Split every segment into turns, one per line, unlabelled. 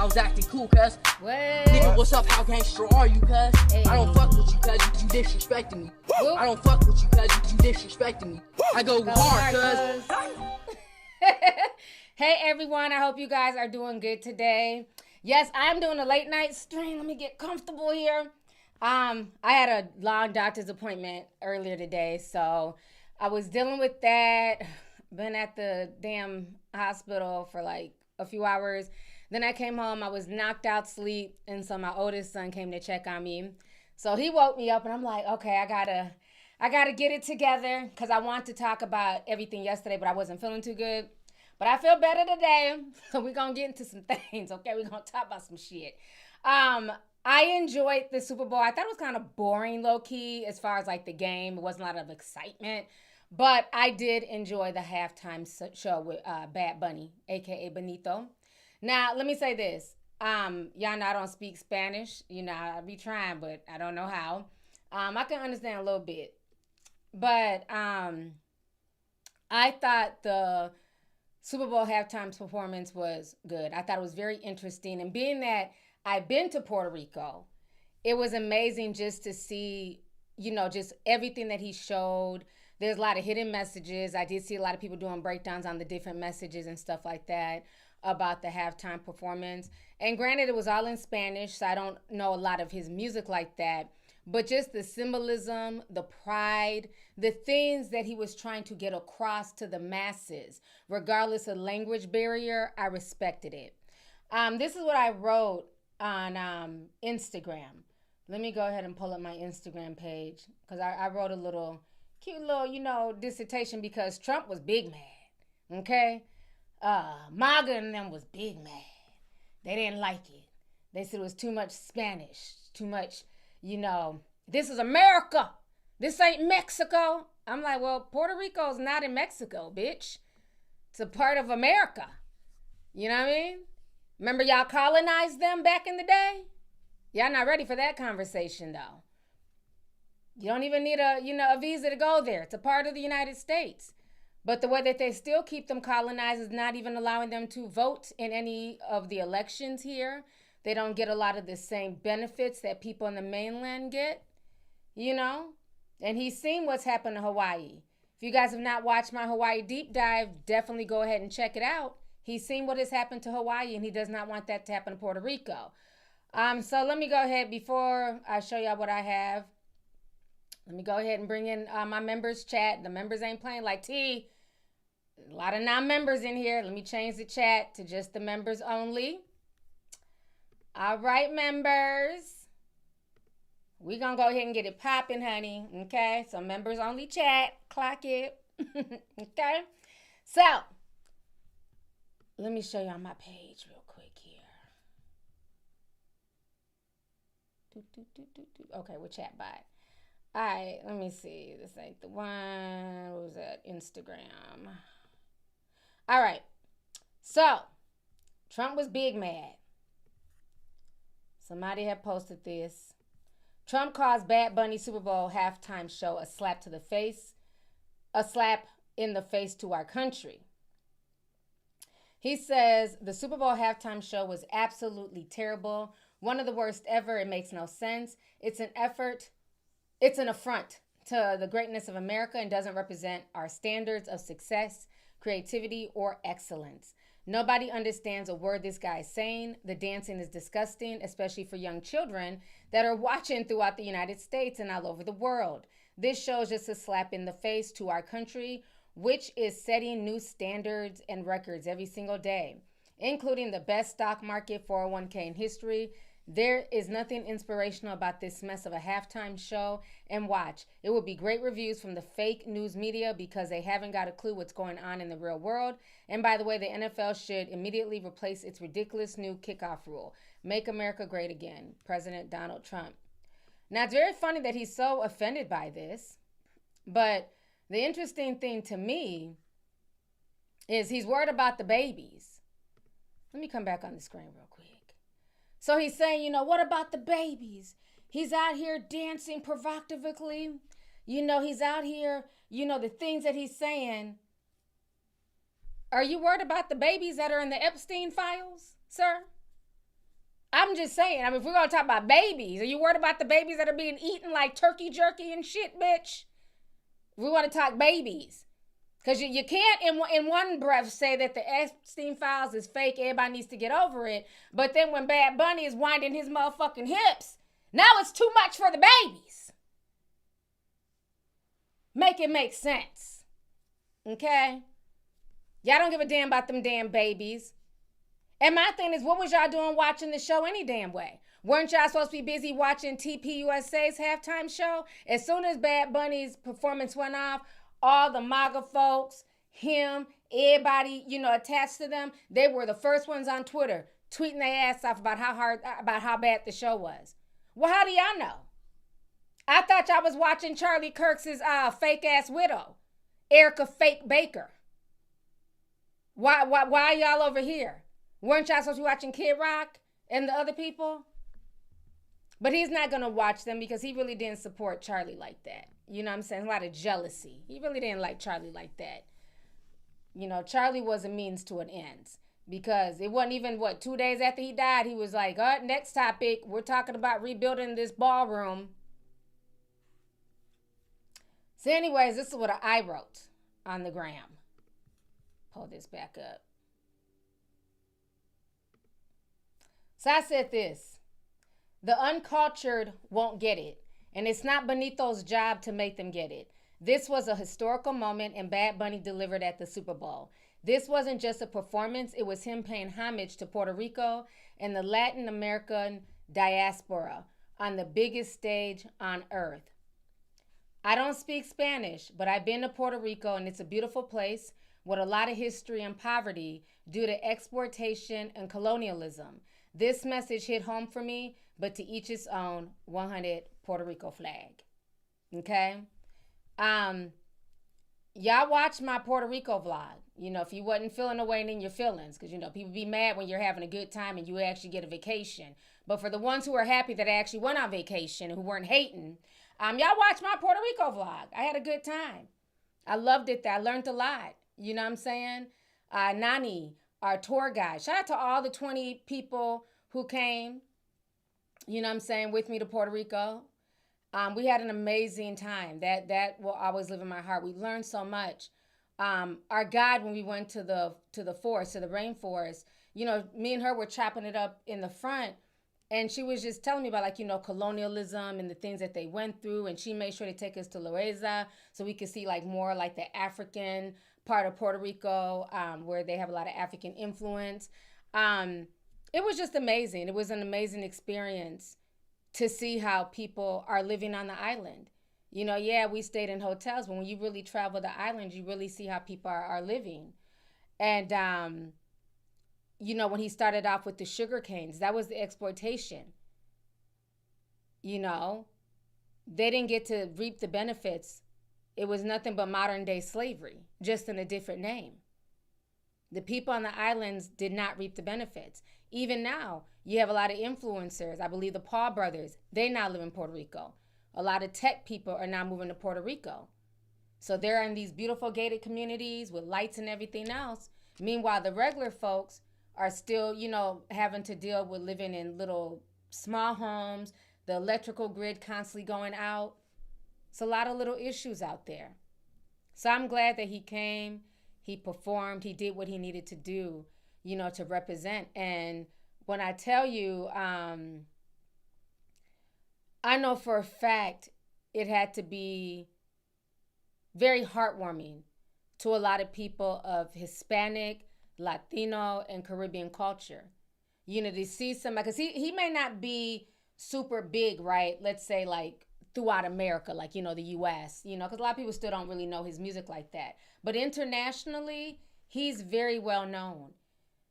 was acting cool, cuz.
What?
Nigga, what's up? How gangster are you, cuz?
Hey.
I don't fuck with you, cuz. You disrespecting me.
Whoop.
I don't fuck with you, cuz. You disrespecting me. I go hard, cuz.
Hey, everyone. I hope you guys are doing good today. Yes, I'm doing a late night stream. Let me get comfortable here. I had a long doctor's appointment earlier today, so I was dealing with that. Been at the damn hospital for like a few hours. Then I came home. I was knocked out sleep, and so my oldest son came to check on me. So he woke me up, and I'm like, okay, I gotta get it together because I want to talk about everything yesterday, but I wasn't feeling too good. But I feel better today, so we're going to get into some things, okay? We're going to talk about some shit. I enjoyed the Super Bowl. I thought it was kind of boring, low-key, as far as, like, the game. It wasn't a lot of excitement. But I did enjoy the halftime show with Bad Bunny, a.k.a. Benito. Now, let me say this. Y'all know I don't speak Spanish. You know, I be trying, but I don't know how. I can understand a little bit. But I thought the Super Bowl halftime performance was good. I thought it was very interesting. And being that I've been to Puerto Rico, it was amazing just to see, you know, just everything that he showed. There's a lot of hidden messages. I did see a lot of people doing breakdowns on the different messages and stuff like that about the halftime performance. And granted, it was all in Spanish, so I don't know a lot of his music like that. But just the symbolism, the pride, the things that he was trying to get across to the masses, regardless of language barrier, I respected it. This is what I wrote on Instagram. Let me go ahead and pull up my Instagram page because I wrote a cute little, dissertation because Trump was big mad, okay? MAGA and them was big mad. They didn't like it. They said it was too much Spanish, too much, this is America. This ain't Mexico. I'm like, well, Puerto Rico's not in Mexico, bitch. It's a part of America. You know what I mean? Remember y'all colonized them back in the day? Y'all not ready for that conversation, though. You don't even need a visa to go there. It's a part of the United States. But the way that they still keep them colonized is not even allowing them to vote in any of the elections here. They don't get a lot of the same benefits that people in the mainland get, And he's seen what's happened to Hawaii. If you guys have not watched my Hawaii deep dive, definitely go ahead and check it out. He's seen what has happened to Hawaii, and he does not want that to happen to Puerto Rico. So let me go ahead, before I show y'all what I have, let me go ahead and bring in my members chat. The members ain't playing like T. A lot of non-members in here. Let me change the chat to just the members only. All right, members. We're going to go ahead and get it popping, honey. Okay? So members only chat. Clock it. Okay? So, let me show you on my page real quick here. Okay, we're chat bot. All right, let me see. This ain't the one. What was that? Instagram. All right. So, Trump was big mad. Somebody had posted this. Trump calls Bad Bunny Super Bowl halftime show a slap in the face to our country. He says the Super Bowl halftime show was absolutely terrible. One of the worst ever. It makes no sense. It's an affront to the greatness of America and doesn't represent our standards of success, creativity, or excellence. Nobody understands a word this guy is saying. The dancing is disgusting, especially for young children that are watching throughout the United States and all over the world. This show is just a slap in the face to our country, which is setting new standards and records every single day, including the best stock market 401k in history. There is nothing inspirational about this mess of a halftime show. And watch, it will be great reviews from the fake news media because they haven't got a clue what's going on in the real world. And by the way, the NFL should immediately replace its ridiculous new kickoff rule. Make America great again. President Donald Trump. Now, it's very funny that he's so offended by this. But the interesting thing to me is he's worried about the babies. Let me come back on the screen real quick. So he's saying, what about the babies? He's out here dancing provocatively. He's out here, the things that he's saying. Are you worried about the babies that are in the Epstein files, sir? I'm just saying. I mean, if we're gonna talk about babies, are you worried about the babies that are being eaten like turkey jerky and shit, bitch? We want to talk babies. Because you can't in one breath say that the Epstein files is fake, everybody needs to get over it. But then when Bad Bunny is winding his motherfucking hips, now it's too much for the babies. Make it make sense. Okay? Y'all don't give a damn about them damn babies. And my thing is, what was y'all doing watching the show any damn way? Weren't y'all supposed to be busy watching TPUSA's halftime show? As soon as Bad Bunny's performance went off, all the MAGA folks, him, everybody, attached to them, they were the first ones on Twitter tweeting their ass off about how bad the show was. Well, how do y'all know? I thought y'all was watching Charlie Kirk's fake ass widow, Erica Fake Baker. Why are y'all over here? Weren't y'all supposed to be watching Kid Rock and the other people? But he's not going to watch them because he really didn't support Charlie like that. You know what I'm saying? A lot of jealousy. He really didn't like Charlie like that. Charlie was a means to an end. Because it wasn't even, 2 days after he died, he was like, next topic, we're talking about rebuilding this ballroom. So anyways, this is what I wrote on the gram. Pull this back up. So I said this: the uncultured won't get it, and it's not Benito's job to make them get it. This was a historical moment, and Bad Bunny delivered at the Super Bowl. This wasn't just a performance, it was him paying homage to Puerto Rico and the Latin American diaspora on the biggest stage on earth. I don't speak Spanish, but I've been to Puerto Rico, and it's a beautiful place with a lot of history and poverty due to exploitation and colonialism. This message hit home for me, but to each his own. 100 Puerto Rico flag. Okay? Y'all watch my Puerto Rico vlog. If you wasn't feeling away in your feelings, because, people be mad when you're having a good time and you actually get a vacation. But for the ones who are happy that I actually went on vacation and who weren't hating, y'all watch my Puerto Rico vlog. I had a good time. I loved it. I learned a lot. You know what I'm saying? Nani, our tour guide. Shout out to all the 20 people who came, with me to Puerto Rico. We had an amazing time. That will always live in my heart. We learned so much. Our guide, when we went to the forest, to the rainforest, me and her were chopping it up in the front, and she was just telling me about colonialism and the things that they went through, and she made sure to take us to Loaiza so we could see more the African part of Puerto Rico, where they have a lot of African influence. It was just amazing. It was an amazing experience to see how people are living on the island. We stayed in hotels, but when you really travel the island, you really see how people are living. And, when he started off with the sugar canes, that was the exploitation. They didn't get to reap the benefits. It was nothing but modern day slavery, just in a different name. The people on the islands did not reap the benefits. Even now, you have a lot of influencers. I believe the Paul brothers, they now live in Puerto Rico. A lot of tech people are now moving to Puerto Rico. So they're in these beautiful gated communities with lights and everything else. Meanwhile, the regular folks are still, having to deal with living in little small homes, the electrical grid constantly going out. It's a lot of little issues out there. So I'm glad that he came, he performed, he did what he needed to do, to represent. And when I tell you, I know for a fact it had to be very heartwarming to a lot of people of Hispanic, Latino, and Caribbean culture. To see somebody, because he may not be super big, right? Let's say throughout America, the U.S., because a lot of people still don't really know his music like that. But internationally, he's very well known.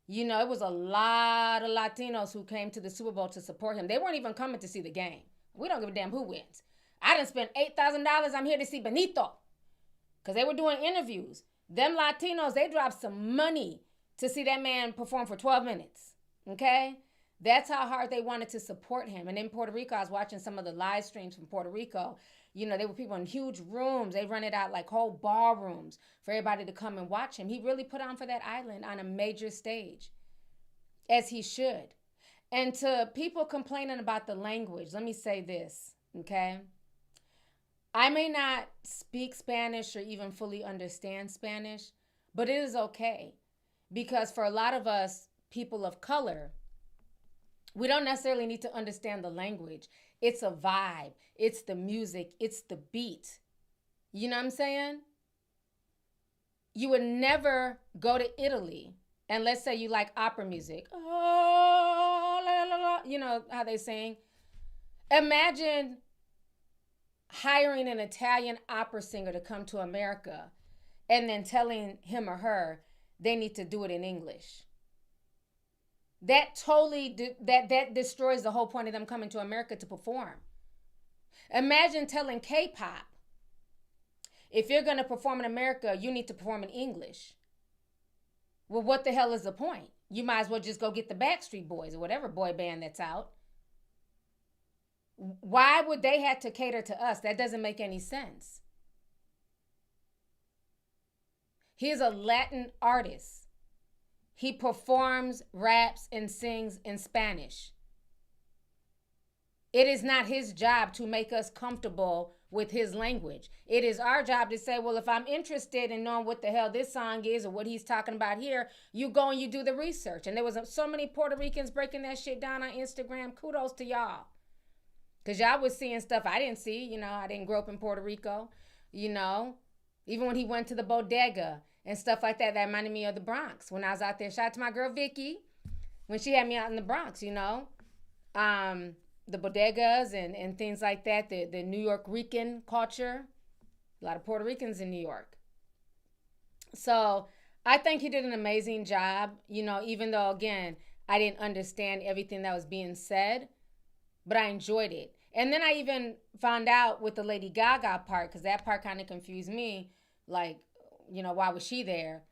It was a lot of Latinos who came to the Super Bowl to support him. They weren't even coming to see the game. We don't give a damn who wins. I done spent $8,000. I'm here to see Benito. Because they were doing interviews. Them Latinos, they dropped some money to see that man perform for 12 minutes. Okay? That's how hard they wanted to support him. And in Puerto Rico, I was watching some of the live streams from Puerto Rico. There were people in huge rooms. They rented out whole ballrooms for everybody to come and watch him. He really put on for that island on a major stage, as he should. And to people complaining about the language, let me say this, okay? I may not speak Spanish or even fully understand Spanish, but it is okay because for a lot of us, people of color, we don't necessarily need to understand the language. It's a vibe, it's the music, it's the beat. You know what I'm saying? You would never go to Italy and let's say you like opera music. Oh, la, la, la, you know how they sing. Imagine hiring an Italian opera singer to come to America and then telling him or her they need to do it in English. That totally that destroys the whole point of them coming to America to perform. Imagine telling K-pop, if you're going to perform in America, you need to perform in English. Well, what the hell is the point? You might as well just go get the Backstreet Boys or whatever boy band that's out. Why would they have to cater to us? That doesn't make any sense. He's a Latin artist. He performs, raps, and sings in Spanish. It is not his job to make us comfortable with his language. It is our job to say, well, if I'm interested in knowing what the hell this song is or what he's talking about here, you go and you do the research. And there was so many Puerto Ricans breaking that shit down on Instagram. Kudos to y'all. Because y'all was seeing stuff I didn't see. You know, I didn't grow up in Puerto Rico. You know, even when he went to the bodega and stuff like that, that reminded me of the Bronx. When I was out there, shout out to my girl Vicky, when she had me out in the Bronx, you know. The bodegas and things like that, the New York Rican culture. A lot of Puerto Ricans in New York. So I think he did an amazing job, you know, even though, again, I didn't understand everything that was being said, but I enjoyed it. And then I even found out with the Lady Gaga part, because that part kind of confused me, like, you know, why was she there?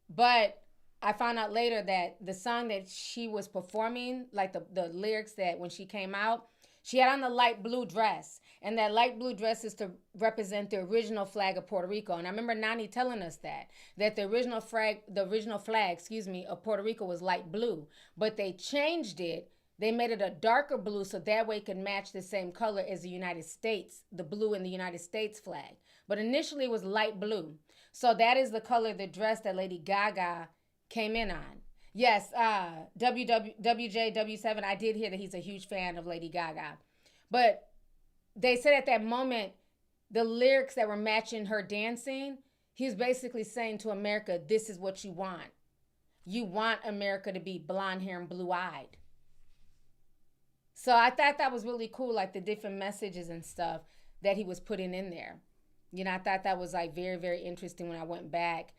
But I found out later that the song that she was performing, like the lyrics that when she came out, she had on the light blue dress. And that light blue dress is to represent the original flag of Puerto Rico. And I remember Nani telling us that the original flag, of Puerto Rico was light blue. But they changed it. They made it a darker blue so that way it could match the same color as the United States, the blue in the United States flag. But initially it was light blue. So that is the color of the dress that Lady Gaga came in on. Yes, WJW7, I did hear that he's a huge fan of Lady Gaga. But they said at that moment, the lyrics that were matching her dancing, he was basically saying to America, this is what you want. You want America to be blonde hair and blue-eyed. So I thought that was really cool, like the different messages and stuff that he was putting in there. You know, I thought that was like very, very interesting when I went back.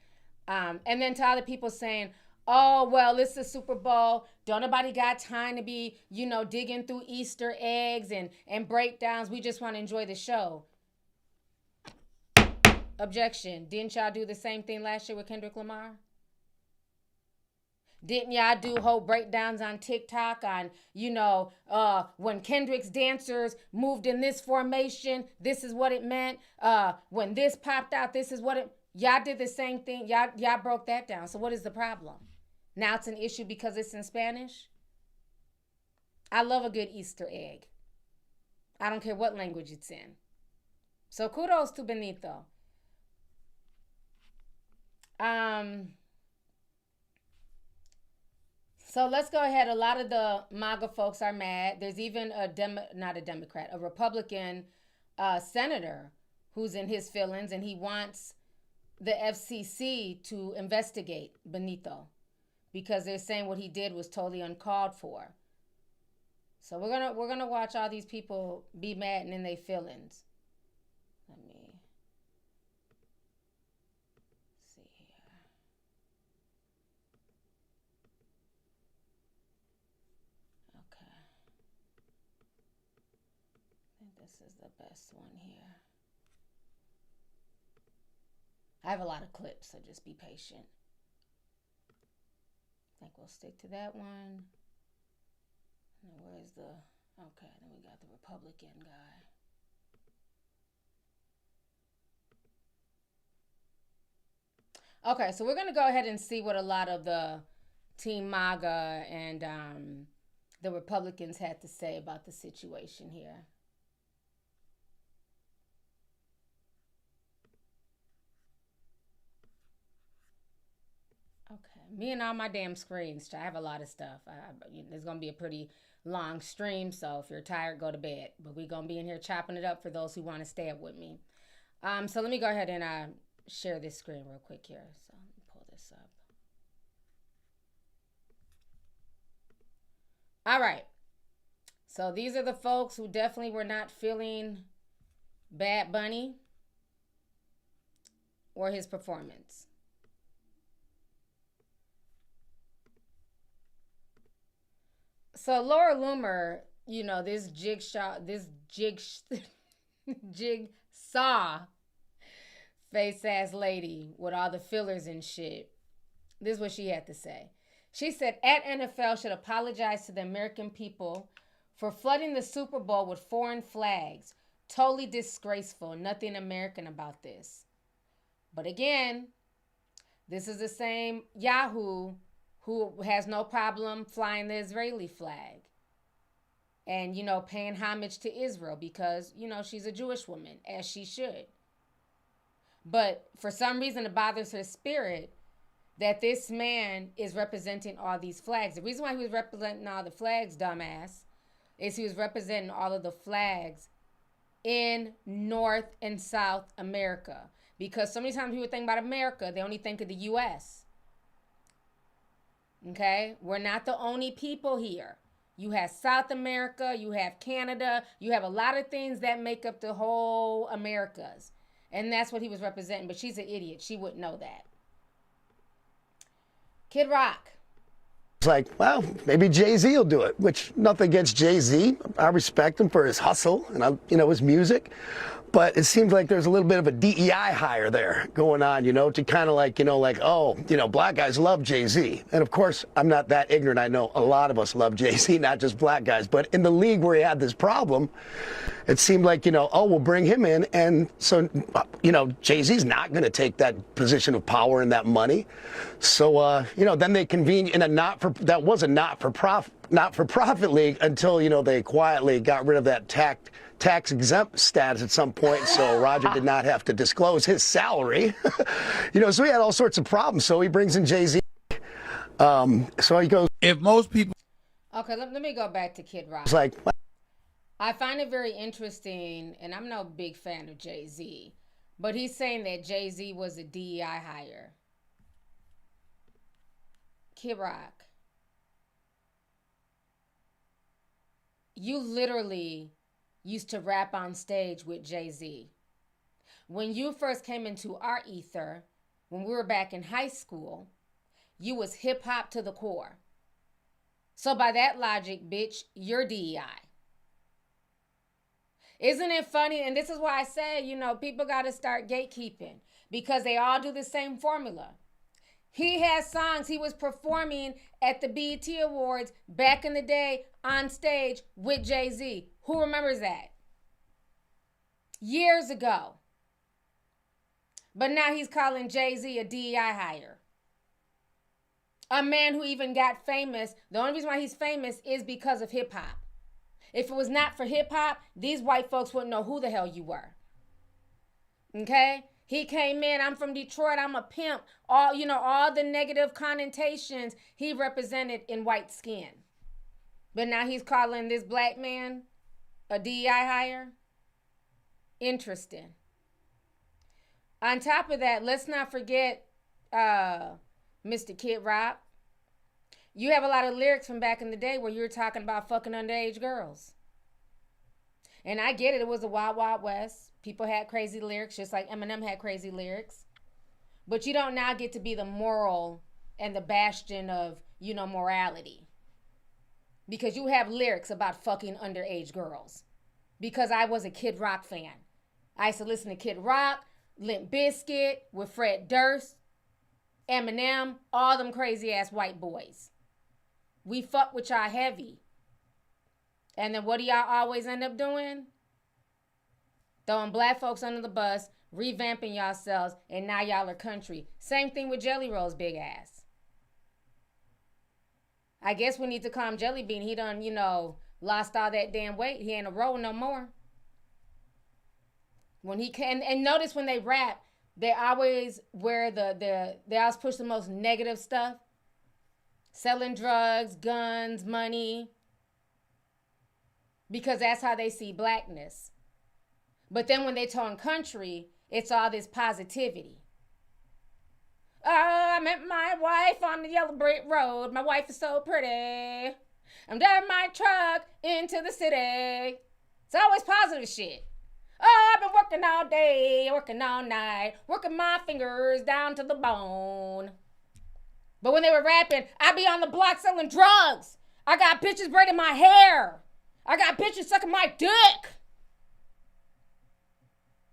And then to other people saying, oh, well, it's the Super Bowl. Don't nobody got time to be, you know, digging through Easter eggs and breakdowns. We just want to enjoy the show. Objection. Didn't y'all do the same thing last year with Kendrick Lamar? Didn't y'all do whole breakdowns on TikTok on, you know, when Kendrick's dancers moved in this formation, this is what it meant. When this popped out, this is what it... Y'all did the same thing. Y'all broke that down. So what is the problem? Now it's an issue because it's in Spanish? I love a good Easter egg. I don't care what language it's in. So kudos to Benito. So let's go ahead. A lot of the MAGA folks are mad. There's even a Republican senator who's in his feelings, and he wants the FCC to investigate Benito because they're saying what he did was totally uncalled for. So we're gonna watch all these people be mad and in their feelings. Let me see here. Okay. I think this is the best one here. I have a lot of clips, so just be patient. I think we'll stick to that one. And where's the... Okay, then we got the Republican guy. Okay, so we're going to go ahead and see what a lot of the Team MAGA and the Republicans had to say about the situation here. Okay, me and all my damn screens. I have a lot of stuff. There's gonna be a pretty long stream, so if you're tired, go to bed. But we're gonna be in here chopping it up for those who want to stay up with me. So let me go ahead and share this screen real quick here. So let me pull this up. All right. So these are the folks who definitely were not feeling Bad Bunny or his performance. So Laura Loomer, this jigsaw face ass lady with all the fillers and shit. This is what she had to say. She said, NFL should apologize to the American people for flooding the Super Bowl with foreign flags. Totally disgraceful. Nothing American about this. But again, this is the same Yahoo who has no problem flying the Israeli flag and, paying homage to Israel because, she's a Jewish woman, as she should. But for some reason, it bothers her spirit that this man is representing all these flags. The reason why he was representing all the flags, dumbass, is he was representing all of the flags in North and South America. Because so many times people think about America, they only think of the U.S. Okay? We're not the only people here. You have South America, you have Canada, you have a lot of things that make up the whole Americas. And that's what he was representing. But she's an idiot. She wouldn't know that. Kid Rock.
It's like, well, maybe Jay-Z will do it, which nothing against Jay-Z. I respect him for his hustle and, his music. But it seems like there's a little bit of a DEI hire there going on, to kind of like, black guys love Jay-Z. And of course, I'm not that ignorant. I know a lot of us love Jay-Z, not just black guys. But in the league where he had this problem, it seemed like, we'll bring him in. And so, Jay-Z's not going to take that position of power and that money. So, then they convened in a not for profit league until, they quietly got rid of that tax exempt status at some point, so Roger did not have to disclose his salary. So he had all sorts of problems. So he brings in Jay-Z. So he goes.
If most people.
Okay, let me go back to Kid Rock.
It's like,
I find it very interesting, and I'm no big fan of Jay-Z, but he's saying that Jay-Z was a DEI hire. Kid Rock, you literally used to rap on stage with Jay-Z. When you first came into our ether, when we were back in high school, you was hip-hop to the core. So by that logic, bitch, you're DEI. Isn't it funny? And this is why I say, people got to start gatekeeping because they all do the same formula. He has songs he was performing at the BET Awards back in the day on stage with Jay-Z. Who remembers that? Years ago. But now he's calling Jay-Z a DEI hire. A man who even got famous. The only reason why he's famous is because of hip-hop. If it was not for hip-hop, these white folks wouldn't know who the hell you were. Okay? He came in, I'm from Detroit, I'm a pimp. All the negative connotations he represented in white skin. But now he's calling this black man a DEI hire? Interesting. On top of that, let's not forget Mr. Kid Rock. You have a lot of lyrics from back in the day where you were talking about fucking underage girls. And I get it. It was a wild, wild west. People had crazy lyrics, just like Eminem had crazy lyrics. But you don't now get to be the moral and the bastion of, morality. Because you have lyrics about fucking underage girls. Because I was a Kid Rock fan. I used to listen to Kid Rock, Limp Bizkit, with Fred Durst, Eminem, all them crazy ass white boys. We fuck with y'all heavy. And then what do y'all always end up doing? Throwing black folks under the bus, revamping yourselves, and now y'all are country. Same thing with Jelly Roll's big ass. I guess we need to calm Jelly Bean. He done, lost all that damn weight. He ain't a roll no more. When he can, and notice when they rap, they always wear they always push the most negative stuff. Selling drugs, guns, money. Because that's how they see blackness. But then when they talk country, it's all this positivity. Oh, I met my wife on the yellow brick road. My wife is so pretty. I'm driving my truck into the city. It's always positive shit. Oh, I've been working all day, working all night, working my fingers down to the bone. But when they were rapping, I be on the block selling drugs. I got bitches braiding my hair. I got bitches sucking my dick.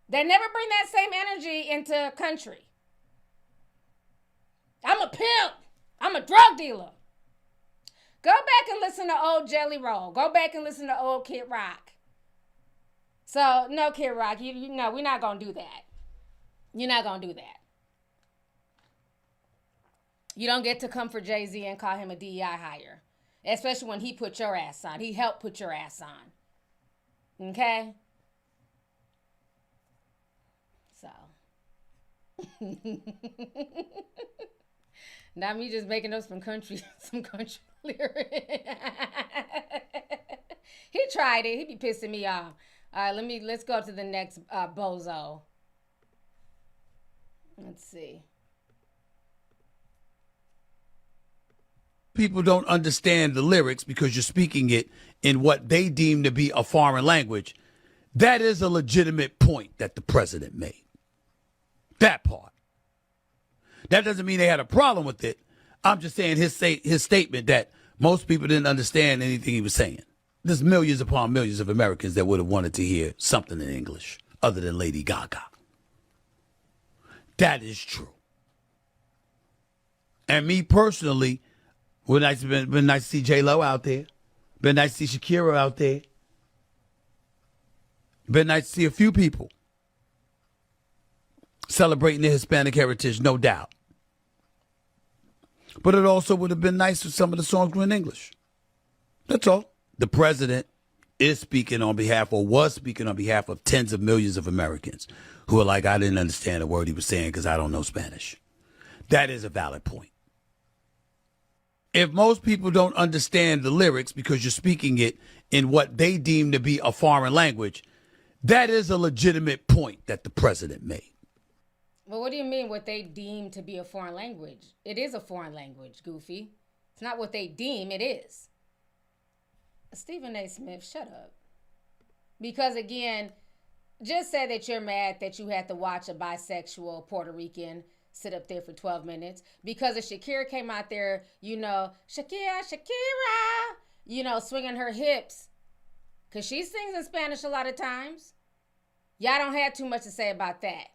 They never bring that same energy into country. I'm a pimp. I'm a drug dealer. Go back and listen to old Jelly Roll. Go back and listen to old Kid Rock. So, no, Kid Rock, you know, we're not going to do that. You're not going to do that. You don't get to come for Jay-Z and call him a DEI hire. Especially when he put your ass on. He helped put your ass on. Okay? So. Now me just making up some country lyrics. He tried it. He be pissing me off. All right, let's go to the next bozo. Let's see.
People don't understand the lyrics because you're speaking it in what they deem to be a foreign language. That is a legitimate point that the president made. That part. That doesn't mean they had a problem with it. I'm just saying his statement that most people didn't understand anything he was saying. There's millions upon millions of Americans that would have wanted to hear something in English other than Lady Gaga. That is true. And me personally, been nice to see J-Lo out there. Been nice to see Shakira out there. Been nice to see a few people celebrating their Hispanic heritage, no doubt. But it also would have been nice if some of the songs were in English. That's all. The president is speaking on behalf, or was speaking on behalf of tens of millions of Americans who are like, I didn't understand a word he was saying because I don't know Spanish. That is a valid point. If most people don't understand the lyrics because you're speaking it in what they deem to be a foreign language, that is a legitimate point that the president made.
Well, what do you mean what they deem to be a foreign language? It is a foreign language, Goofy. It's not what they deem, it is. Stephen A. Smith, shut up. Because again, just say that you're mad that you had to watch a bisexual Puerto Rican sit up there for 12 minutes. Because if Shakira came out there, Shakira, swinging her hips. Because she sings in Spanish a lot of times. Y'all don't have too much to say about that.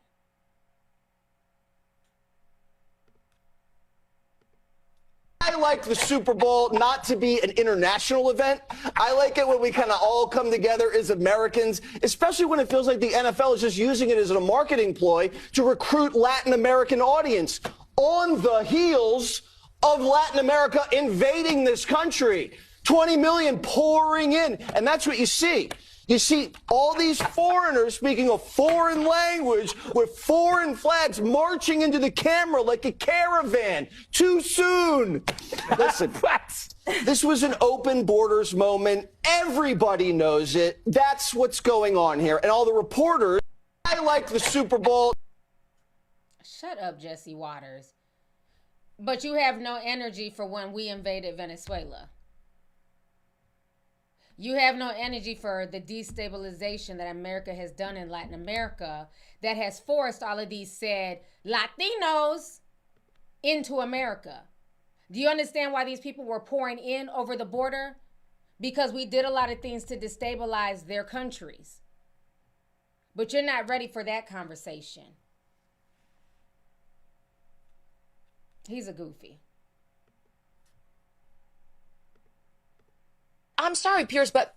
I like the Super Bowl not to be an international event. I like it when we kind of all come together as Americans, especially when it feels like the NFL is just using it as a marketing ploy to recruit Latin American audience on the heels of Latin America invading this country. 20 million pouring in, and that's what you see. You see all these foreigners speaking a foreign language with foreign flags marching into the camera like a caravan. Too soon. Listen, this was an open borders moment. Everybody knows it. That's what's going on here. And all the reporters, I like the Super Bowl.
Shut up, Jesse Waters. But you have no energy for when we invaded Venezuela. You have no energy for the destabilization that America has done in Latin America that has forced all of these said Latinos into America. Do you understand why these people were pouring in over the border? Because we did a lot of things to destabilize their countries. But you're not ready for that conversation. He's a goofy.
I'm sorry, Piers, but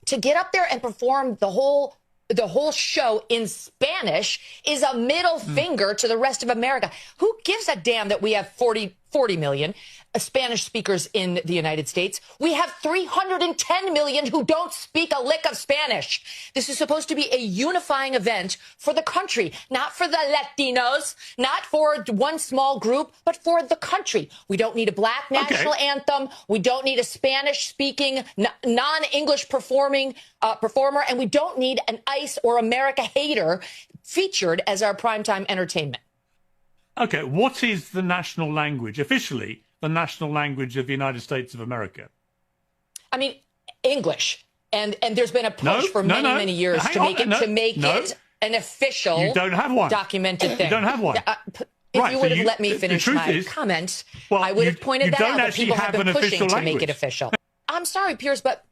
to get up there and perform the whole show in Spanish is a middle finger to the rest of America. Who gives a damn that we have 40 million Spanish speakers in the United States? We have 310 million who don't speak a lick of Spanish. This is supposed to be a unifying event for the country, not for the Latinos, not for one small group, but for the country. We don't need a black national anthem. We don't need a Spanish-speaking, non-English performer, and we don't need an ICE or America hater featured as our primetime entertainment.
Okay, what is the national language, officially the national language of the United States of America?
I mean, English. And there's been a push for many years to make it an official
you don't have one.
Documented thing.
You don't have one.
If you would have let me finish my comment, I would have pointed that out, that people have been pushing to make it official. I'm sorry, Piers, but...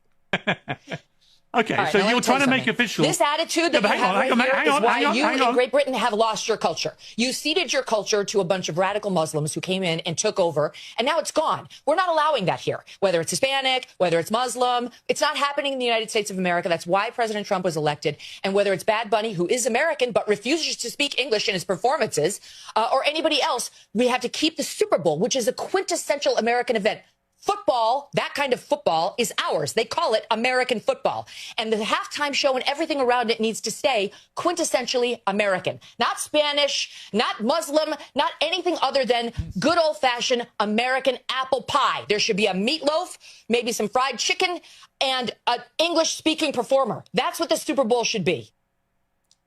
Okay, right, so you're trying to make official...
This attitude that you have right here is why you in Great Britain have lost your culture. You ceded your culture to a bunch of radical Muslims who came in and took over, and now it's gone. We're not allowing that here. Whether it's Hispanic, whether it's Muslim, it's not happening in the United States of America. That's why President Trump was elected. And whether it's Bad Bunny, who is American but refuses to speak English in his performances, or anybody else, we have to keep the Super Bowl, which is a quintessential American event. Football, that kind of football, is ours. They call it American football. And the halftime show and everything around it needs to stay quintessentially American. Not Spanish, not Muslim, not anything other than good old-fashioned American apple pie. There should be a meatloaf, maybe some fried chicken, and an English-speaking performer. That's what the Super Bowl should be.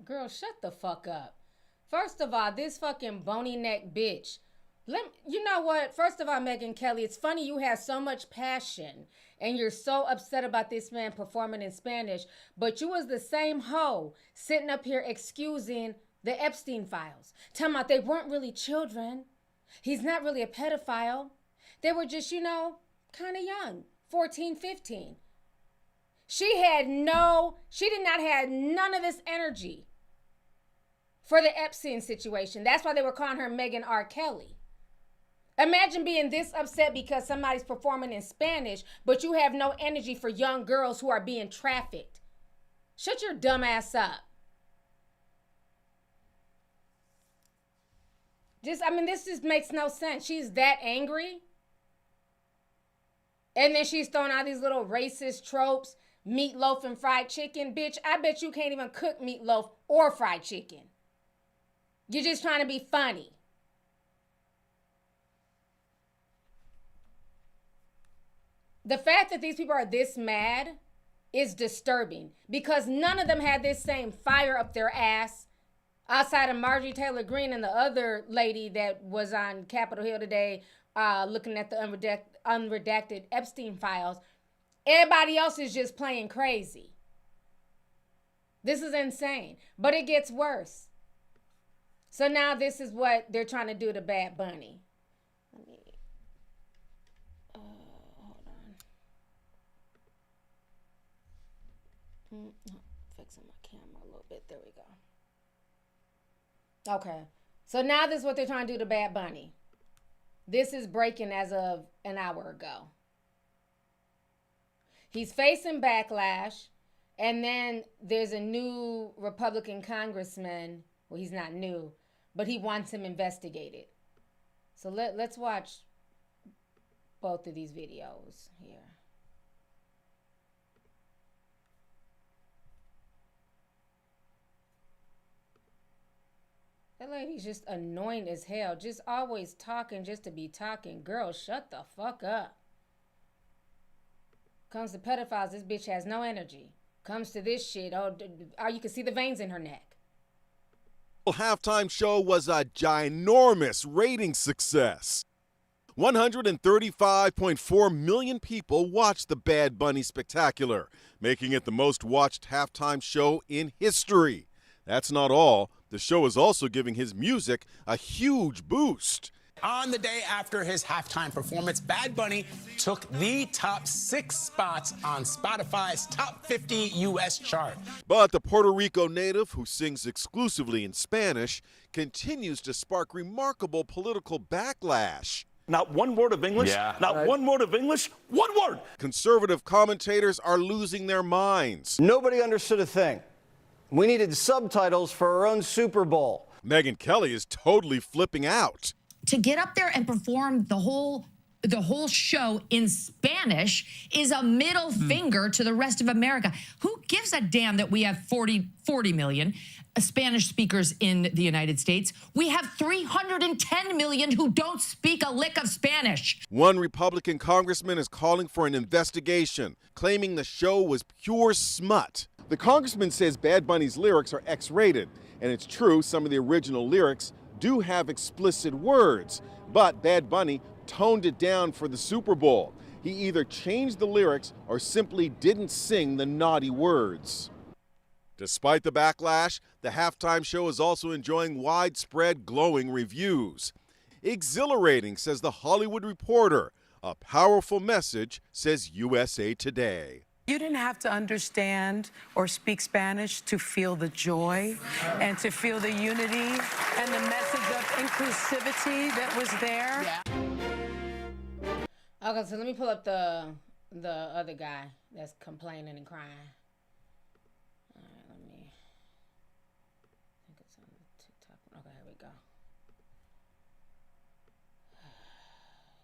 Girl, shut the fuck up. First of all, this fucking bony neck bitch. You know what? First of all, Megyn Kelly, it's funny you have so much passion and you're so upset about this man performing in Spanish, but you was the same hoe sitting up here excusing the Epstein files, talking about they weren't really children. He's not really a pedophile. They were just, kind of young, 14, 15. She did not have none of this energy for the Epstein situation. That's why they were calling her Megyn R. Kelly. Imagine being this upset because somebody's performing in Spanish, but you have no energy for young girls who are being trafficked. Shut your dumb ass up. This just makes no sense. She's that angry. And then she's throwing out these little racist tropes, meatloaf and fried chicken. Bitch, I bet you can't even cook meatloaf or fried chicken. You're just trying to be funny. The fact that these people are this mad is disturbing because none of them had this same fire up their ass outside of Marjorie Taylor Greene and the other lady that was on Capitol Hill today looking at the unredacted Epstein files. Everybody else is just playing crazy. This is insane, but it gets worse. So now this is what they're trying to do to Bad Bunny. Fixing my camera a little bit. There we go. Okay. So now this is what they're trying to do to Bad Bunny. This is breaking as of an hour ago. He's facing backlash. And then there's a new Republican congressman. Well, he's not new, but he wants him investigated. So let's watch both of these videos here. That lady's just annoying as hell. Just always talking just to be talking. Girl, shut the fuck up. Comes to pedophiles, this bitch has no energy. Comes to this shit, you can see the veins in her neck.
Halftime show was a ginormous rating success. 135.4 million people watched the Bad Bunny Spectacular, making it the most watched halftime show in history. That's not all. The show is also giving his music a huge boost.
On the day after his halftime performance, Bad Bunny took the top 6 spots on Spotify's top 50 U.S. chart.
But the Puerto Rico native, who sings exclusively in Spanish, continues to spark remarkable political backlash.
Not one word of English, one word of English, one word.
Conservative commentators are losing their minds.
Nobody understood a thing. We needed subtitles for our own Super Bowl.
Megyn Kelly is totally flipping out.
to get up there and perform the whole show in Spanish is a middle finger to the rest of America. Who gives a damn that we have 40 million Spanish speakers in the United States? We have 310 million who don't speak a lick of Spanish.
One Republican congressman is calling for an investigation, claiming the show was pure smut. The congressman says Bad Bunny's lyrics are X-rated, and it's true some of the original lyrics do have explicit words, but Bad Bunny toned it down for the Super Bowl. He either changed the lyrics or simply didn't sing the naughty words. Despite the backlash, the halftime show is also enjoying widespread glowing reviews. Exhilarating, says The Hollywood Reporter. A powerful message, says USA Today.
You didn't have to understand or speak Spanish to feel the joy and to feel the unity and the message of inclusivity that was there.
Yeah. Okay, so let me pull up the other guy that's complaining and crying. All right, let me. I think it's on the TikTok one. Okay, here we go.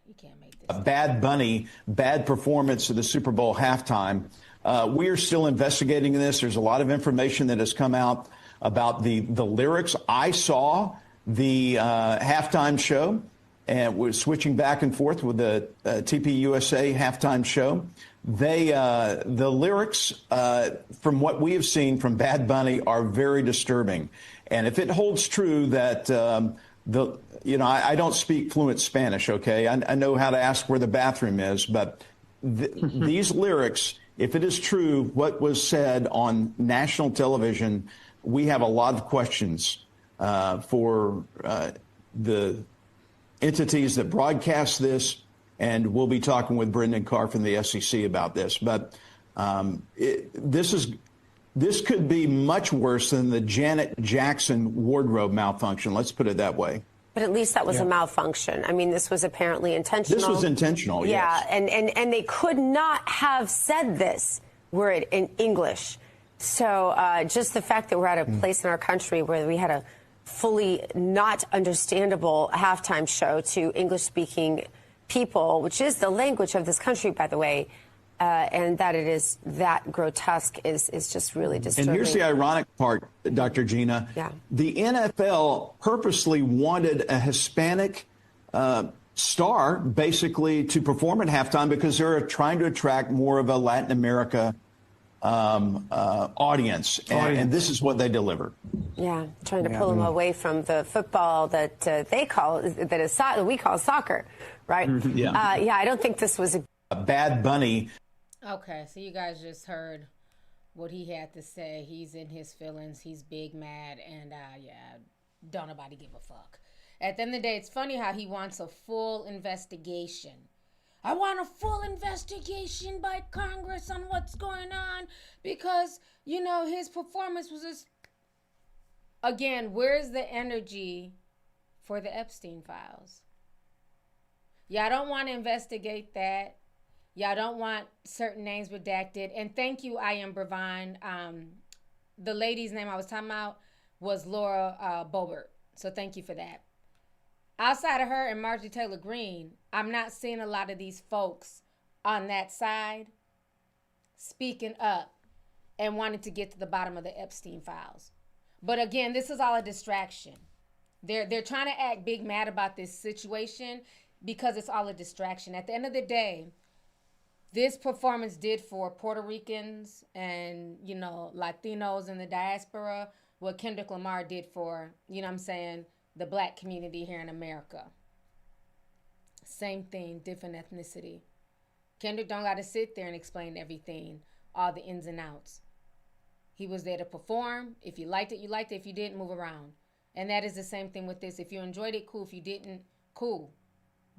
You can't make this.
Bad Bunny, bad performance of the Super Bowl halftime. We are still investigating this. There's a lot of information that has come out about the lyrics. I saw the halftime show and was switching back and forth with the TPUSA halftime show. The lyrics, from what we have seen from Bad Bunny, are very disturbing. And if it holds true that I don't speak fluent Spanish, okay? I know how to ask where the bathroom is, but these lyrics, if it is true what was said on national television, we have a lot of questions for the entities that broadcast this, and we'll be talking with Brendan Carr from the SEC about this. But this could be much worse than the Janet Jackson wardrobe malfunction. Let's put it that way.
But at least that was a malfunction. I mean, this was apparently intentional.
This was intentional,
yeah,
yes.
And they could not have said this were it in English. So just the fact that we're at a place in our country where we had a fully not understandable halftime show to English-speaking people, which is the language of this country, by the way, and that it is that grotesque is just really disturbing.
And here's the ironic part, Dr. Gina.
Yeah.
The NFL purposely wanted a Hispanic star, basically, to perform at halftime because they're trying to attract more of a Latin America audience. And this is what they delivered.
Yeah, trying to pull them away from the football that we call soccer, right?
Yeah.
I don't think this was
a Bad Bunny.
Okay, so you guys just heard what he had to say. He's in his feelings. He's big mad, and don't nobody give a fuck. At the end of the day, it's funny how he wants a full investigation. I want a full investigation by Congress on what's going on because, his performance was just... Again, where's the energy for the Epstein files? Y'all don't want to investigate that. Y'all don't want certain names redacted. And thank you, I Am Brevine. The lady's name I was talking about was Laura Boebert. So thank you for that. Outside of her and Marjorie Taylor Greene, I'm not seeing a lot of these folks on that side speaking up and wanting to get to the bottom of the Epstein files. But again, this is all a distraction. They're trying to act big mad about this situation because it's all a distraction. At the end of the day, this performance did for Puerto Ricans and, Latinos in the diaspora what Kendrick Lamar did for, the black community here in America. Same thing, different ethnicity. Kendrick don't got to sit there and explain everything, all the ins and outs. He was there to perform. If you liked it, you liked it. If you didn't, move around. And that is the same thing with this. If you enjoyed it, cool. If you didn't, cool.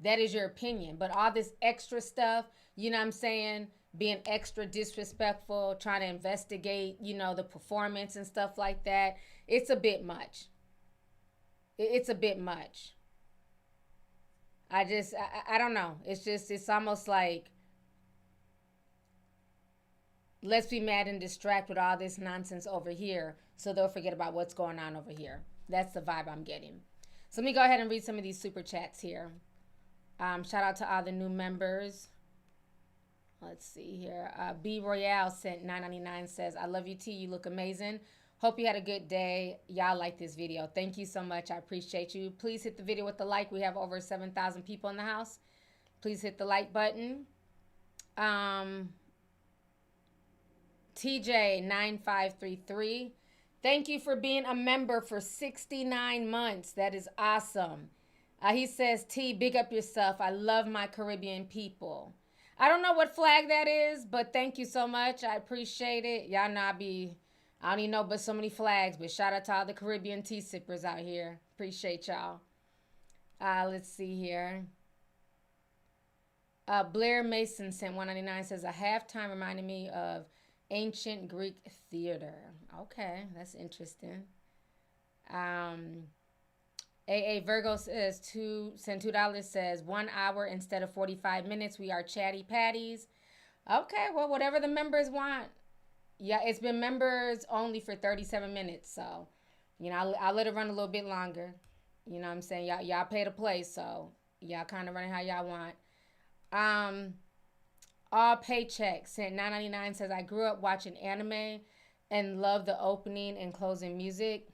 That is your opinion. But all this extra stuff, being extra disrespectful, trying to investigate, the performance and stuff like that, it's a bit much. It's a bit much. I don't know. It's almost like, let's be mad and distract with all this nonsense over here so they'll forget about what's going on over here. That's the vibe I'm getting. So let me go ahead and read some of these super chats here. Shout out to all the new members. Let's see here. B Royale sent $9.99, says, I love you, T. You look amazing. Hope you had a good day. Y'all like this video. Thank you so much. I appreciate you. Please hit the video with the like. We have over 7,000 people in the house. Please hit the like button. TJ9533. Thank you for being a member for 69 months. That is awesome. He says, T, big up yourself. I love my Caribbean people. I don't know what flag that is, but thank you so much. I appreciate it. Y'all know I don't even know but so many flags, but shout out to all the Caribbean tea sippers out here. Appreciate y'all. Let's see here. Blair Mason sent $1.99, says, a halftime reminded me of ancient Greek theater. Okay, that's interesting. AA Virgo says sent $2, says 1 hour instead of 45 minutes. We are chatty patties. Okay, well, whatever the members want. Yeah, it's been members only for 37 minutes. So, I'll let it run a little bit longer. You know what I'm saying? Y'all pay to play, so y'all kind of running how y'all want. All Paycheck sent $9.99, says, I grew up watching anime and love the opening and closing music.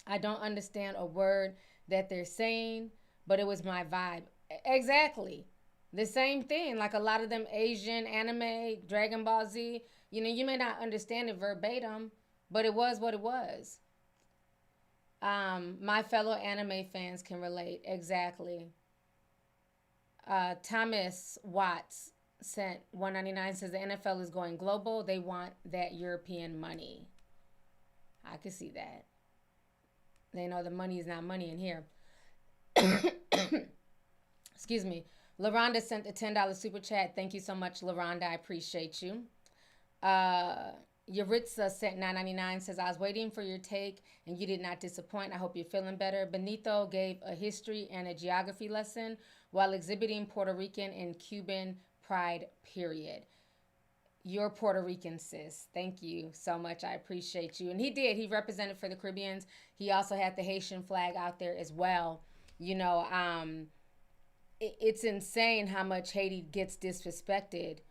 I don't understand a word that they're saying, but it was my vibe. Exactly. The same thing. Like a lot of them Asian anime, Dragon Ball Z, you may not understand it verbatim, but it was what it was. My fellow anime fans can relate. Exactly. Thomas Watts sent $1.99, says the NFL is going global. They want that European money. I can see that. They know the money is not money in here. Excuse me. LaRonda sent a $10 super chat. Thank you so much, LaRonda. I appreciate you. Yaritza sent $9.99, says, I was waiting for your take and you did not disappoint. I hope you're feeling better. Benito gave a history and a geography lesson while exhibiting Puerto Rican and Cuban pride, period. You're Puerto Rican, sis. Thank you so much. I appreciate you. And he did. He represented for the Caribbeans. He also had the Haitian flag out there as well. It's insane how much Haiti gets disrespected,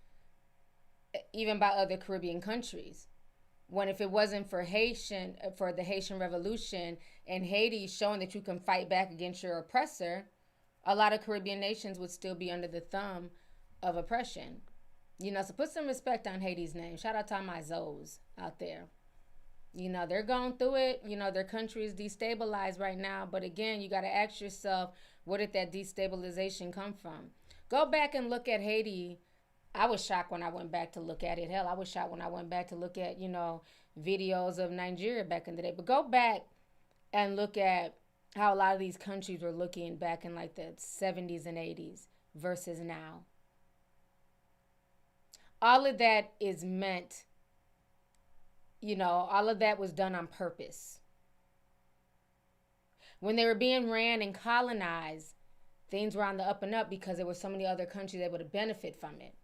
even by other Caribbean countries. When if it wasn't for the Haitian Revolution and Haiti showing that you can fight back against your oppressor, a lot of Caribbean nations would still be under the thumb of oppression. So put some respect on Haiti's name. Shout out to all my Zoes out there. They're going through it. Their country is destabilized right now. But again, you got to ask yourself, where did that destabilization come from? Go back and look at Haiti. I was shocked when I went back to look at it. Hell, I was shocked when I went back to look at, videos of Nigeria back in the day. But go back and look at how a lot of these countries were looking back in like the 70s and 80s versus now. All of that is meant, all of that was done on purpose. When they were being ran and colonized, things were on the up and up because there were so many other countries that would have benefited from it.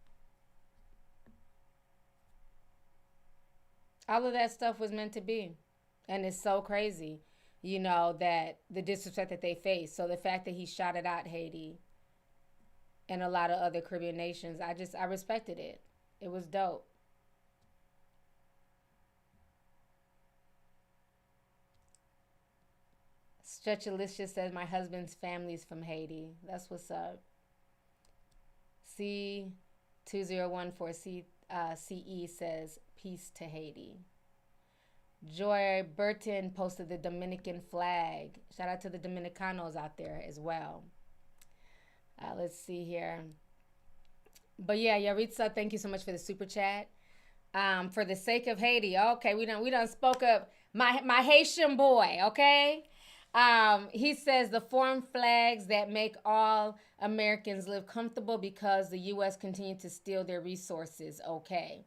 All of that stuff was meant to be. And it's so crazy, that the disrespect that they face. So the fact that he shot it out Haiti and a lot of other Caribbean nations, I respected it. It was dope. Stretchalicious says, my husband's family's from Haiti. That's what's up. C2014CE says, peace to Haiti. Joy Burton posted the Dominican flag. Shout out to the Dominicanos out there as well. Let's see here. But yeah, Yaritza, thank you so much for the super chat. For the sake of Haiti, okay, we done spoke up my Haitian boy, okay? He says the foreign flags that make all Americans live comfortable because the U.S. continue to steal their resources, okay?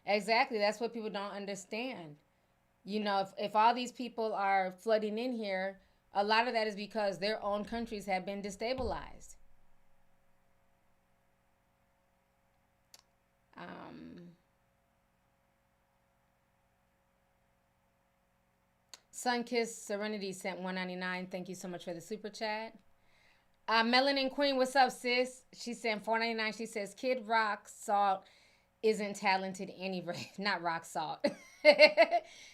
Exactly, that's what people don't understand. If all these people are flooding in here, a lot of that is because their own countries have been destabilized. Sunkissed Serenity sent $1.99. Thank you so much for the super chat. Melanin Queen, what's up, sis? She sent $4.99. She says, Kid Rock Salt isn't talented anyway. Not Rock Salt.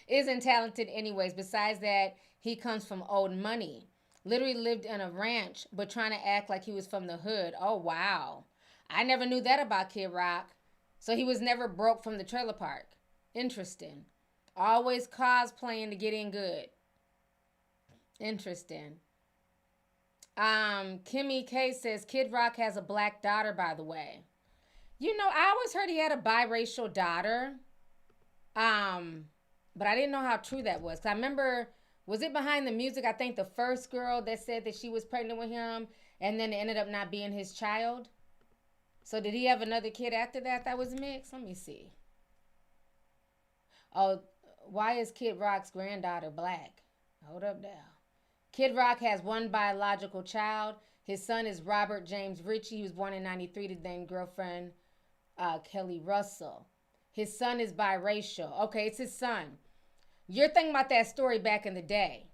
Isn't talented anyways. Besides that, he comes from old money. Literally lived in a ranch, but trying to act like he was from the hood. Oh, wow. I never knew that about Kid Rock. So he was never broke from the trailer park. Interesting. Always cosplaying to get in good. Interesting. Kimmy K says, Kid Rock has a black daughter, by the way. You know, I always heard he had a biracial daughter. But I didn't know how true that was. 'Cause I remember, was it Behind the Music? I think the first girl that said that she was pregnant with him, and then it ended up not being his child. So did he have another kid after that was mixed? Let me see. Oh, why is Kid Rock's granddaughter black? Hold up now. Kid Rock has one biological child. His son is Robert James Ritchie. He was born in 93 to then girlfriend Kelly Russell. His son is biracial. Okay, it's his son. You're thinking about that story back in the day.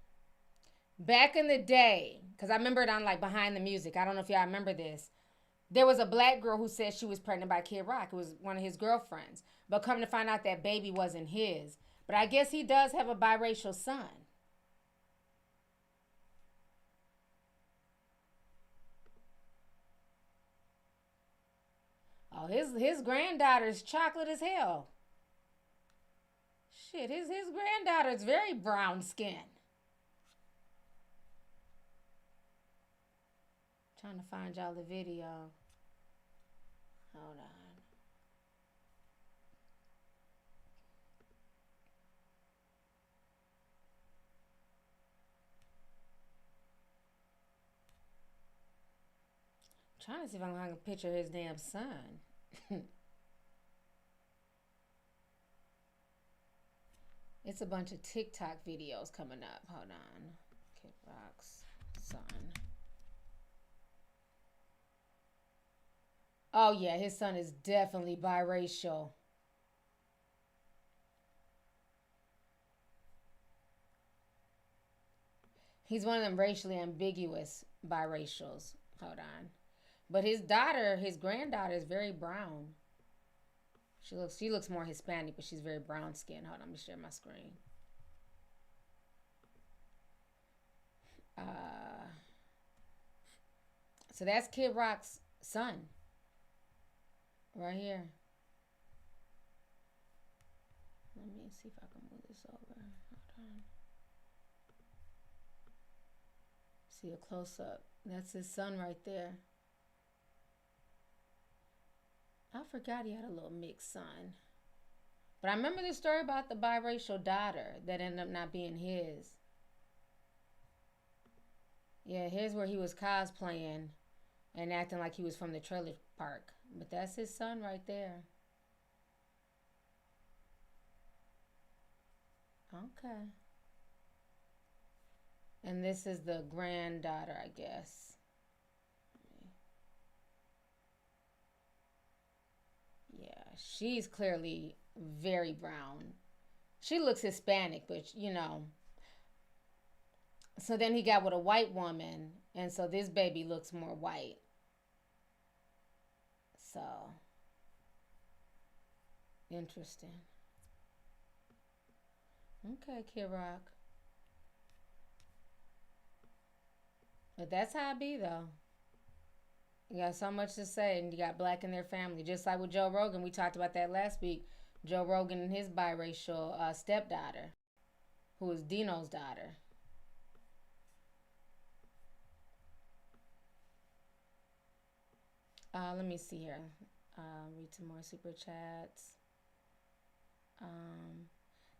Back in the day, because I remember it on like Behind the Music. I don't know if y'all remember this. There was a black girl who said she was pregnant by Kid Rock. It was one of his girlfriends. But come to find out that baby wasn't his. But I guess he does have a biracial son. Oh, his granddaughter's chocolate as hell. Shit, his granddaughter's very brown skin. Trying to find y'all the video. Hold on. Trying to see if I can find a picture of his damn son. It's a bunch of TikTok videos coming up. Hold on. Kid Rock's son. Oh, yeah. His son is definitely biracial. He's one of them racially ambiguous biracials. Hold on. But his daughter, his granddaughter, is very brown. She looks more Hispanic, but she's very brown skinned. Hold on, let me share my screen. So that's Kid Rock's son. Right here. Let me see if I can move this over. Hold on. See a close up. That's his son right there. I forgot he had a little mixed son. But I remember the story about the biracial daughter that ended up not being his. Yeah, here's where he was cosplaying and acting like he was from the trailer park. But that's his son right there. Okay. And this is the granddaughter, I guess. Yeah, she's clearly very brown. She looks Hispanic, but you know. So then he got with a white woman, and so this baby looks more white. So, interesting. Okay, Kid Rock. But that's how it be, though. You got so much to say, and you got black in their family. Just like with Joe Rogan, we talked about that last week. Joe Rogan and his biracial stepdaughter, who is Dino's daughter. Let me see here. Read some more super chats.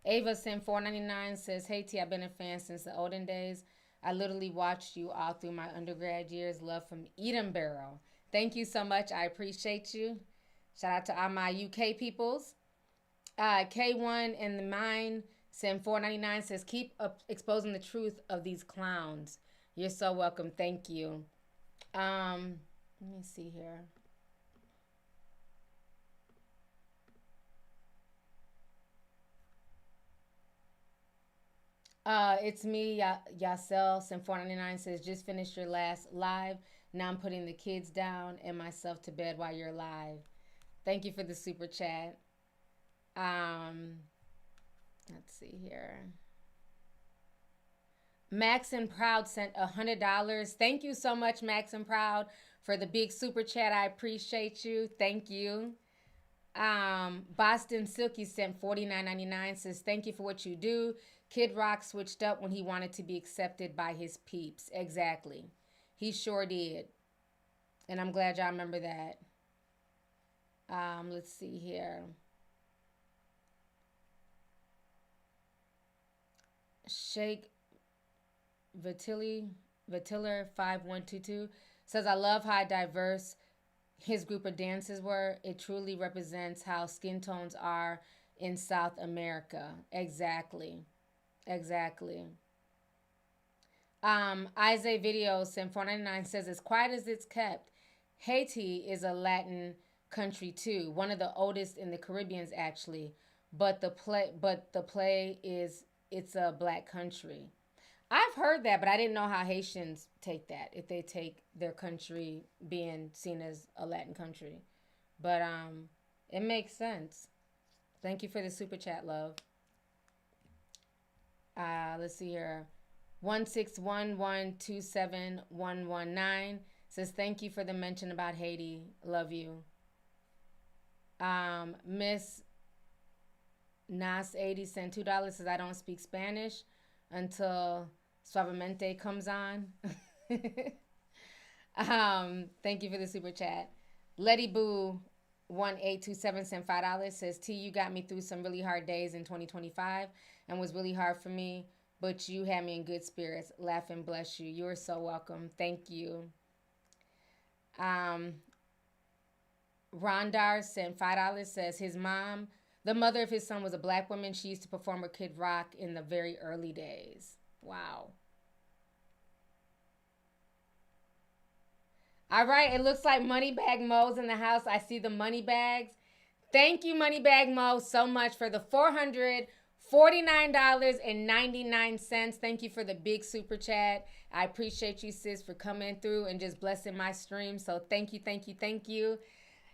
Ava sent $4.99, says, "Hey T, I've been a fan since the olden days. I literally watched you all through my undergrad years. Love from Edinburgh." Thank you so much. I appreciate you. Shout out to all my UK peoples. K1 in the Mind sent $4.99, says, "Keep exposing the truth of these clowns." You're so welcome. Thank you. Let me see here. It's me, Yasel. Sim499 says, just finished your last live. Now I'm putting the kids down and myself to bed while you're live. Thank you for the super chat. Let's see here. Max and Proud sent $100. Thank you so much, Max and Proud, for the big super chat. I appreciate you. Thank you. Boston Silky sent $49.99. Says, thank you for what you do. Kid Rock switched up when he wanted to be accepted by his peeps. Exactly. He sure did. And I'm glad y'all remember that. Let's see here. Shake Vitiller 5122 says, I love how diverse his group of dances were. It truly represents how skin tones are in South America. Exactly. Isaiah Video Sim 499 says, as quiet as it's kept, Haiti is a Latin country too, one of the oldest in the Caribbean actually. But the play is, it's a black country. I've heard that, but I didn't know how Haitians take that, if they take their country being seen as a Latin country. But it makes sense. Thank you for the super chat, love. Let's see here. 161127119 says, thank you for the mention about Haiti. Love you. Miss Nas80 sent $2. Says, I don't speak Spanish until Suavemente comes on. Thank you for the super chat. Letty Boo 1827 sent $5. Says, T, you got me through some really hard days in 2025 and was really hard for me, but you had me in good spirits. Laugh and bless you. You are so welcome. Thank you. Rondar sent $5. Says, his mom, the mother of his son, was a black woman. She used to perform with Kid Rock in the very early days. Wow. All right, it looks like Moneybag Mo's in the house. I see the money bags. Thank you, Moneybag Mo, so much for the $449.99. Thank you for the big super chat. I appreciate you, sis, for coming through and just blessing my stream. So thank you.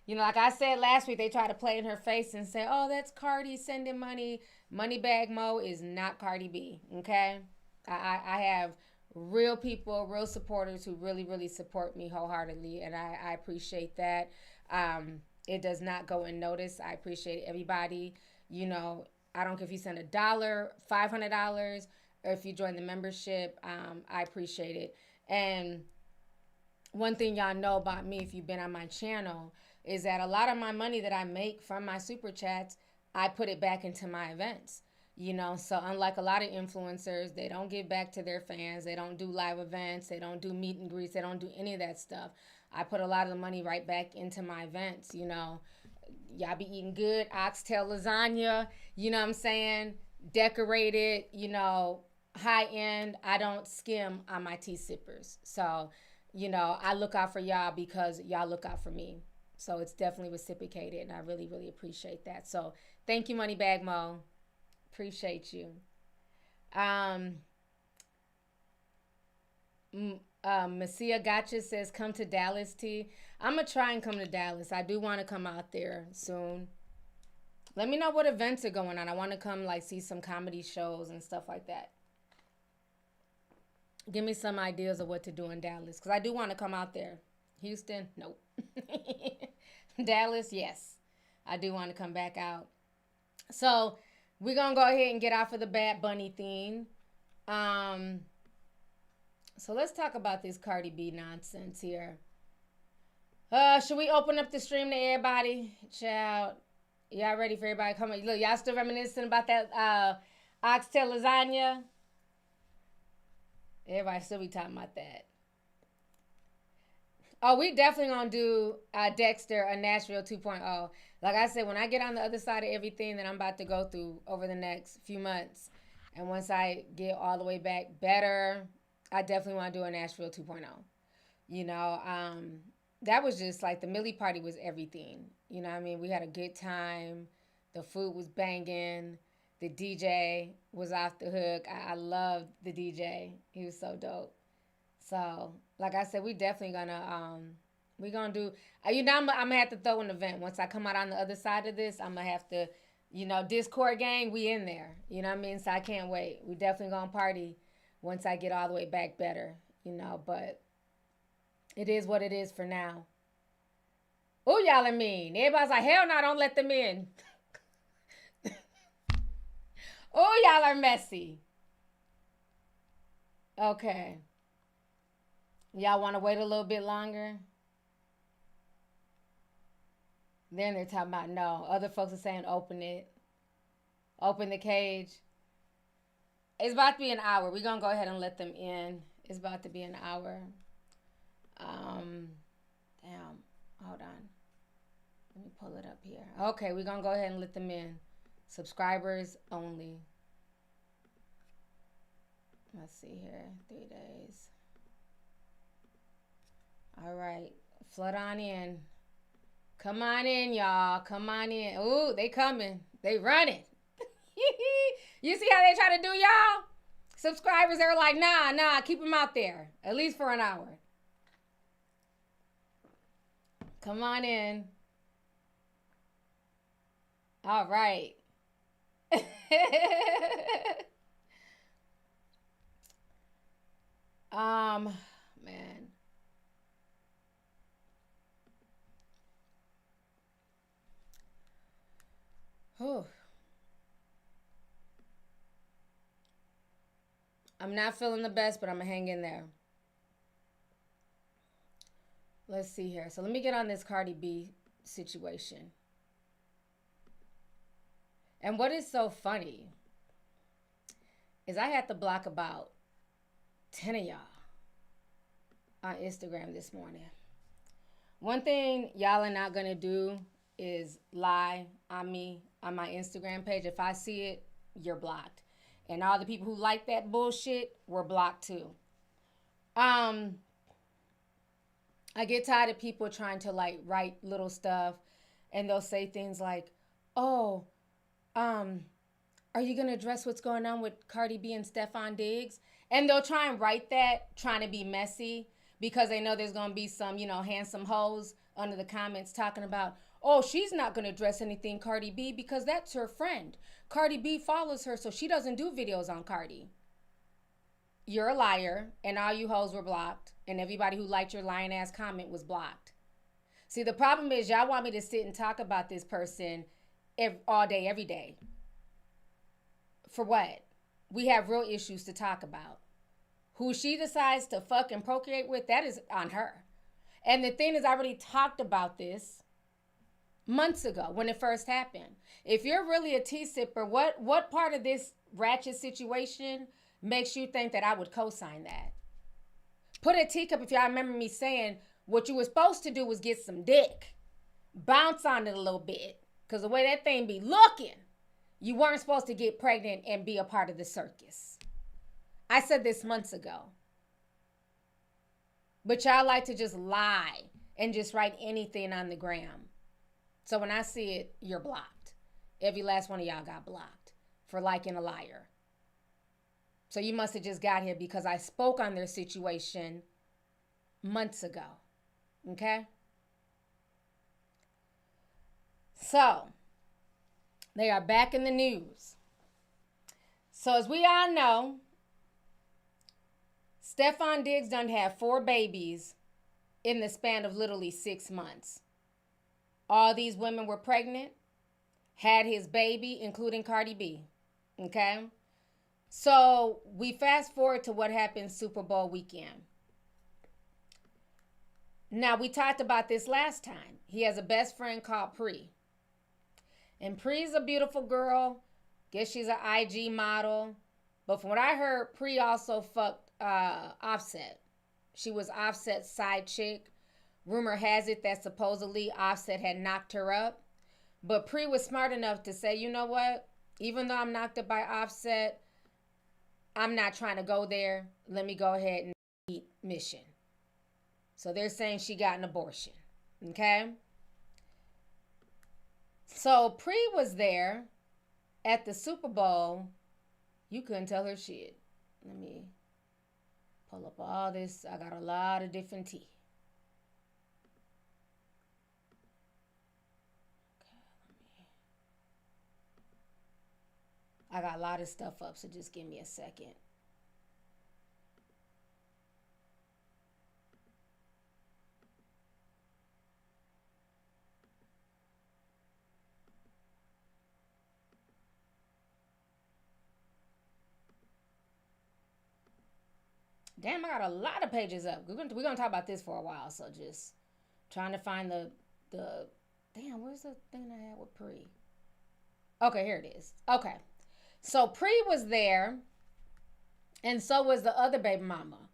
You know, like I said last week, they try to play in her face and say, oh, that's Cardi sending money. Moneybag Mo is not Cardi B, okay? I have real people, real supporters who really, really support me wholeheartedly, and I appreciate that. It does not go unnoticed. I appreciate everybody. You know, I don't care if you send $1, $500, or if you join the membership. I appreciate it. And one thing y'all know about me, if you've been on my channel, is that a lot of my money that I make from my super chats, I put it back into my events. You know, so unlike a lot of influencers, they don't give back to their fans. They don't do live events. They don't do meet and greets. They don't do any of that stuff. I put a lot of the money right back into my events, you know. Y'all be eating good oxtail lasagna, you know what I'm saying? Decorated, you know, high end. I don't skim on my tea sippers. So, you know, I look out for y'all because y'all look out for me. So it's definitely reciprocated, and I really, really appreciate that. So thank you, Moneybag Mo. Appreciate you. Messia Gotcha says, come to Dallas, T. I'm going to try and come to Dallas. I do want to come out there soon. Let me know what events are going on. I want to come, like, see some comedy shows and stuff like that. Give me some ideas of what to do in Dallas, because I do want to come out there. Houston, nope. Dallas, yes. I do want to come back out. So we're going to go ahead and get off of the Bad Bunny theme. So let's talk about this Cardi B nonsense here. Should we open up the stream to everybody? Child, y'all ready for everybody? Come on. Look, y'all still reminiscing about that oxtail lasagna? Everybody still be talking about that. Oh, we definitely going to do Dexter, a Nashville 2.0. Like I said, when I get on the other side of everything that I'm about to go through over the next few months, and once I get all the way back better, I definitely want to do a Nashville 2.0. You know, that was just like the Millie party was everything. You know what I mean? We had a good time. The food was banging. The DJ was off the hook. I loved the DJ. He was so dope. So, like I said, we definitely gonna we gonna do. I'm gonna have to throw an event once I come out on the other side of this. I'm gonna have to, Discord gang, we in there. You know what I mean? So I can't wait. We definitely gonna party once I get all the way back better. But it is what it is for now. Oh, y'all are mean. Everybody's like, hell no, don't let them in. Oh, y'all are messy. Okay. Y'all want to wait a little bit longer? Then they're talking about no. Other folks are saying open it. Open the cage. It's about to be an hour. We're going to go ahead and let them in. It's about to be an hour. Damn. Hold on. Let me pull it up here. Okay, we're going to go ahead and let them in. Subscribers only. Let's see here. 3 days. All right. Flood on in. Come on in, y'all. Come on in. Ooh, they coming. They running. You see how they try to do y'all? Subscribers, they're like, nah, keep them out there. At least for an hour. Come on in. All right. Man. Whew. I'm not feeling the best, but I'm going to hang in there. Let's see here. So let me get on this Cardi B situation. And what is so funny is I had to block about 10 of y'all on Instagram this morning. One thing y'all are not going to do is lie on me on my Instagram page. If I see it, you're blocked. And all the people who like that bullshit were blocked too. I get tired of people trying to write little stuff and they'll say things like, oh, are you going to address what's going on with Cardi B and Stefon Diggs? And they'll try and write that trying to be messy because they know there's going to be some, handsome hoes under the comments talking about, oh, she's not going to address anything Cardi B because that's her friend. Cardi B follows her, so she doesn't do videos on Cardi. You're a liar, and all you hoes were blocked, and everybody who liked your lying ass comment was blocked. See, the problem is y'all want me to sit and talk about this person all day, every day. For what? We have real issues to talk about. Who she decides to fuck and procreate with, that is on her. And the thing is, I already talked about this months ago when it first happened. If you're really a tea sipper, what part of this ratchet situation makes you think that I would co-sign that? Put a teacup, if y'all remember me saying, what you were supposed to do was get some dick. Bounce on it a little bit. Because the way that thing be looking, you weren't supposed to get pregnant and be a part of the circus. I said this months ago. But y'all like to just lie and just write anything on the gram. So when I see it, you're blocked. Every last one of y'all got blocked for liking a liar. So you must have just got here because I spoke on their situation months ago. Okay? So, they are back in the news. So as we all know, Stefon Diggs done had 4 babies in the span of literally 6 months. All these women were pregnant, had his baby, including Cardi B. Okay? So we fast forward to what happened Super Bowl weekend. Now, we talked about this last time. He has a best friend called Pri. And Pri's a beautiful girl. Guess she's an IG model. But from what I heard, Pri also fucked Offset. She was Offset's side chick. Rumor has it that supposedly Offset had knocked her up. But Pri was smart enough to say, you know what? Even though I'm knocked up by Offset, I'm not trying to go there. Let me go ahead and eat mission. So they're saying she got an abortion. Okay? So Pri was there at the Super Bowl, you couldn't tell her shit. Let me pull up all this. I got a lot of different tea. I got a lot of stuff up, so just give me a second. Damn, I got a lot of pages up. We're gonna talk about this for a while, so just trying to find the damn, where's the thing I had with Pre? Okay, here it is. Okay. So Pre was there, and so was the other baby mama.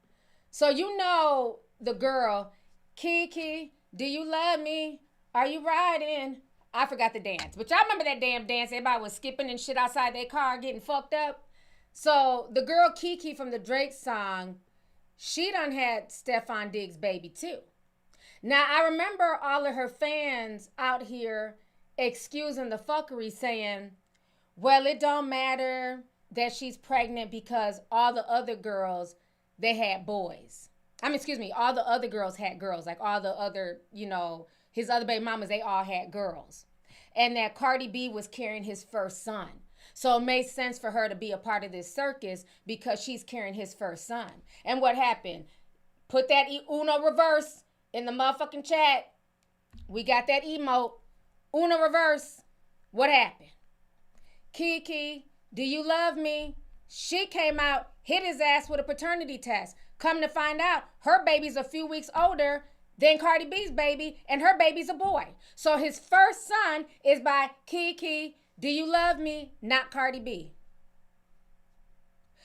So you know the girl, Kiki, do you love me? Are you riding? I forgot the dance, but y'all remember that damn dance? Everybody was skipping and shit outside their car getting fucked up. So the girl Kiki from the Drake song, she done had Stefon Diggs' baby too. Now, I remember all of her fans out here excusing the fuckery, saying, well, it don't matter that she's pregnant because all the other girls, they had boys. I mean, excuse me, all the other girls had girls. Like all the other, you know, his other baby mamas, they all had girls. And that Cardi B was carrying his first son. So it made sense for her to be a part of this circus because she's carrying his first son. And what happened? Put that Uno reverse in the motherfucking chat. We got that emote. Uno reverse. What happened? Kiki, do you love me? She came out, hit his ass with a paternity test. Come to find out, her baby's a few weeks older than Cardi B's baby, and her baby's a boy. So his first son is by Kiki, do you love me? Not Cardi B.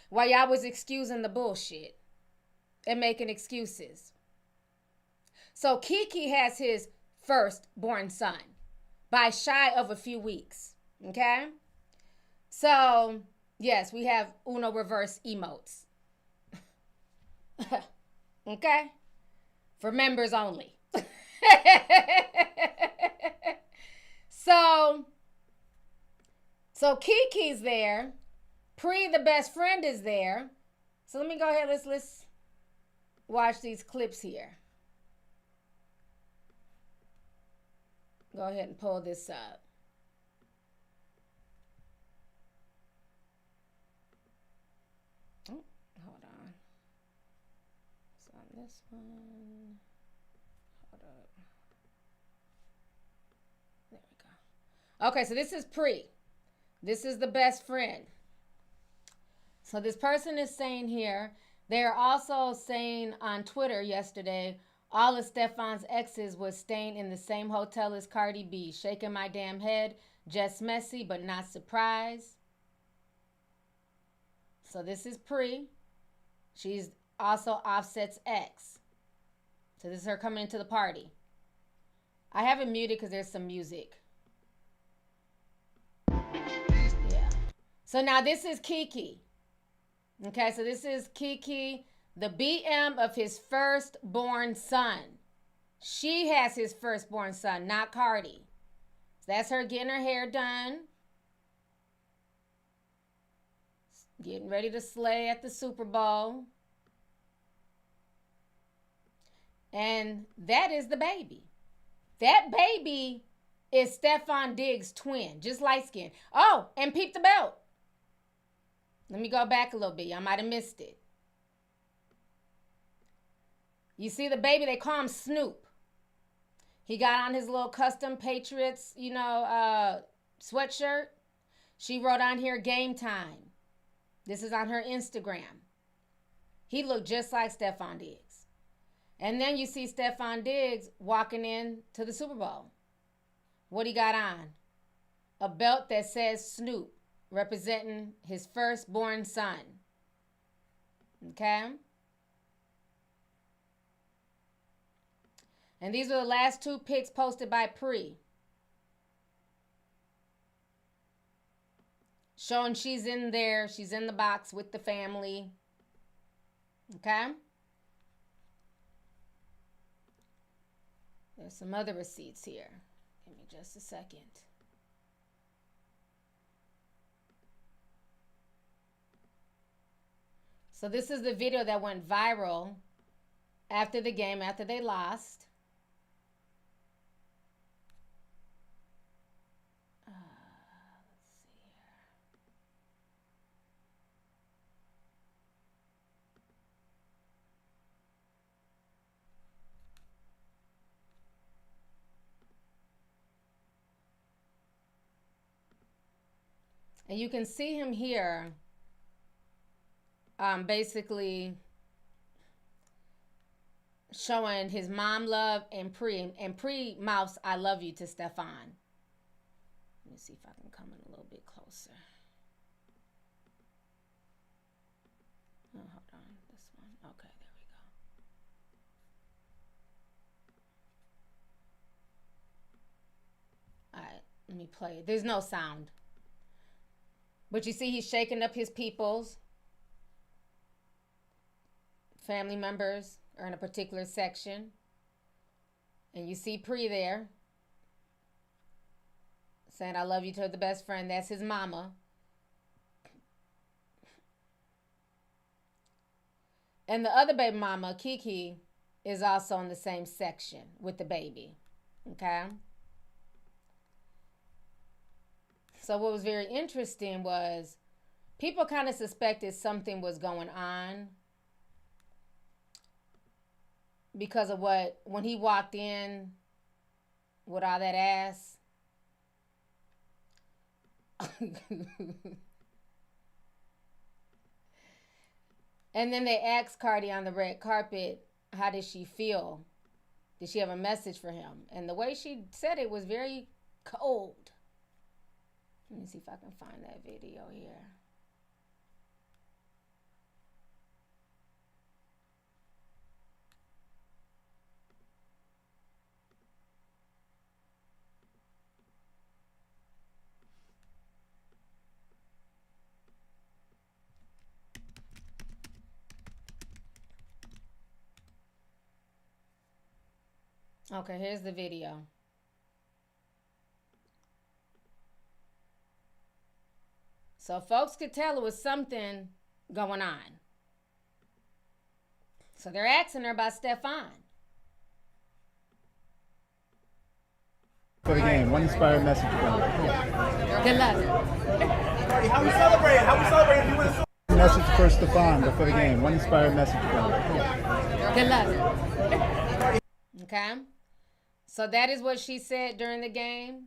While y'all was excusing the bullshit and making excuses. So Kiki has his firstborn son by shy of a few weeks. Okay? So, yes, we have Uno reverse emotes. Okay? For members only. So Kiki's there. Pre, the best friend, is there. So let me go ahead. Let's watch these clips here. Go ahead and pull this up. Oh, hold on. It's on this one. Hold up. There we go. Okay, so this is Pre. This is the best friend. So this person is saying here, they're also saying on Twitter yesterday, all of Stefon's exes was staying in the same hotel as Cardi B. Shaking my damn head. Just messy, but not surprised. So this is Pre. She's also Offset's ex. So this is her coming into the party. I have it muted because there's some music. Yeah. So now this is Kiki. Okay, so this is Kiki, the BM of his firstborn son. She has his firstborn son, not Cardi. So that's her getting her hair done. Getting ready to slay at the Super Bowl. And that is the baby. That baby is Stefon Diggs' twin, just light skin. Oh, and peep the belt. Let me go back a little bit. Y'all might have missed it. You see the baby, they call him Snoop. He got on his little custom Patriots, sweatshirt. She wrote on here, game time. This is on her Instagram. He looked just like Stefon Diggs. And then you see Stefon Diggs walking in to the Super Bowl. What he got on? A belt that says Snoop, representing his firstborn son. Okay? And these are the last two pics posted by Pre. Showing she's in there. She's in the box with the family. Okay? There's some other receipts here. Give me just a second. So this is the video that went viral after the game, after they lost. And you can see him here basically showing his mom love and Pre mouths I love you to Stefon. Let me see if I can come in a little bit closer. Oh, hold on. This one. Okay, there we go. All right, let me play it. There's no sound. But you see he's shaking up his peoples. Family members are in a particular section. And you see Pre there saying, I love you to the best friend. That's his mama. And the other baby mama, Kiki, is also in the same section with the baby. Okay? So what was very interesting was people kind of suspected something was going on because of when he walked in with all that ass. And then they asked Cardi on the red carpet, how did she feel? Did she have a message for him? And the way she said it was very cold. Let me see if I can find that video here. Okay, here's the video. So folks could tell it was something going on. So they're asking her about Stefon.
For the game, one inspired message from
Good luck.
How we celebrate? How we celebrate if you win a message for Stefon before the game, one inspired message from
Good luck. Okay? So that is what she said during the game.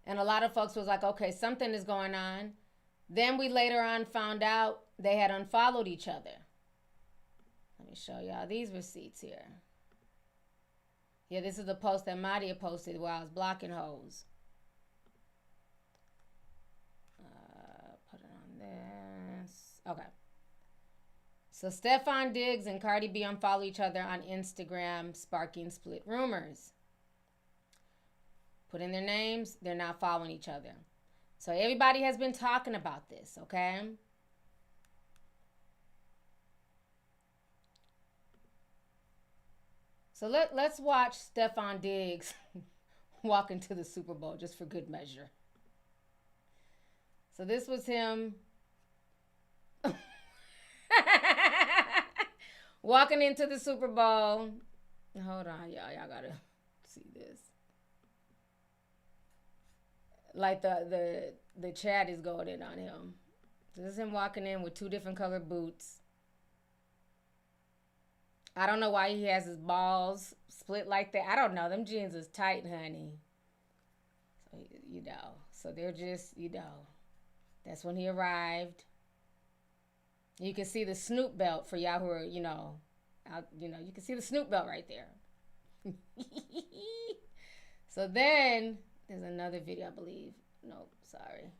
And a lot of folks was like, okay, something is going on. Then we later on found out they had unfollowed each other. Let me show y'all these receipts here. Yeah, this is the post that Madia posted while I was blocking hoes. Put it on this. Okay. So Stefon Diggs and Cardi B unfollow each other on Instagram, sparking split rumors. Put in their names, they're not following each other. So everybody has been talking about this, okay? So let's watch Stefon Diggs walk into the Super Bowl just for good measure. So this was him walking into the Super Bowl. Hold on, y'all gotta see this. Like the chat is going in on him. This is him walking in with two different colored boots. I don't know why he has his balls split like that. I don't know. Them jeans is tight, honey. So, you know. So they're just, you know. That's when he arrived. You can see the Snoop belt for y'all who are, you know, out, you know, you can see the Snoop belt right there. So then there's another video, I believe. Nope, sorry.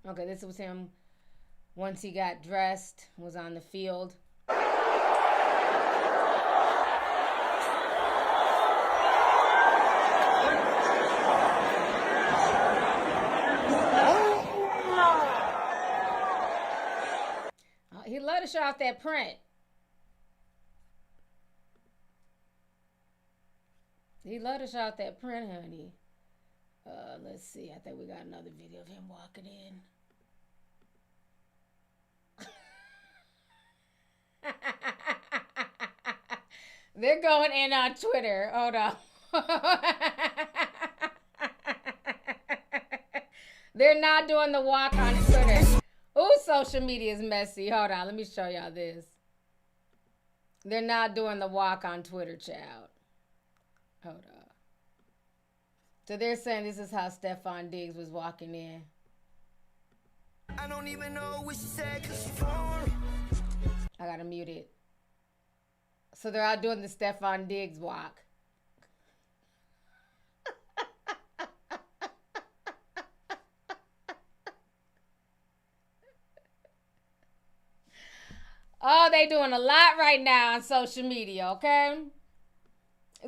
Okay, this was him once he got dressed, was on the field. He loved to show off that print. He loved to show off that print, honey. Let's see. I think we got another video of him walking in. They're going in on Twitter. Hold on. They're not doing the walk on Twitter. Ooh, social media is messy. Hold on. Let me show y'all this. They're not doing the walk on Twitter, child. Hold on. So they're saying this is how Stefon Diggs was walking in.
I don't even know what she said because she phone.
I gotta mute it. So they're out doing the Stefon Diggs walk. Oh, they doing a lot right now on social media, okay?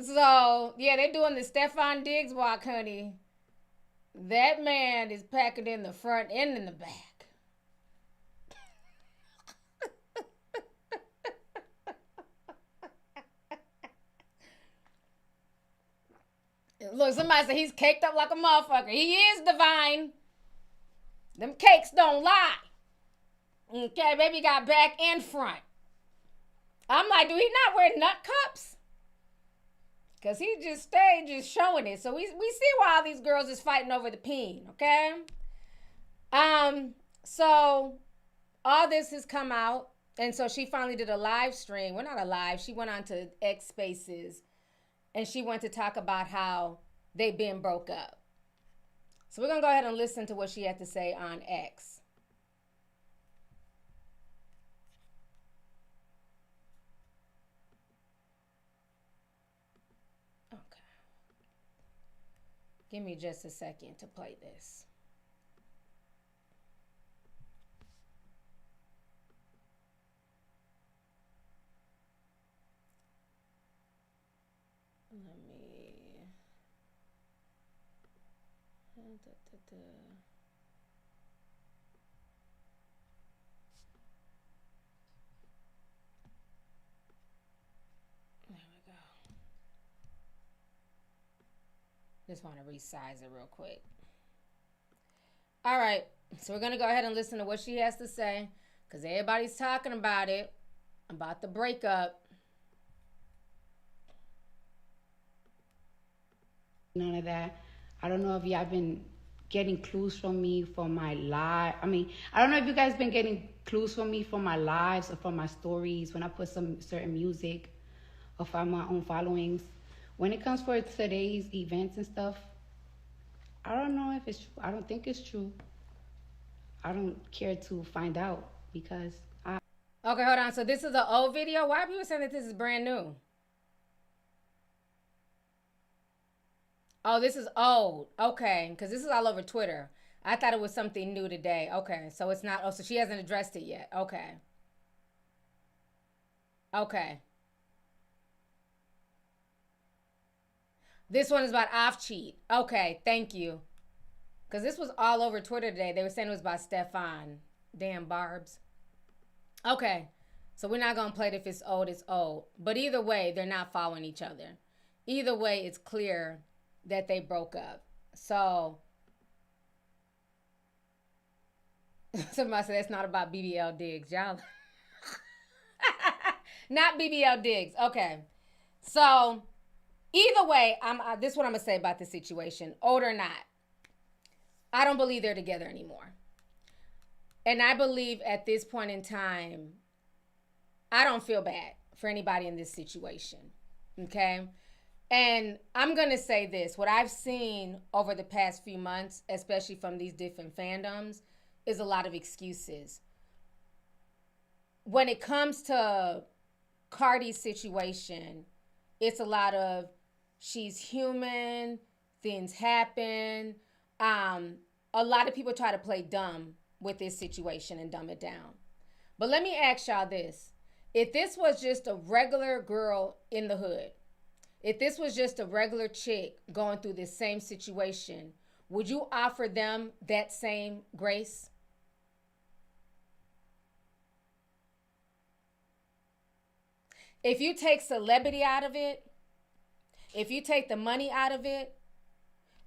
So, yeah, they're doing the Stefon Diggs walk, honey. That man is packing in the front and in the back. Look, somebody said he's caked up like a motherfucker. He is divine. Them cakes don't lie. Okay, baby got back and front. I'm like, do he not wear nut cups? Because he just stayed just showing it. So we see why all these girls is fighting over the peen, okay? So all this has come out. And so she finally did a live stream. Well, not a live. She went on to X Spaces. And she went to talk about how they've been broke up. So we're going to go ahead and listen to what she had to say on X. Okay. Give me just a second to play this. Let me... There we go. Just want to resize it real quick. All right. So we're going to go ahead and listen to what she has to say because everybody's talking about it, about the breakup.
None of that. I don't know if y'all been getting clues from me for my live. I mean, I don't know if you guys been getting clues from me for my lives or for my stories when I put some certain music or for my own followings. When it comes for today's events and stuff, I don't know if it's true. I don't think it's true. I don't care to find out because I...
Okay, hold on. So this is an old video? Why are people saying that this is brand new? Oh, this is old. Okay, because this is all over Twitter. I thought it was something new today. Okay, so it's not. Oh, so she hasn't addressed it yet. Okay. Okay. This one is about off cheat. Okay, thank you. Because this was all over Twitter today. They were saying it was about Stefon. Damn barbs. Okay, so we're not going to play it if it's old, it's old. But either way, they're not following each other. Either way, it's clear that they broke up. So somebody said that's not about BBL Diggs, y'all. Not BBL Diggs. Okay. So either way, this is what I'm gonna say about this situation. Old or not, I don't believe they're together anymore. And I believe at this point in time, I don't feel bad for anybody in this situation. Okay. And I'm going to say this. What I've seen over the past few months, especially from these different fandoms, is a lot of excuses. When it comes to Cardi's situation, it's a lot of she's human, things happen. A lot of people try to play dumb with this situation and dumb it down. But let me ask y'all this. If this was just a regular girl in the hood, if this was just a regular chick going through this same situation, would you offer them that same grace? If you take celebrity out of it, if you take the money out of it,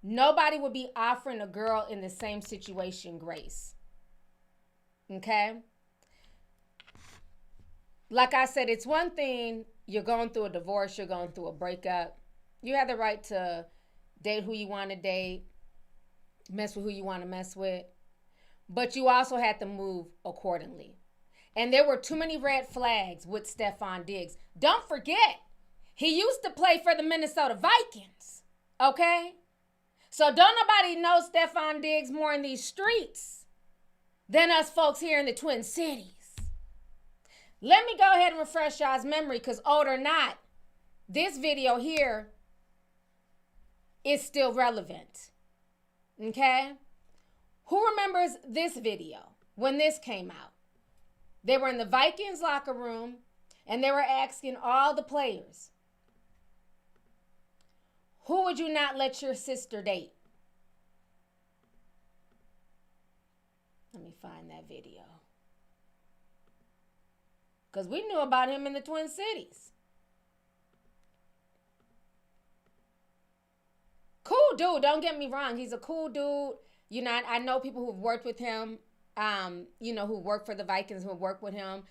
nobody would be offering a girl in the same situation grace. Okay? like I said, it's one thing, you're going through a divorce, you're going through a breakup. You have the right to date who you want to date, mess with who you want to mess with. But you also had to move accordingly. And there were too many red flags with Stefon Diggs. Don't forget, he used to play for the Minnesota Vikings. Okay? So don't nobody know Stefon Diggs more in these streets than us folks here in the Twin Cities. Let me go ahead and refresh y'all's memory, because old or not, this video here is still relevant. Okay? Who remembers this video when this came out? They were in the Vikings locker room and they were asking all the players, who would you not let your sister date? Let me find that video. Because we knew about him in the Twin Cities. Cool dude, don't get me wrong. He's a cool dude. You know, I know people who've worked with him, who work for the Vikings, who work with him.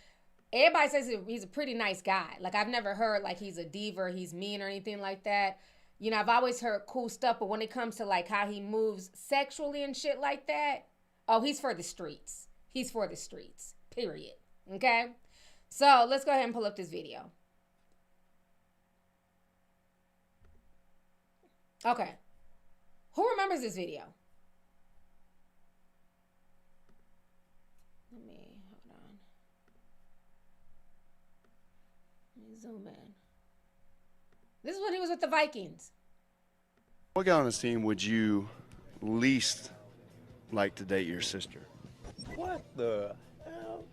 Everybody says he's a pretty nice guy. Like, I've never heard, like, he's a diva or he's mean or anything like that. You know, I've always heard cool stuff, but when it comes to, like, how he moves sexually and shit like that, oh, he's for the streets. He's for the streets, period. Okay? So, let's go ahead and pull up this video. Okay. Who remembers this video? Hold on. Let me zoom in. This is when he was with the Vikings.
What guy on this team would you least like to date your sister?
What the hell?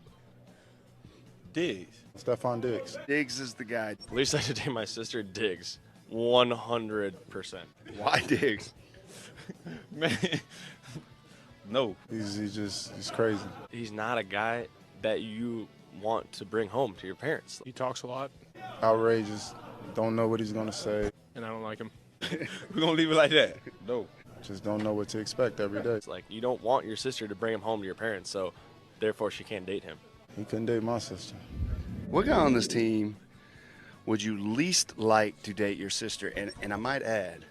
Diggs.
Stefon Diggs. Diggs is the guy.
Least I should date my sister, Diggs. 100%.
Why Diggs?
Man, no.
He's crazy.
He's not a guy that you want to bring home to your parents.
He talks a lot.
Outrageous. Don't know what he's gonna say.
And I don't like him.
We're gonna leave it like that. No.
Just don't know what to expect every day.
It's like you don't want your sister to bring him home to your parents, so therefore she can't date him.
He couldn't date my sister. What guy on this team would you least like to date your sister? And I might add,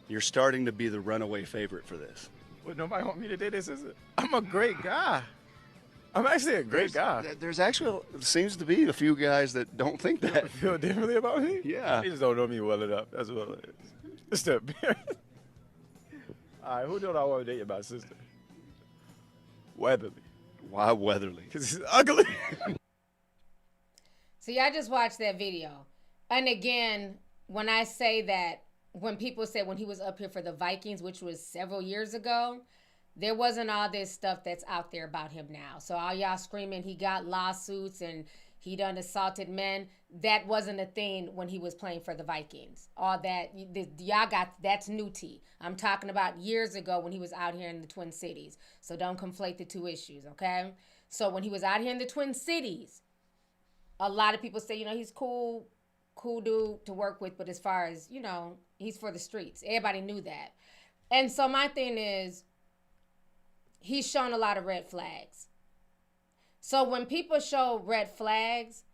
you're starting to be the runaway favorite for this.
Would nobody want me to date his sister? I'm a great guy. I'm actually a great guy.
There's actually seems to be a few guys that don't think that.
Feel differently about me?
Yeah.
They just don't know me well enough. That's what it is. Just a all right, who don't I want to date my sister? Weatherly.
Why Weatherly?
Because he's ugly.
See, I just watched that video. And again, when I say that, when people said when he was up here for the Vikings, which was several years ago, there wasn't all this stuff that's out there about him now. So all y'all screaming he got lawsuits and he done assaulted men, that wasn't a thing when he was playing for the Vikings. All that, y'all got, that's new tea. I'm talking about years ago when he was out here in the Twin Cities. So don't conflate the two issues, okay? So when he was out here in the Twin Cities, a lot of people say, you know, he's cool dude to work with, but as far as, you know, he's for the streets. Everybody knew that. And so my thing is, he's shown a lot of red flags. So when people show red flags,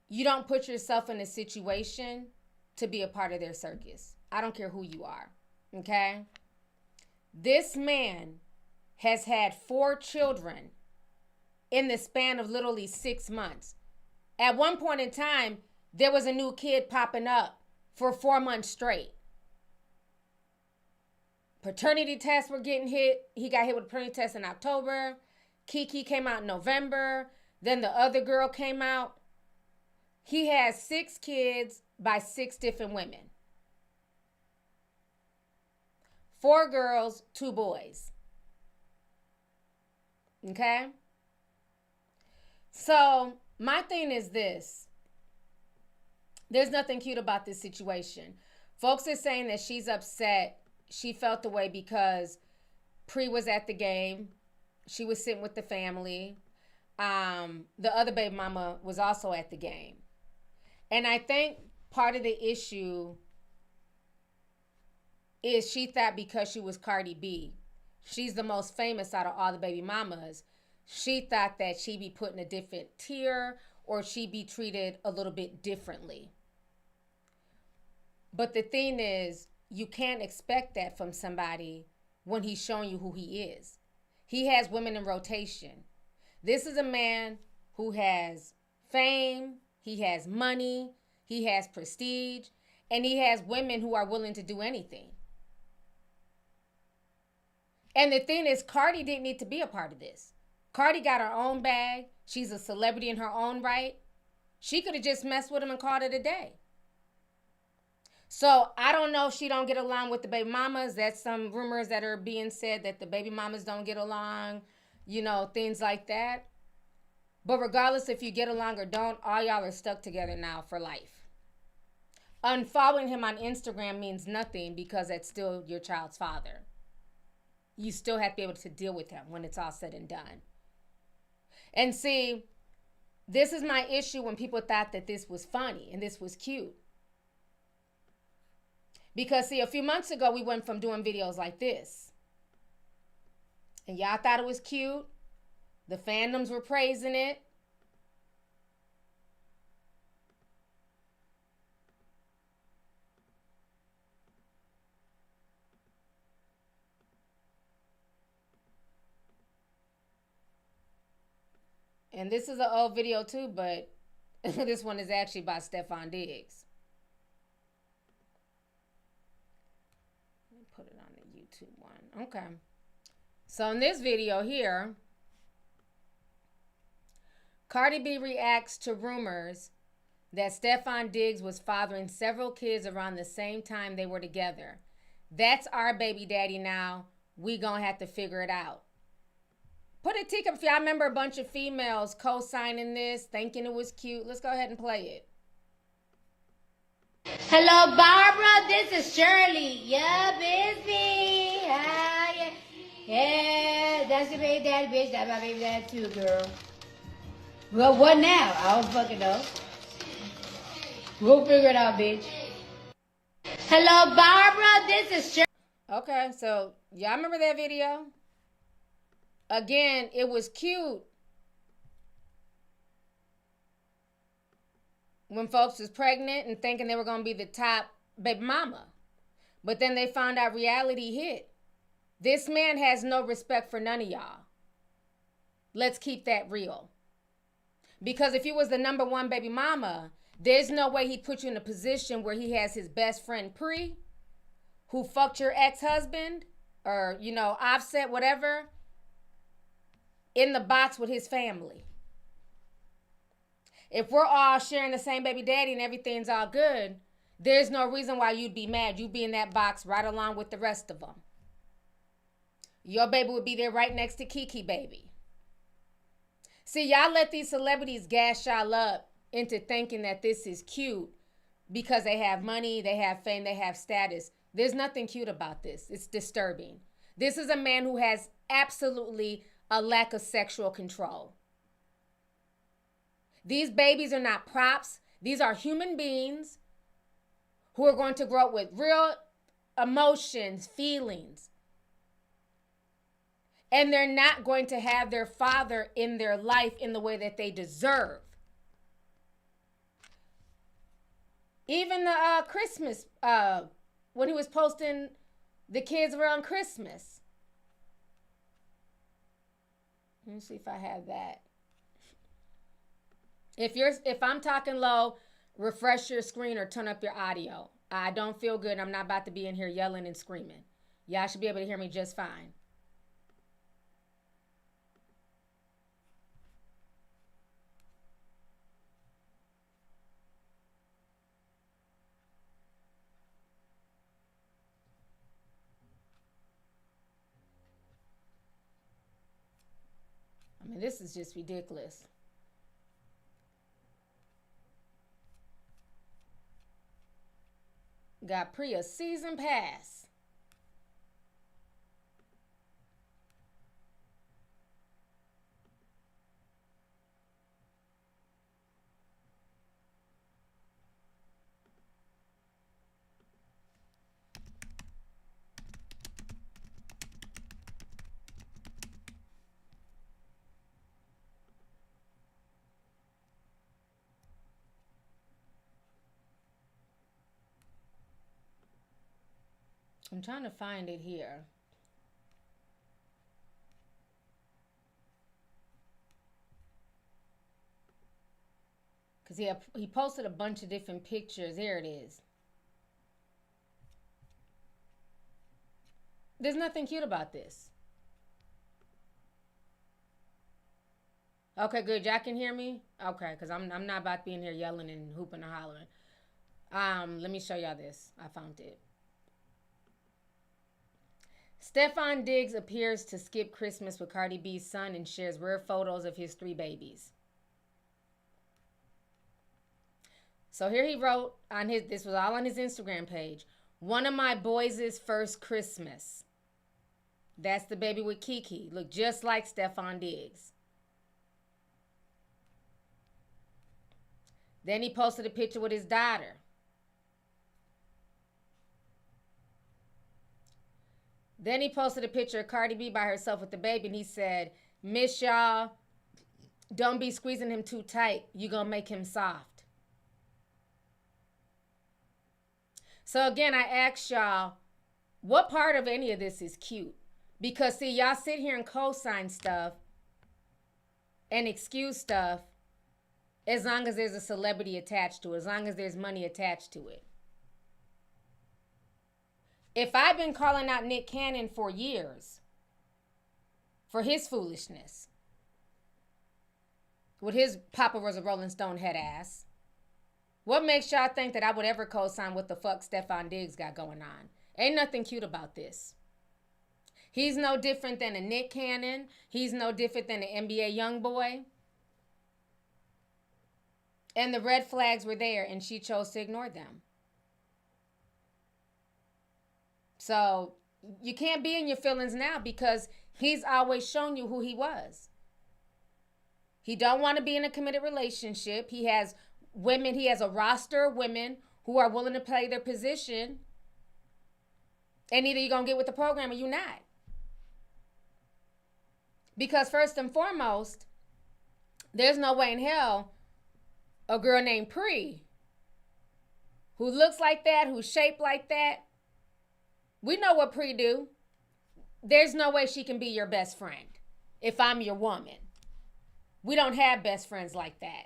you don't put yourself in a situation to be a part of their circus. I don't care who you are, okay? This man has had 4 children in the span of literally 6 months. At one point in time, there was a new kid popping up for 4 months straight. Paternity tests were getting hit. He got hit with a paternity test in October. Kiki came out in November. Then the other girl came out. He has 6 kids by 6 different women. 4 girls, 2 boys. Okay? So my thing is this. There's nothing cute about this situation. Folks are saying that she's upset. She felt the way because Pre was at the game. She was sitting with the family. The other baby mama was also at the game. And I think part of the issue is she thought because she was Cardi B, she's the most famous out of all the baby mamas, she thought that she'd be put in a different tier or she be treated a little bit differently. But the thing is, you can't expect that from somebody when he's showing you who he is. He has women in rotation. This is a man who has fame, he has money, he has prestige, and he has women who are willing to do anything. And the thing is, Cardi didn't need to be a part of this. Cardi got her own bag. She's a celebrity in her own right. She could have just messed with him and called it a day. So I don't know if she don't get along with the baby mamas. That's some rumors that are being said that the baby mamas don't get along, you know, things like that. But regardless if you get along or don't, all y'all are stuck together now for life. Unfollowing him on Instagram means nothing because that's still your child's father. You still have to be able to deal with him when it's all said and done. And see, this is my issue when people thought that this was funny and this was cute. Because, see, a few months ago, we went from doing videos like this. And y'all thought it was cute. The fandoms were praising it. And this is an old video too, but this one is actually by Stefon Diggs. Let me put it on the YouTube one. Okay. So in this video here, Cardi B reacts to rumors that Stefon Diggs was fathering several kids around the same time they were together. That's our baby daddy now. We gonna have to figure it out. Put a teacup if y'all remember a bunch of females co-signing this, thinking it was cute. Let's go ahead and play it.
Hello, Barbara. This is Shirley. Yeah, busy. Yeah, yeah. That's your baby daddy, bitch. That's my baby daddy too, girl. Well, what now? I don't fucking know. We'll figure it out, bitch. Hello, Barbara. This is Shirley.
Okay, so y'all remember that video? Again, it was cute when folks was pregnant and thinking they were going to be the top baby mama. But then they found out reality hit. This man has no respect for none of y'all. Let's keep that real. Because if you was the number one baby mama, there's no way he'd put you in a position where he has his best friend Pre, who fucked your ex-husband, or, you know, Offset, whatever, in the box with his family. If we're all sharing the same baby daddy and everything's all good, there's no reason why you'd be mad. You'd be in that box right along with the rest of them. Your baby would be there right next to Kiki baby. See, y'all let these celebrities gas y'all up into thinking that this is cute because they have money, they have fame, they have status. There's nothing cute about this. It's disturbing. This is a man who has absolutely a lack of sexual control. These babies are not props. These are human beings who are going to grow up with real emotions, feelings. And they're not going to have their father in their life in the way that they deserve. Even the Christmas, when he was posting the kids around Christmas. Let me see if I have that. If I'm talking low, refresh your screen or turn up your audio. I don't feel good. I'm not about to be in here yelling and screaming. Y'all should be able to hear me just fine. I mean, this is just ridiculous. Got Priya season pass. I'm trying to find it here. Because he posted a bunch of different pictures. Here it is. There's nothing cute about this. Okay, good. Y'all can hear me? Okay, because I'm not about to be in here yelling and hooping and hollering. Let me show y'all this. I found it. Stefon Diggs appears to skip Christmas with Cardi B's son and shares rare photos of his 3 babies. So here he wrote on this was all on his Instagram page. One of my boys' first Christmas. That's the baby with Kiki. Look just like Stefon Diggs. Then he posted a picture with his daughter. Then he posted a picture of Cardi B by herself with the baby, and he said, "Miss y'all, don't be squeezing him too tight. You gonna make him soft." So again, I asked y'all, what part of any of this is cute? Because see, y'all sit here and co-sign stuff and excuse stuff as long as there's a celebrity attached to it, as long as there's money attached to it. If I've been calling out Nick Cannon for years for his foolishness, with his Papa was a Rolling Stone head ass, what makes y'all think that I would ever co-sign what the fuck Stefon Diggs got going on? Ain't nothing cute about this. He's no different than a Nick Cannon. He's no different than an NBA young boy. And the red flags were there, and she chose to ignore them. So you can't be in your feelings now because he's always shown you who he was. He don't want to be in a committed relationship. He has women, he has a roster of women who are willing to play their position. And either you're going to get with the program or you're not. Because first and foremost, there's no way in hell a girl named Pri, who looks like that, who's shaped like that, we know what Pri do. There's no way she can be your best friend if I'm your woman. We don't have best friends like that.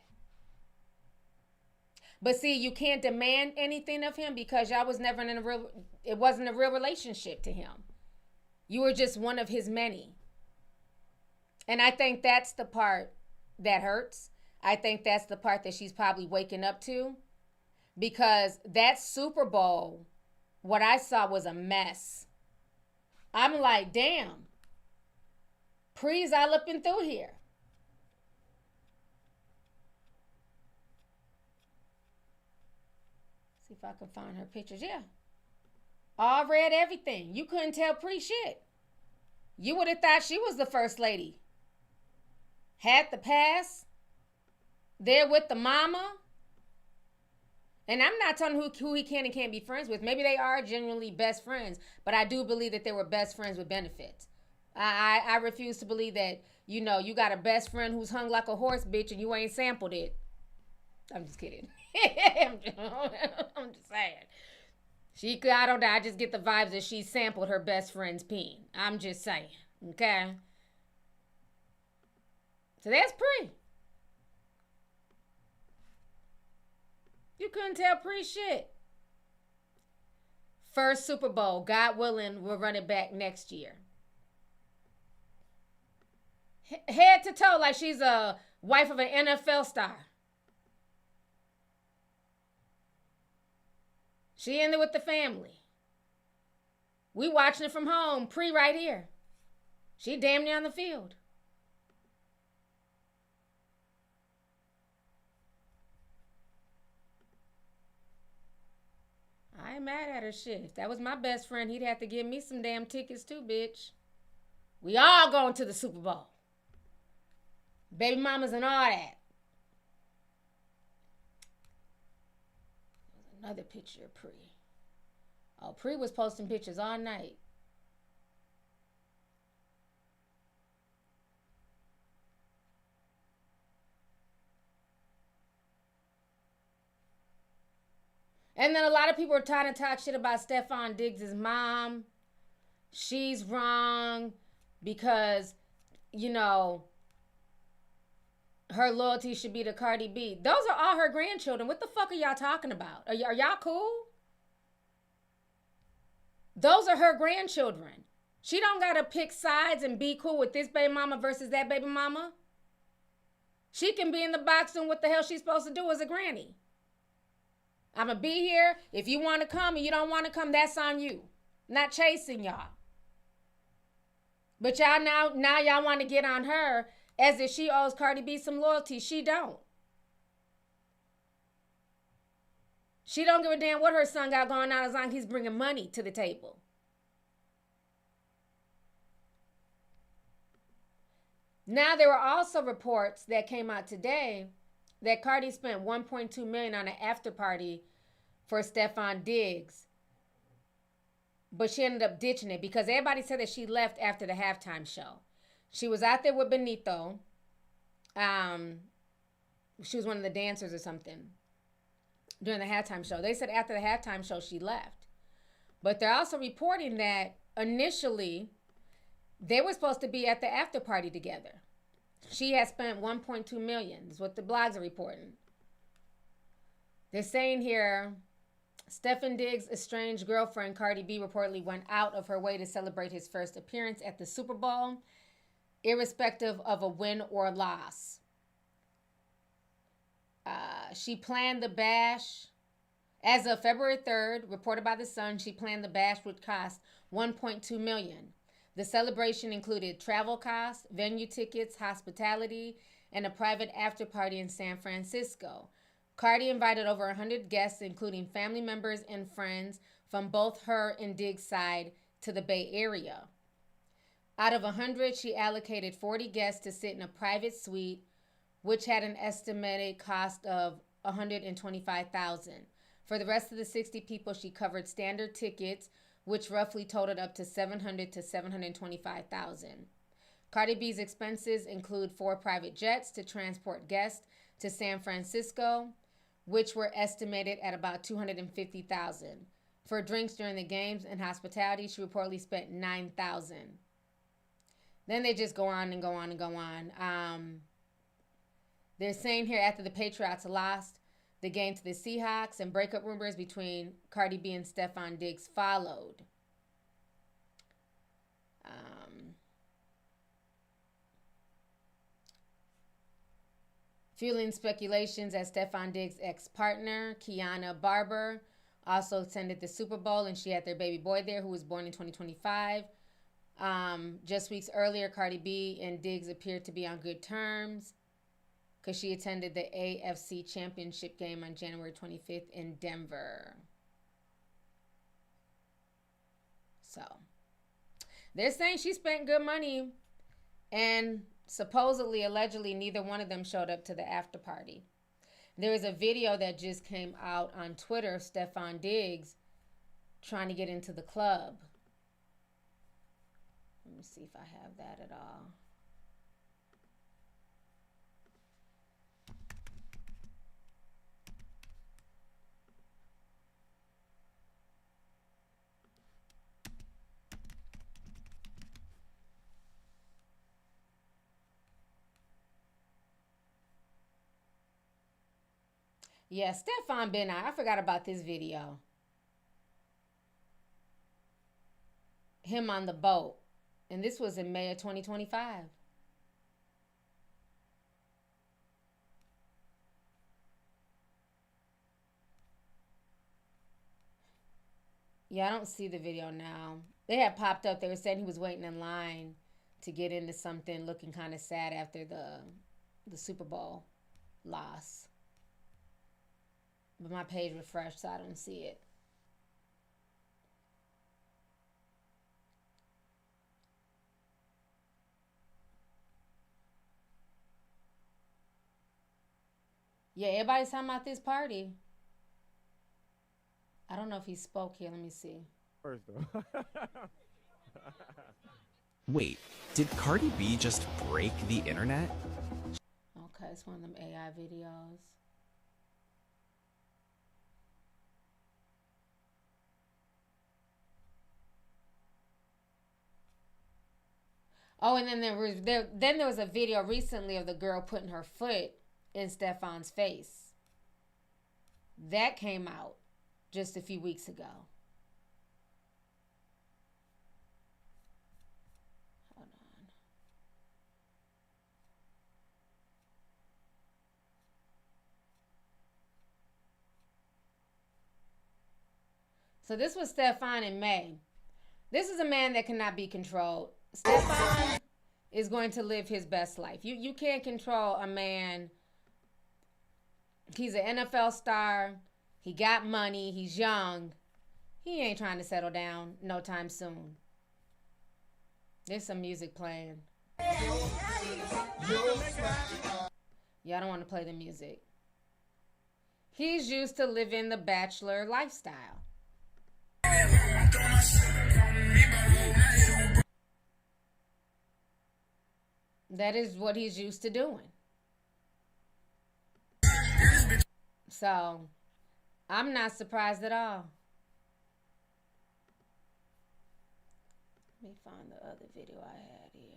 But see, you can't demand anything of him because y'all was never in a real, it wasn't a real relationship to him. You were just one of his many. And I think that's the part that hurts. I think that's the part that she's probably waking up to, because that Super Bowl, what I saw was a mess. I'm like, damn, Pri's all up and through here. See if I can find her pictures. Yeah. All read everything. You couldn't tell Pri shit. You would have thought she was the first lady. Had the pass. There with the mama. And I'm not telling who he can and can't be friends with. Maybe they are genuinely best friends, but I do believe that they were best friends with benefits. I refuse to believe that, you know, you got a best friend who's hung like a horse, bitch, and you ain't sampled it. I'm just kidding. I'm just saying. I don't know. I just get the vibes that she sampled her best friend's peen. I'm just saying. Okay? So that's Pri. You couldn't tell Pri shit. First Super Bowl, God willing, we'll run it back next year. Head to toe like she's a wife of an NFL star. She in there with the family. We watching it from home. Pri right here. She damn near on the field. I ain't mad at her shit. If that was my best friend, he'd have to give me some damn tickets too, bitch. We all going to the Super Bowl. Baby mamas and all that. Another picture of Pri. Oh, Pri was posting pictures all night. And then a lot of people are trying to talk shit about Stefon Diggs' mom. She's wrong because, you know, her loyalty should be to Cardi B. Those are all her grandchildren. What the fuck are y'all talking about? Are y'all cool? Those are her grandchildren. She don't gotta pick sides and be cool with this baby mama versus that baby mama. She can be in the box doing what the hell she's supposed to do as a granny. I'm gonna be here. If you want to come and you don't want to come, that's on you. Not chasing y'all. But y'all now y'all want to get on her as if she owes Cardi B some loyalty. She don't. She don't give a damn what her son got going on as long as he's bringing money to the table. Now, there were also reports that came out today that Cardi spent $1.2 million on an after party for Stefon Diggs. But she ended up ditching it because everybody said that she left after the halftime show. She was out there with Benito. She was one of the dancers or something during the halftime show. They said after the halftime show she left. But they're also reporting that initially they were supposed to be at the after party together. She had spent $1.2 million, is what the blogs are reporting. They're saying here, Stefon Diggs' estranged girlfriend, Cardi B, reportedly went out of her way to celebrate his first appearance at the Super Bowl, irrespective of a win or loss. She planned the bash. As of February 3rd, reported by The Sun, she planned the bash would cost $1.2 million. The celebration included travel costs, venue tickets, hospitality, and a private after party in San Francisco. Cardi invited over 100 guests, including family members and friends from both her and Diggs' side, to the Bay Area. Out of 100, she allocated 40 guests to sit in a private suite, which had an estimated cost of $125,000. For the rest of the 60 people, she covered standard tickets, which roughly totaled up to $700,000 to $725,000. Cardi B's expenses include 4 private jets to transport guests to San Francisco, which were estimated at about $250,000. For drinks during the games and hospitality, she reportedly spent $9,000. Then they just go on and go on and go on. They're saying here after the Patriots lost the game to the Seahawks and breakup rumors between Cardi B and Stefon Diggs followed. Fueling speculations as Stefon Diggs' ex-partner, Kiana Barber, also attended the Super Bowl, and she had their baby boy there who was born in 2025. Just weeks earlier, Cardi B and Diggs appeared to be on good terms because she attended the AFC Championship game on January 25th in Denver. So, they're saying she spent good money, and supposedly, allegedly, neither one of them showed up to the after party. There is a video that just came out on Twitter of Stefon Diggs trying to get into the club. Let me see if I have that at all. Yeah, Stefon been out. I forgot about this video. Him on the boat. And this was in May of 2025. Yeah, I don't see the video now. They had popped up. They were saying he was waiting in line to get into something, looking kind of sad after the Super Bowl loss. But my page refreshed, so I don't see it. Yeah, everybody's talking about this party. I don't know if he spoke here. Let me see.
First though.
Wait, did Cardi B just break the internet?
Okay, it's one of them AI videos. Oh, and then there was a video recently of the girl putting her foot in Stefon's face. That came out just a few weeks ago. Hold on. So this was Stefon in May. This is a man that cannot be controlled. Stefon is going to live his best life. You can't control a man. He's an NFL star. He got money. He's young. He ain't trying to settle down no time soon. There's some music playing. Y'all don't want to play the music. He's used to living the bachelor lifestyle. That is what he's used to doing. So, I'm not surprised at all. Let me find the other video I had here.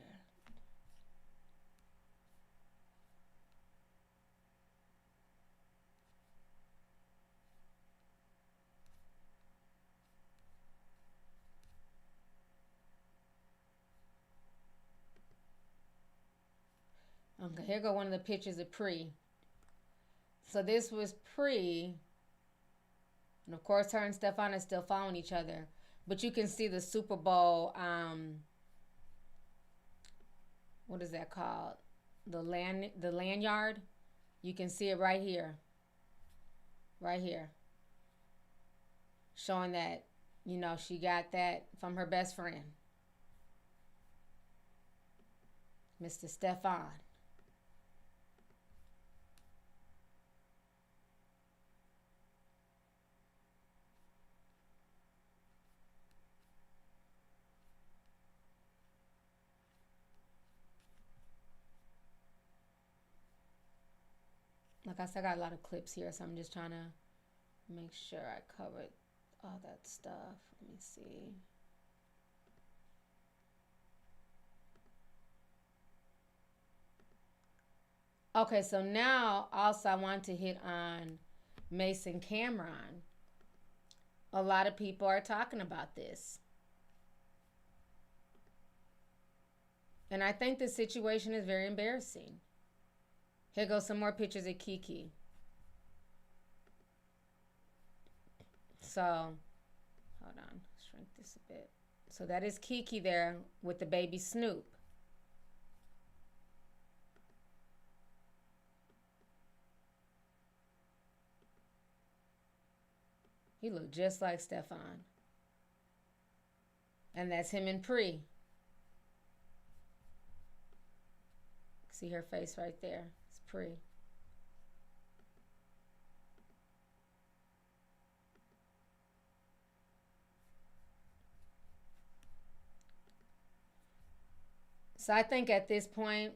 Okay, here go one of the pictures of pre. So this was pre, and of course her and Stefon are still following each other. But you can see the Super Bowl, what is that called? The lanyard. You can see it right here. Right here. Showing that, you know, she got that from her best friend, Mr. Stefon. Like I said, I got a lot of clips here, so I'm just trying to make sure I covered all that stuff. Let me see. Okay, so now also I want to hit on Mason Cameron. A lot of people are talking about this. And I think the situation is very embarrassing. Here goes some more pictures of Kiki. So, hold on, shrink this a bit. So that is Kiki there with the baby Snoop. He looked just like Stefon. And that's him in pre. See her face right there. It's pre. So I think at this point,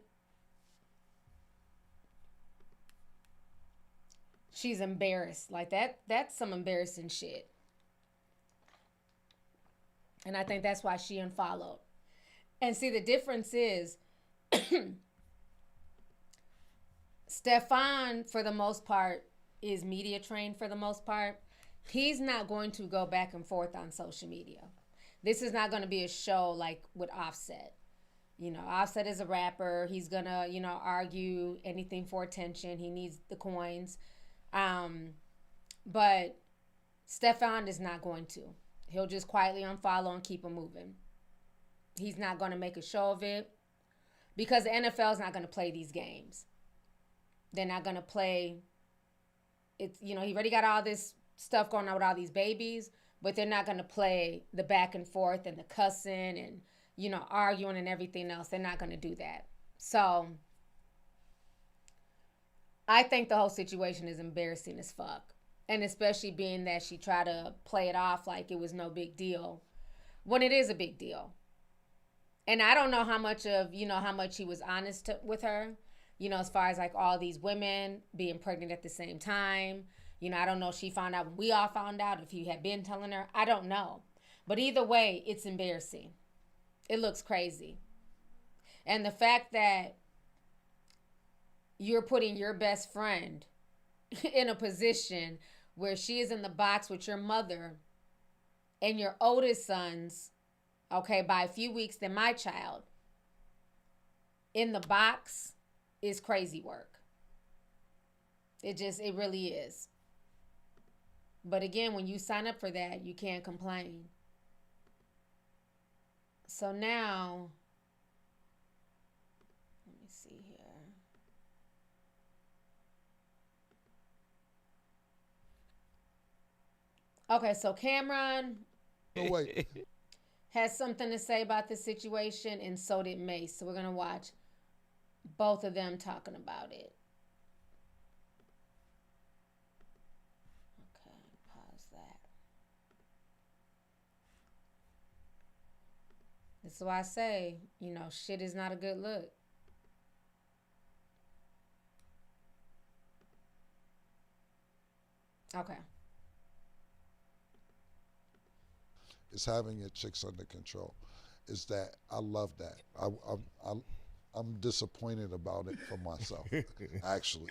she's embarrassed. Like that's some embarrassing shit. And I think that's why she unfollowed. And see, the difference is Stefon, for the most part, is media trained for the most part. He's not going to go back and forth on social media. This is not going to be a show like with Offset. You know, Offset is a rapper. He's going to, you know, argue anything for attention. He needs the coins. But Stefon is not going to. He'll just quietly unfollow and keep him moving. He's not going to make a show of it because the NFL is not going to play these games. They're not going to play. It's, you know, he already got all this stuff going on with all these babies, but they're not going to play the back and forth and the cussing and, you know, arguing and everything else. They're not going to do that. So I think the whole situation is embarrassing as fuck. And especially being that she tried to play it off like it was no big deal when it is a big deal. And I don't know how much he was honest with her, you know, as far as like all these women being pregnant at the same time. You know, I don't know if she found out when we all found out, if he had been telling her. I don't know. But either way, it's embarrassing. It looks crazy. And the fact that you're putting your best friend in a position where she is in the box with your mother and your oldest sons, okay, by a few weeks than my child, in the box is crazy work. It really is. But again, when you sign up for that, you can't complain. So now, let me see here. Okay, so Cameron has something to say about the situation, and so did Mace. So we're going to watch both of them talking about it. Okay, pause that. This is why I say, shit is not a good look. Okay.
Is having your chicks under control. Is that I love that. I'm disappointed about it for myself, actually.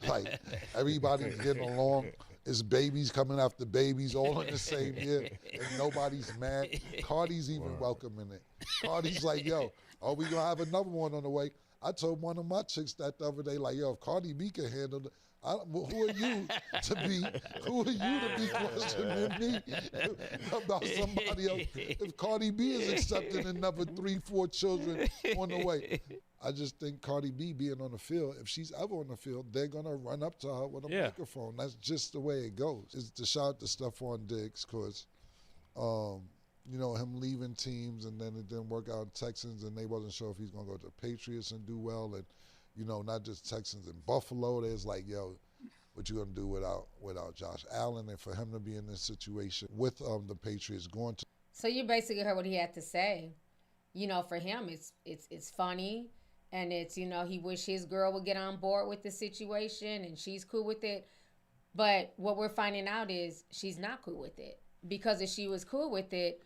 Like, everybody's getting along. It's babies coming after babies all in the same year, and nobody's mad. Cardi's even welcoming it. Cardi's like, yo, are we gonna have another one on the way? I told one of my chicks that the other day, like, yo, if Cardi B can handle it, who are you to be questioning me about somebody else? If Cardi B is accepting another 3-4 children on the way, I just think Cardi B being on the field, if she's ever on the field, they're gonna run up to her with a microphone. That's just the way it goes. It's to shout out to Stefon Diggs, because him leaving teams and then it didn't work out in Texans, and they wasn't sure if he's gonna go to the Patriots and do well, and not just Texans and Buffalo. There's like, yo, what you gonna do without Josh Allen? And for him to be in this situation with the Patriots going to.
So you basically heard what he had to say. For him, it's funny, and it's he wish his girl would get on board with the situation, and she's cool with it. But what we're finding out is she's not cool with it, because if she was cool with it,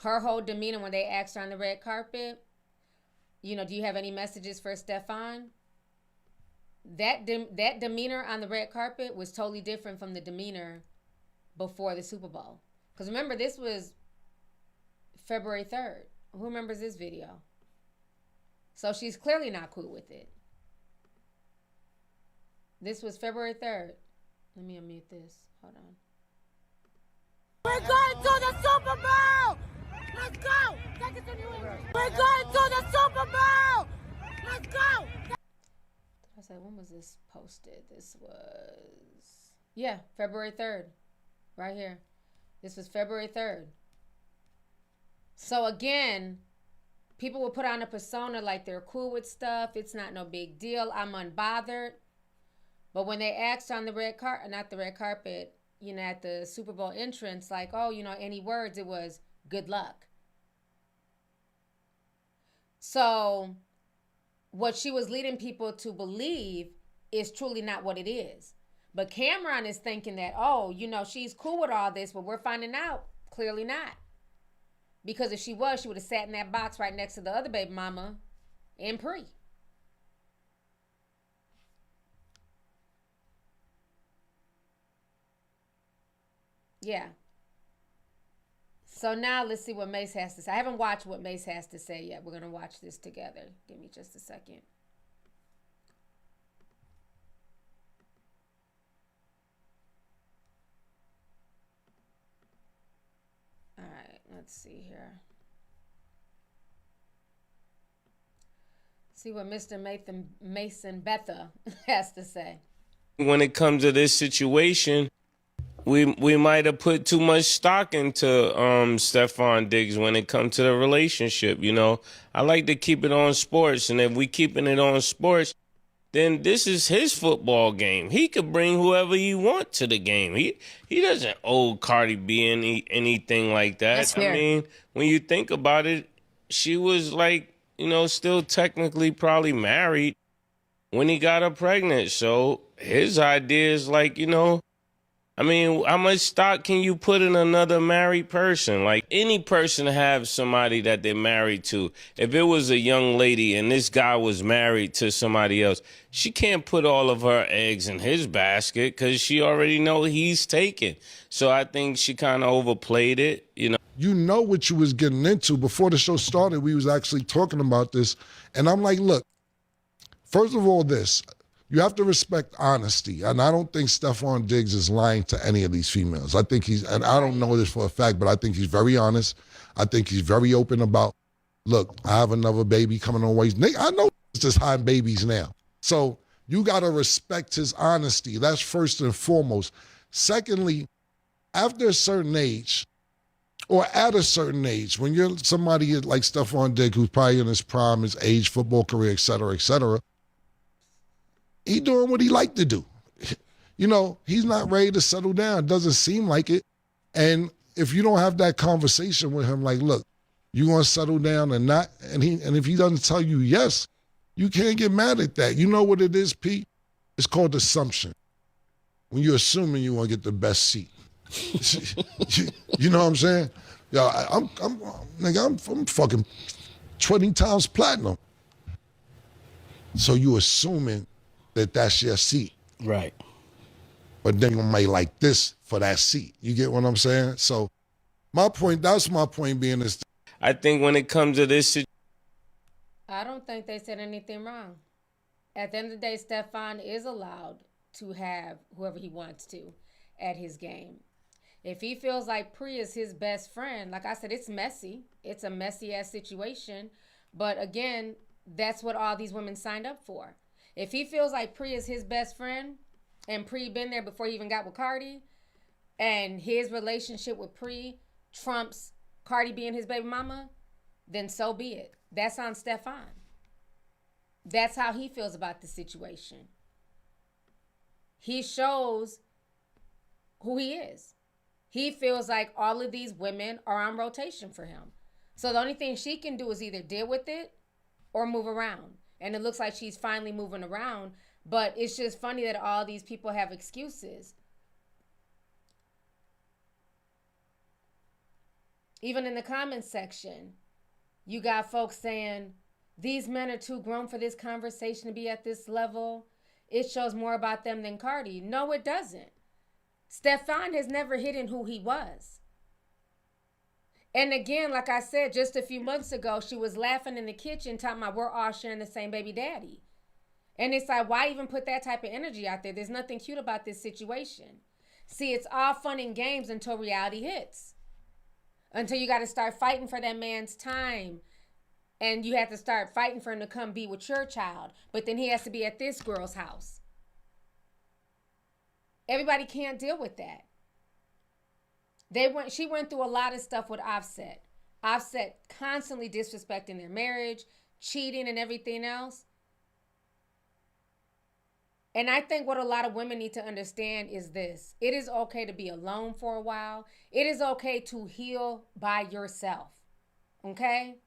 her whole demeanor when they asked her on the red carpet, do you have any messages for Stefon? That demeanor on the red carpet was totally different from the demeanor before the Super Bowl. Because remember, this was February 3rd. Who remembers this video? So she's clearly not cool with it. This was February 3rd. Let me unmute this. Hold on.
We're going to the Super Bowl! Let's go! Take it to New England. We're going to the Super Bowl! Let's go!
I said, when was this posted? This was, February 3rd. Right here. This was February 3rd. So again, people will put on a persona like they're cool with stuff. It's not no big deal. I'm unbothered. But when they asked on the red carpet, not the red carpet, at the Super Bowl entrance, like, oh, any words, it was good luck. So what she was leading people to believe is truly not what it is. But Cameron is thinking that, oh, she's cool with all this, but we're finding out clearly not. Because if she was, she would have sat in that box right next to the other baby mama and Pre. Yeah. So now let's see what Mace has to say. I haven't watched what Mace has to say yet. We're going to watch this together. Give me just a second. All right, let's see here. See what Mr. Mason Betha has to say.
When it comes to this situation, we might have put too much stock into Stefon Diggs when it comes to the relationship. I like to keep it on sports, and if we keeping it on sports, then this is his football game. He could bring whoever he want to the game. He doesn't owe Cardi B anything like that.
That's fair.
I mean, when you think about it, she was like, still technically probably married when he got her pregnant. So his idea is like, I mean, how much stock can you put in another married person? Like, any person have somebody that they're married to. If it was a young lady and this guy was married to somebody else, she can't put all of her eggs in his basket because she already know he's taken. So I think she kind of overplayed it, you know.
You know what you was getting into. Before the show started, we was actually talking about this. And I'm like, look, first of all, you have to respect honesty. And I don't think Stefon Diggs is lying to any of these females. I think and I don't know this for a fact, but I think he's very honest. I think he's very open about, look, I have another baby coming on ways. I know he's just hiding babies now. So you got to respect his honesty. That's first and foremost. Secondly, after a certain age, or at a certain age, when you're somebody like Stefon Diggs, who's probably in his prime, his age, football career, et cetera, he doing what he like to do. You know, he's not ready to settle down. Doesn't seem like it. And if you don't have that conversation with him, like, look, you want to settle down or not? And if he doesn't tell you yes, you can't get mad at that. You know what it is, Pete? It's called assumption. When you're assuming you want to get the best seat. You know what I'm saying? Yo, I'm fucking 20 times platinum. So you assuming that that's your seat.
Right.
But then you might like this for that seat. You get what I'm saying? So that's my point being is,
I think when it comes to this situation,
I don't think they said anything wrong. At the end of the day, Stefon is allowed to have whoever he wants to at his game. If he feels like Pri is his best friend, like I said, it's messy. It's a messy-ass situation. But again, that's what all these women signed up for. If he feels like Pri is his best friend, and Pri been there before he even got with Cardi, and his relationship with Pri trumps Cardi being his baby mama, then so be it. That's on Stefon. That's how he feels about the situation. He shows who he is. He feels like all of these women are on rotation for him. So the only thing she can do is either deal with it or move around. And it looks like she's finally moving around. But it's just funny that all these people have excuses. Even in the comments section, you got folks saying, these men are too grown for this conversation to be at this level. It shows more about them than Cardi. No, it doesn't. Stefon has never hidden who he was. And again, like I said, just a few months ago, she was laughing in the kitchen talking about we're all sharing the same baby daddy. And it's like, why even put that type of energy out there? There's nothing cute about this situation. See, it's all fun and games until reality hits. Until you got to start fighting for that man's time. And you have to start fighting for him to come be with your child. But then he has to be at this girl's house. Everybody can't deal with that. She went through a lot of stuff with Offset. Offset constantly disrespecting their marriage, cheating and everything else. And I think what a lot of women need to understand is this. It is okay to be alone for a while. It is okay to heal by yourself. Okay?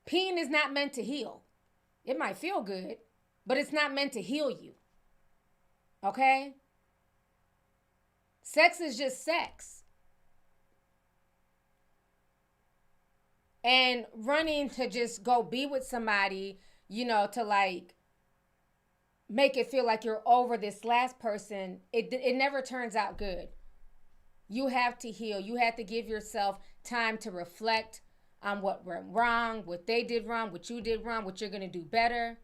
Peeing is not meant to heal. It might feel good, but it's not meant to heal you. Okay? Sex is just sex. And running to just go be with somebody, to like make it feel like you're over this last person, it never turns out good. You have to heal. You have to give yourself time to reflect on what went wrong, what they did wrong, what you did wrong, what you're going to do better.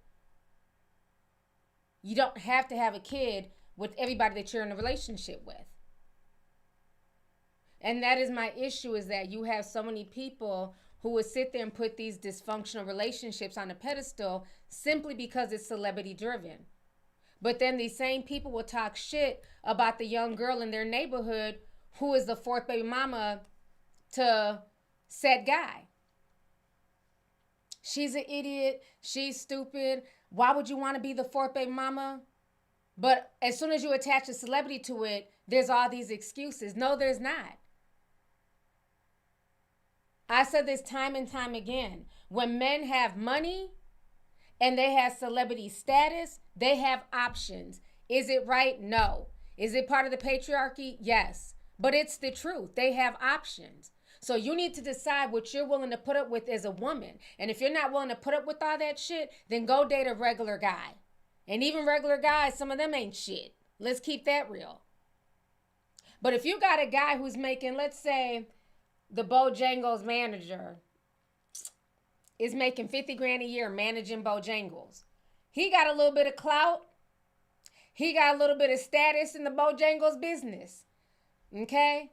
You don't have to have a kid with everybody that you're in a relationship with. And that is my issue, is that you have so many people who would sit there and put these dysfunctional relationships on a pedestal simply because it's celebrity driven. But then these same people will talk shit about the young girl in their neighborhood who is the fourth baby mama to said guy. She's an idiot. She's stupid. Why would you want to be the fourth baby mama? But as soon as you attach a celebrity to it, there's all these excuses. No, there's not. I said this time and time again. When men have money and they have celebrity status, they have options. Is it right? No. Is it part of the patriarchy? Yes. But it's the truth. They have options. So you need to decide what you're willing to put up with as a woman. And if you're not willing to put up with all that shit, then go date a regular guy. And even regular guys, some of them ain't shit. Let's keep that real. But if you got a guy who's making, let's say, the Bojangles manager is making 50 grand a year managing Bojangles. He got a little bit of clout. He got a little bit of status in the Bojangles business. Okay?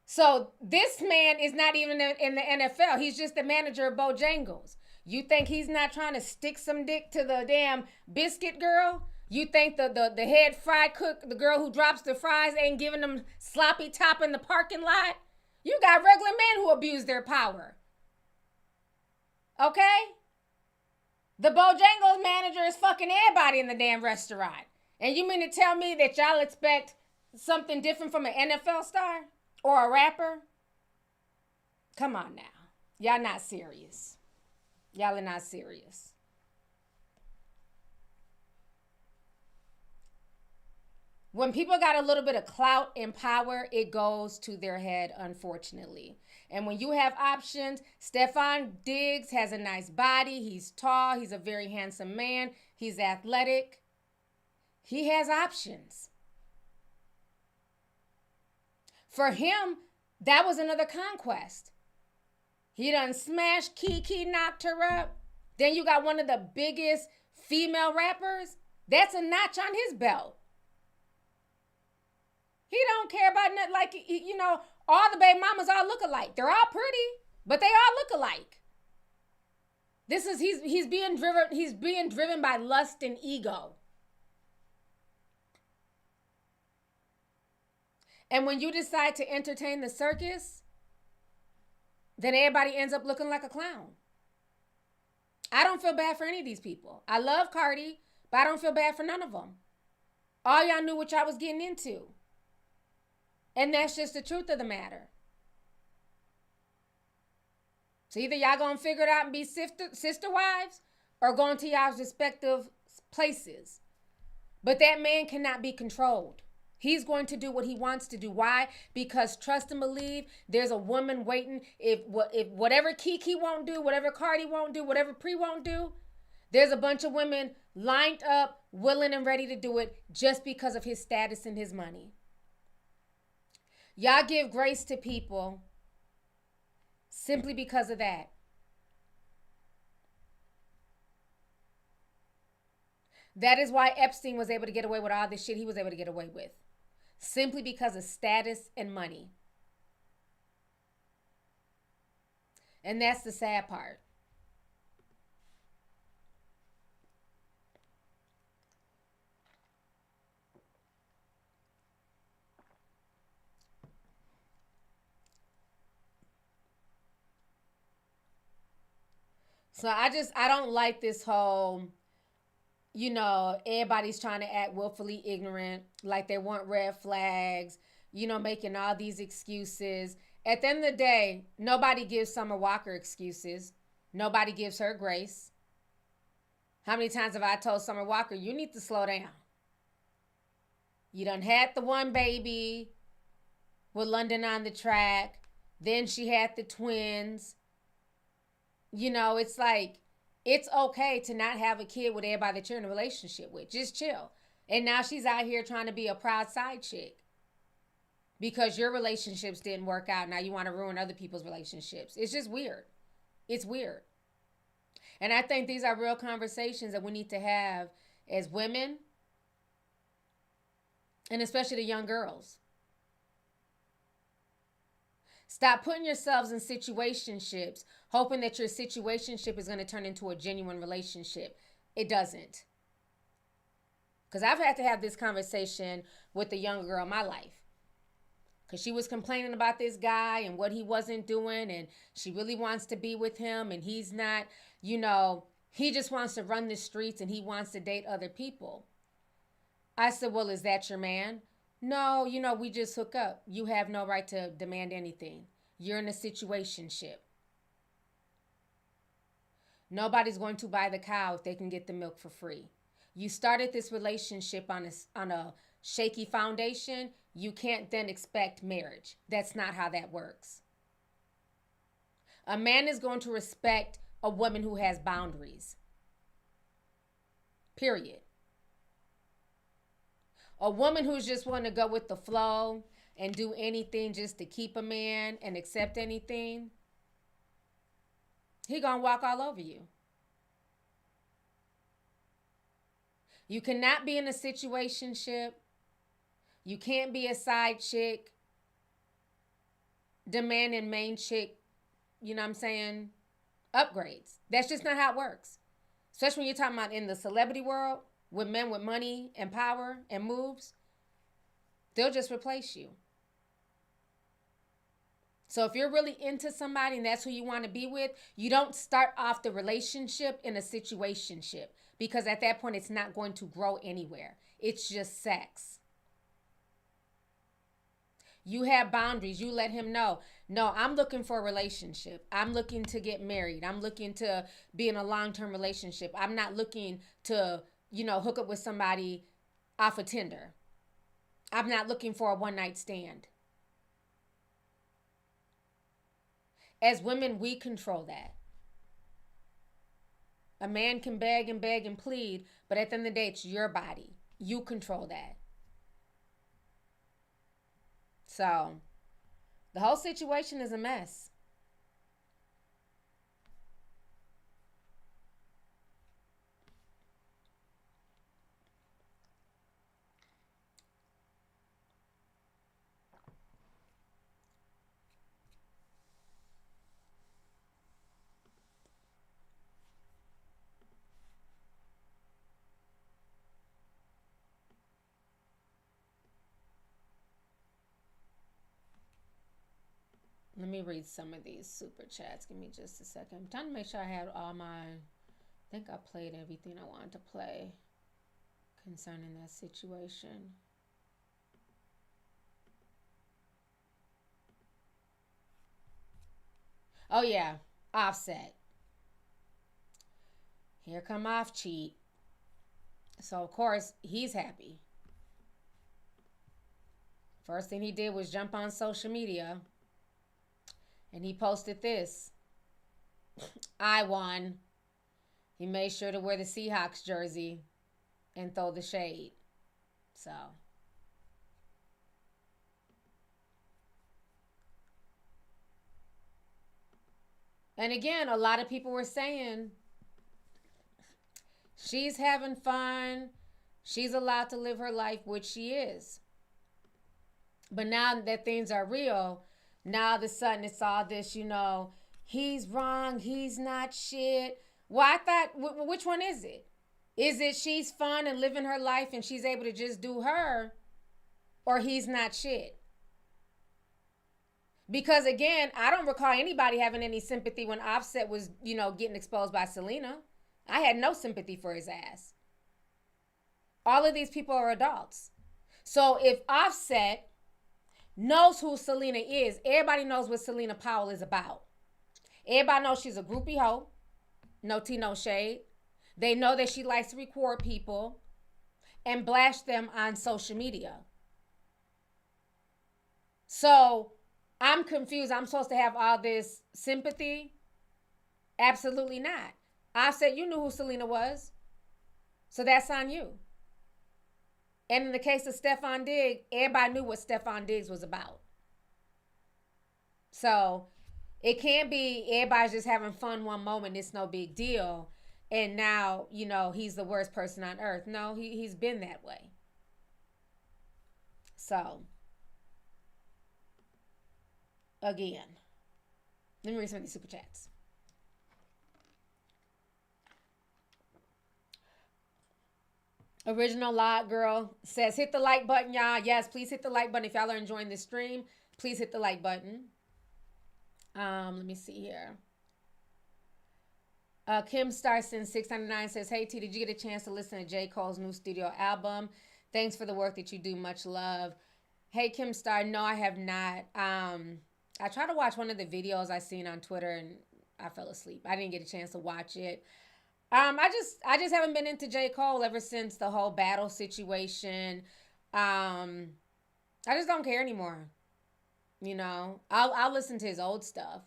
So this man is not even in the NFL. He's just the manager of Bojangles. You think he's not trying to stick some dick to the damn biscuit girl? You think the head fry cook, the girl who drops the fries, ain't giving them sloppy top in the parking lot? You got regular men who abuse their power. Okay? The Bojangles manager is fucking everybody in the damn restaurant. And you mean to tell me that y'all expect something different from an NFL star or a rapper? Come on now. Y'all not serious. Y'all are not serious. When people got a little bit of clout and power, it goes to their head, unfortunately. And when you have options, Stefon Diggs has a nice body. He's tall. He's a very handsome man. He's athletic. He has options. For him, that was another conquest. He done smashed Kiki, knocked her up. Then you got one of the biggest female rappers. That's a notch on his belt. He don't care about nothing. Like, you know, all the baby mamas all look alike. They're all pretty, but they all look alike. He's being driven by lust and ego. And when you decide to entertain the circus, then everybody ends up looking like a clown. I don't feel bad for any of these people. I love Cardi, but I don't feel bad for none of them. All y'all knew what y'all was getting into. And that's just the truth of the matter. So either y'all gonna figure it out and be sister wives or go into y'all's respective places. But that man cannot be controlled. He's going to do what he wants to do. Why? Because trust and believe, there's a woman waiting. If whatever Kiki won't do, whatever Cardi won't do, whatever Pre won't do, there's a bunch of women lined up, willing and ready to do it just because of his status and his money. Y'all give grace to people simply because of that. That is why Epstein was able to get away with all this shit he was able to get away with. Simply because of status and money. And that's the sad part. So I don't like this whole, you know, everybody's trying to act willfully ignorant, like they want red flags, you know, making all these excuses. At the end of the day, nobody gives Summer Walker excuses. Nobody gives her grace. How many times have I told Summer Walker, you need to slow down? You done had the one baby with London on the Track. Then she had the twins. You know, it's like, it's okay to not have a kid with everybody that you're in a relationship with. Just chill. And now she's out here trying to be a proud side chick because your relationships didn't work out. Now you want to ruin other people's relationships. It's just weird. It's weird. And I think these are real conversations that we need to have as women, and especially the young girls. Stop putting yourselves in situationships, hoping that your situationship is going to turn into a genuine relationship. It doesn't. Because I've had to have this conversation with a young girl in my life. Because she was complaining about this guy and what he wasn't doing, and she really wants to be with him, and he's not, you know, he just wants to run the streets and he wants to date other people. I said, well, is that your man? No, you know, we just hook up. You have no right to demand anything. You're in a situationship. Nobody's going to buy the cow if they can get the milk for free. You started this relationship on a shaky foundation, you can't then expect marriage. That's not how that works. A man is going to respect a woman who has boundaries. Period. A woman who's just want to go with the flow and do anything just to keep a man and accept anything, he gonna walk all over you. You cannot be in a situationship. You can't be a side chick, demanding main chick, you know what I'm saying, upgrades. That's just not how it works. Especially when you're talking about in the celebrity world, with men with money and power and moves, they'll just replace you. So if you're really into somebody and that's who you want to be with, you don't start off the relationship in a situationship, because at that point it's not going to grow anywhere. It's just sex. You have boundaries. You let him know, no, I'm looking for a relationship. I'm looking to get married. I'm looking to be in a long-term relationship. I'm not looking to, hook up with somebody off of Tinder. I'm not looking for a one-night stand. As women, we control that. A man can beg and plead, but at the end of the day, it's your body. You control that. So, the whole situation is a mess. Let me read some of these super chats. Give me just a second. I'm trying to make sure I have all my... I think I played everything I wanted to play concerning that situation. Oh, yeah. Offset. Here come off cheat. So, of course, he's happy. First thing he did was jump on social media. And he posted this. I won. He made sure to wear the Seahawks jersey and throw the shade. So. And again, a lot of people were saying she's having fun. She's allowed to live her life, which she is. But now that things are real, now all of a sudden it's all this, he's wrong, he's not shit. Well, I thought, which one is it? Is it she's fun and living her life and she's able to just do her, or he's not shit? Because again, I don't recall anybody having any sympathy when Offset was, getting exposed by Selena. I had no sympathy for his ass. All of these people are adults. So if Offset knows who Selena is, everybody knows what Selena Powell is about. Everybody knows she's a groupie hoe. No tea, no shade. They know that she likes to record people and blast them on social media. So I'm confused. I'm supposed to have all this sympathy? Absolutely not. I said you knew who Selena was. So that's on you. And in the case of Stefon Diggs, everybody knew what Stefon Diggs was about. So it can't be everybody's just having fun one moment. It's no big deal. And now, he's the worst person on earth. No, he's been that way. So, again, let me read some of these super chats. Original Lot Girl says, hit the like button, y'all. Yes, please hit the like button. If y'all are enjoying this stream, please hit the like button. Let me see here. Kim Starson 699 says, hey T, did you get a chance to listen to J. Cole's new studio album? Thanks for the work that you do. Much love. Hey Kim Star, no, I have not. I tried to watch one of the videos I seen on Twitter and I fell asleep. I didn't get a chance to watch it. I just haven't been into J. Cole ever since the whole battle situation. I just don't care anymore. You know, I'll listen to his old stuff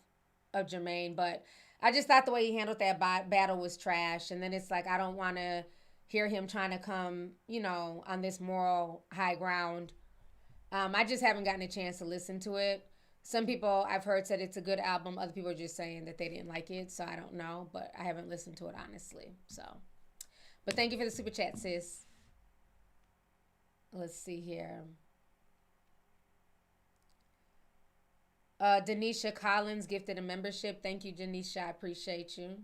of Jermaine, but I just thought the way he handled that battle was trash. And then it's like, I don't want to hear him trying to come, you know, on this moral high ground. I just haven't gotten a chance to listen to it. Some people I've heard said it's a good album. Other people are just saying that they didn't like it. So I don't know, but I haven't listened to it, honestly. So, but thank you for the super chat, sis. Let's see here. Denisha Collins gifted a membership. Thank you, Denisha. I appreciate you.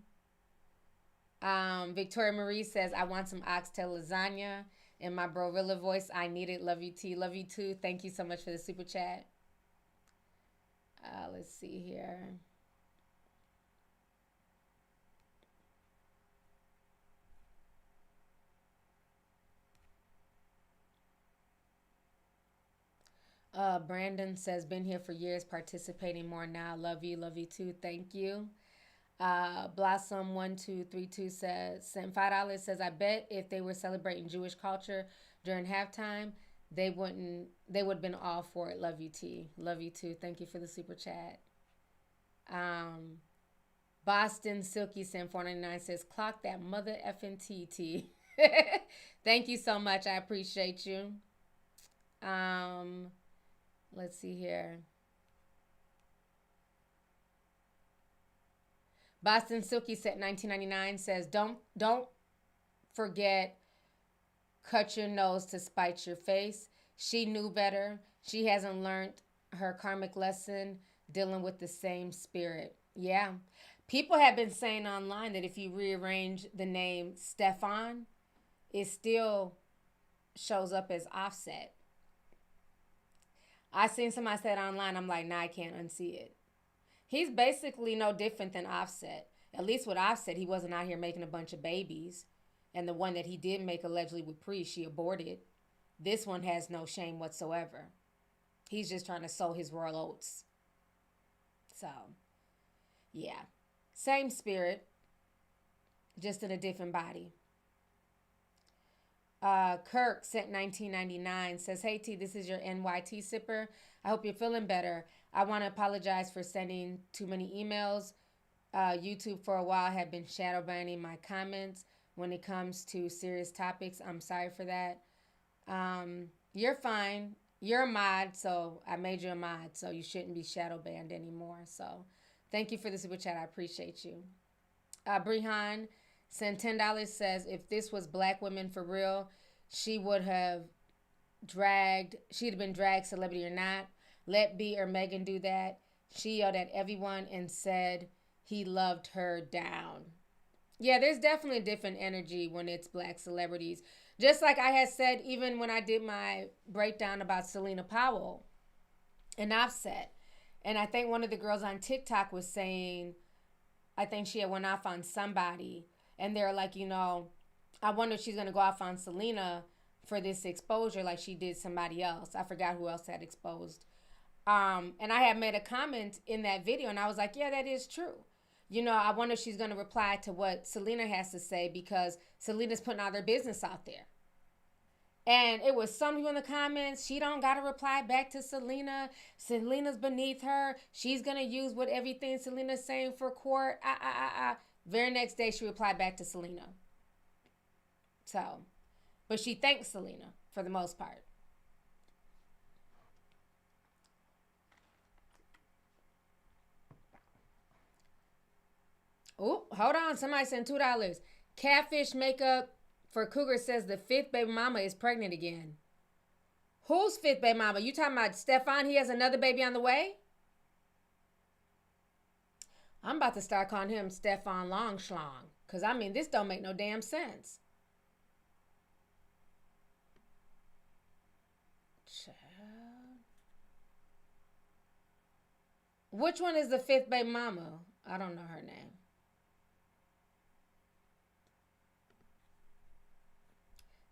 Victoria Marie says, I want some oxtail lasagna. In my Brorilla voice, I need it. Love you, T. Love you, too. Thank you so much for the super chat. Let's see here. Brandon says, been here for years, participating more now. Love you too. Thank you. Blossom1232 says, sent $5, says, I bet if they were celebrating Jewish culture during halftime, they would have been all for it. Love you, T. Love you too. Thank you for the super chat. Boston Silky sent $4.99 says, clock that mother effing TT. Thank you so much. I appreciate you. Let's see here. Boston Silky set 1999 says, don't forget, cut your nose to spite your face. She knew better. She hasn't learned her karmic lesson dealing with the same spirit. Yeah. People have been saying online that if you rearrange the name Stefon, it still shows up as Offset. I seen somebody said online, I'm like, nah, I can't unsee it. He's basically no different than Offset. At least with Offset, he wasn't out here making a bunch of babies. And the one that he did make allegedly with Pri, she aborted. This one has no shame whatsoever. He's just trying to sow his royal oats. So, yeah. Same spirit, just in a different body. Kirk sent 1999 says, hey T, this is your NYT sipper. I hope you're feeling better. I want to apologize for sending too many emails. YouTube for a while had been shadow banning my comments when it comes to serious topics. I'm sorry for that. You're fine. You're a mod, so I made you a mod, so you shouldn't be shadow banned anymore. So thank you for the super chat. I appreciate you. Brihan sent $10, says, if this was black women for real, she'd have been dragged, celebrity or not. Let B or Megan do that. She yelled at everyone and said he loved her down. Yeah, there's definitely a different energy when it's black celebrities. Just like I had said, even when I did my breakdown about Selena Powell and Offset. And I think one of the girls on TikTok was saying, I think she had went off on somebody. And they're like, you know, I wonder if she's going to go off on Selena for this exposure like she did somebody else. I forgot who else had exposed. And I had made a comment in that video, and I was like, yeah, that is true. You know, I wonder if she's going to reply to what Selena has to say because Selena's putting all their business out there. And it was some people in the comments, she don't got to reply back to Selena. Selena's beneath her. She's going to use what everything Selena's saying for court. Very next day, she replied back to Selena. So, but she thanks Selena for the most part. Oh, hold on. Somebody sent $2. Catfish makeup for Cougar says the fifth baby mama is pregnant again. Who's fifth baby mama? You talking about Stefon? He has another baby on the way? I'm about to start calling him Stefon Longschlong. Because, I mean, this don't make no damn sense. Which one is the fifth baby mama? I don't know her name.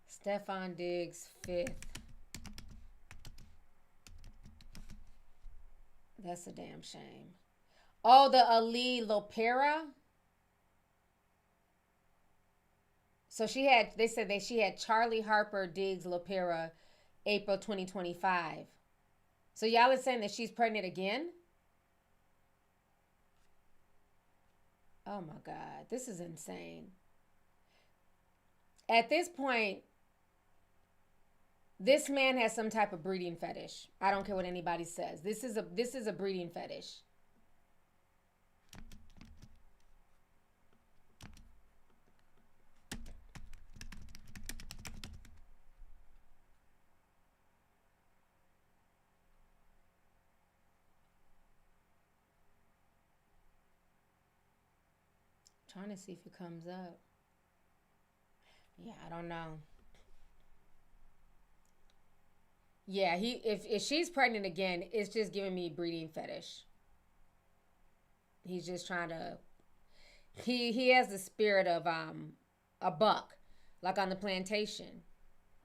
Stefon Diggs, fifth. That's a damn shame. Oh, the Ali Lopera. So she had, they said that she had Charlie Harper Diggs Lopera April 2025. So y'all are saying that she's pregnant again? Oh my God, this is insane. At this point, this man has some type of breeding fetish. I don't care what anybody says. This is a breeding fetish. Trying to see if it comes up. Yeah, I don't know. Yeah, if she's pregnant again, it's just giving me breeding fetish. He's just trying to. He has the spirit of a buck, like on the plantation.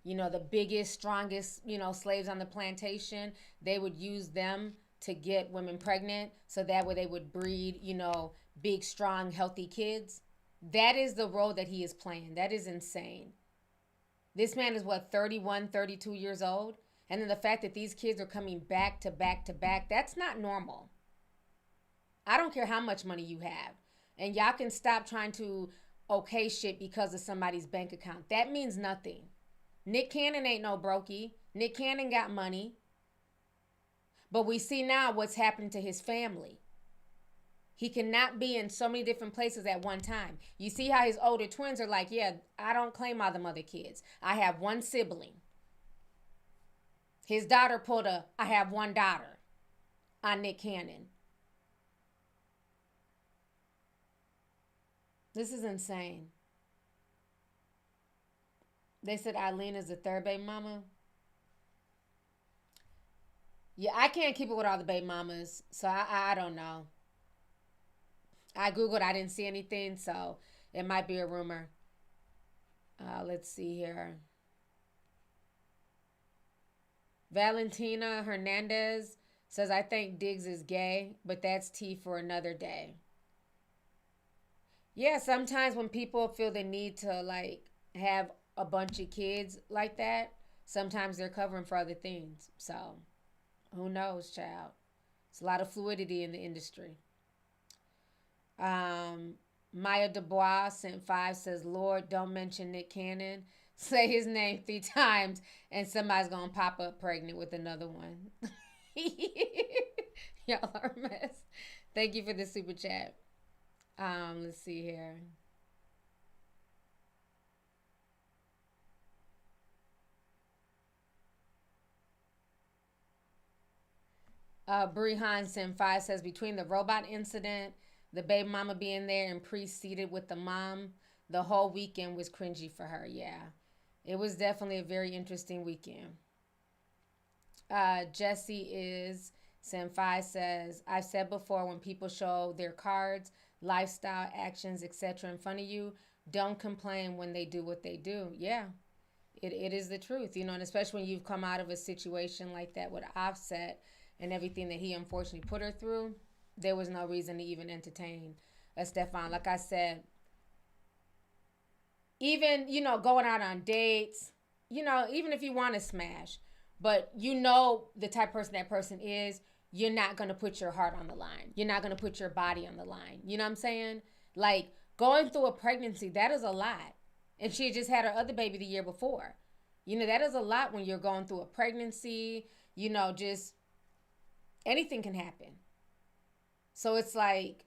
You know, the biggest, strongest, slaves on the plantation. They would use them to get women pregnant, so that way they would breed, big, strong, healthy kids. That is the role that he is playing. That is insane. This man is 31, 32 years old. And then the fact that these kids are coming back to back to back, that's not normal. I don't care how much money you have. And y'all can stop trying to okay shit because of somebody's bank account. That means nothing. Nick Cannon ain't no brokey. Nick Cannon got money. But we see now what's happening to his family. He cannot be in so many different places at one time. You see how his older twins are like, yeah, I don't claim all them other kids. I have one sibling. His daughter pulled I have one daughter on Nick Cannon. This is insane. They said Eileen is the third baby mama. Yeah, I can't keep it with all the baby mamas, so I don't know. I Googled, I didn't see anything, so it might be a rumor. Let's see here. Valentina Hernandez says, I think Diggs is gay, but that's tea for another day. Yeah, sometimes when people feel the need to have a bunch of kids like that, sometimes they're covering for other things. So, who knows, child? It's a lot of fluidity in the industry. Maya Dubois sent 5, says, Lord, don't mention Nick Cannon. Say his name 3 times and somebody's going to pop up pregnant with another one. Y'all are a mess. Thank you for the super chat. Let's see here. Bree Hansen 5 says, between the robot incident, the baby mama being there and preceded with the mom, the whole weekend was cringy for her. Yeah, it was definitely a very interesting weekend. Jesse is Senpai says, I've said before, when people show their cards, lifestyle, actions, etc. in front of you, don't complain when they do what they do. Yeah, it is the truth, and especially when you've come out of a situation like that with Offset and everything that he unfortunately put her through, there was no reason to even entertain a Stefon. Like I said, even, going out on dates, even if you want to smash, but the type of person that person is, you're not going to put your heart on the line. You're not going to put your body on the line. You know what I'm saying? Like, going through a pregnancy, that is a lot. And she had just had her other baby the year before. That is a lot when you're going through a pregnancy, just anything can happen. So it's like,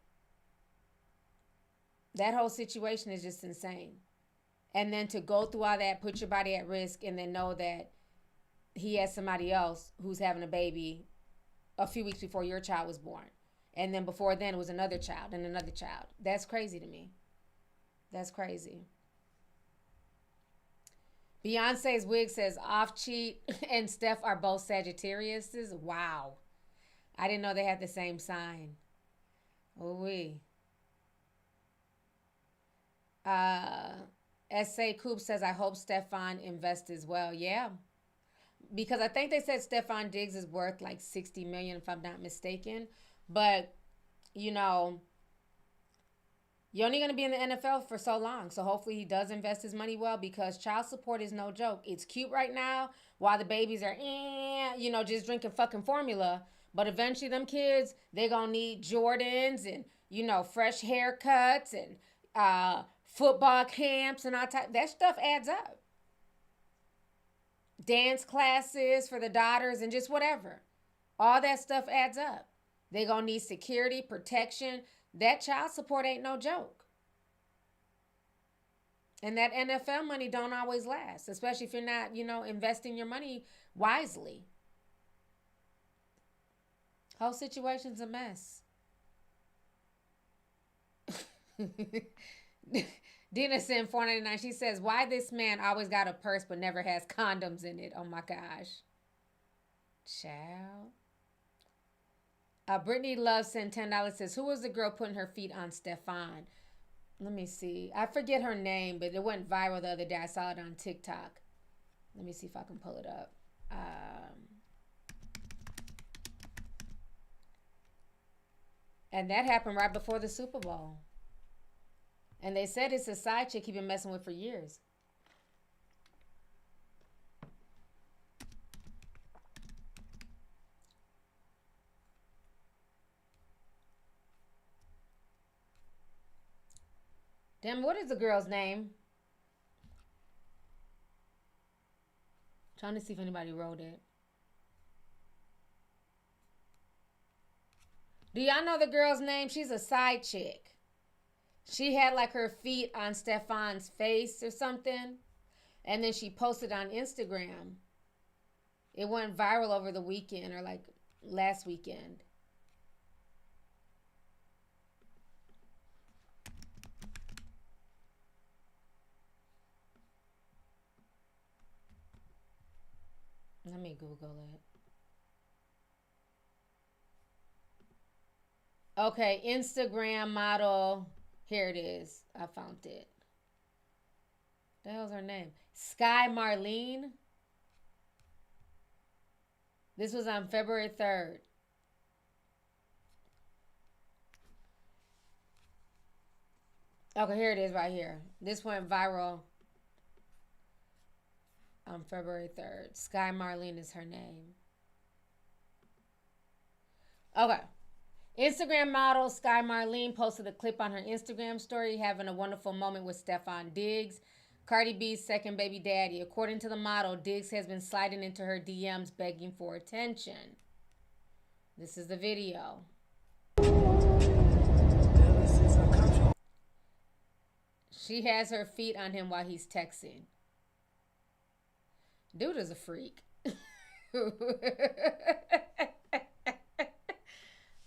that whole situation is just insane. And then to go through all that, put your body at risk, and then know that he has somebody else who's having a baby a few weeks before your child was born. And then before then, it was another child and another child. That's crazy to me. That's crazy. Beyonce's wig says Off-Cheat and Steph are both Sagittariuses. Wow. I didn't know they had the same sign. Ooh-wee. S.A. Coop says, I hope Stefon invests as well. Yeah. Because I think they said Stefon Diggs is worth like $60 million, if I'm not mistaken. But, You're only going to be in the NFL for so long. So hopefully he does invest his money well, because child support is no joke. It's cute right now while the babies are, just drinking fucking formula. But eventually them kids, they're going to need Jordans and, fresh haircuts and football camps and all type. That stuff adds up. Dance classes for the daughters and just whatever. All that stuff adds up. They're going to need security, protection. That child support ain't no joke. And that NFL money don't always last, especially if you're not, investing your money wisely. Whole situation's a mess. Dina sent 499. She says, why this man always got a purse but never has condoms in it? Oh my gosh. Child. Brittany Love sent $10. Says, who was the girl putting her feet on Stefon? Let me see. I forget her name, but it went viral the other day. I saw it on TikTok. Let me see if I can pull it up. And that happened right before the Super Bowl. And they said it's a side chick he's been messing with for years. Damn, what is the girl's name? Trying to see if anybody wrote it. Do y'all know the girl's name? She's a side chick. She had like her feet on Stefon's face or something. And then she posted on Instagram. It went viral over the weekend or like last weekend. Let me Google it. Okay, Instagram model. Here it is. I found it. The hell's her name? Sky Marlene. This was on February 3rd. Okay, here it is right here. This went viral on February 3rd. Sky Marlene is her name. Okay. Instagram model Sky Marlene posted a clip on her Instagram story having a wonderful moment with Stefon Diggs, Cardi B's second baby daddy. According to the model, Diggs has been sliding into her DMs begging for attention. This is the video. She has her feet on him while he's texting. Dude is a freak.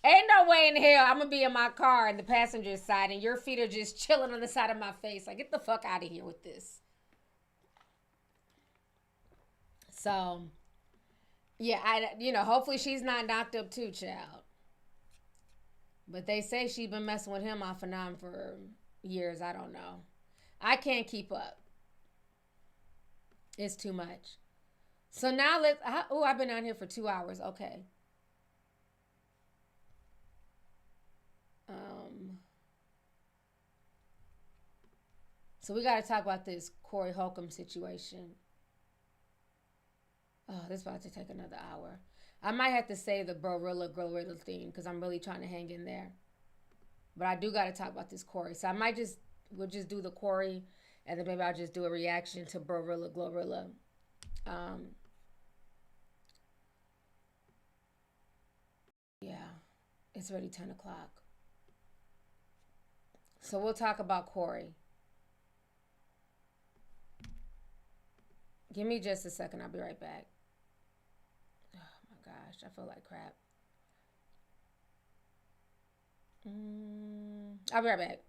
Ain't no way in hell I'm going to be in my car in the passenger side and your feet are just chilling on the side of my face. Like, get the fuck out of here with this. So, yeah, hopefully she's not knocked up too, child. But they say she's been messing with him off and on for years. I don't know. I can't keep up. It's too much. So now I've been on here for 2 hours. Okay. So we got to talk about this Cory Holcomb situation. Oh, this is about to take another hour. I might have to say the Glorilla thing because I'm really trying to hang in there. But I do got to talk about this Cory. So we'll just do the Cory and then maybe I'll just do a reaction to Glorilla. Yeah, it's already 10 o'clock. So we'll talk about Cory. Give me just a second. I'll be right back. Oh my gosh, I feel like crap. I'll be right back.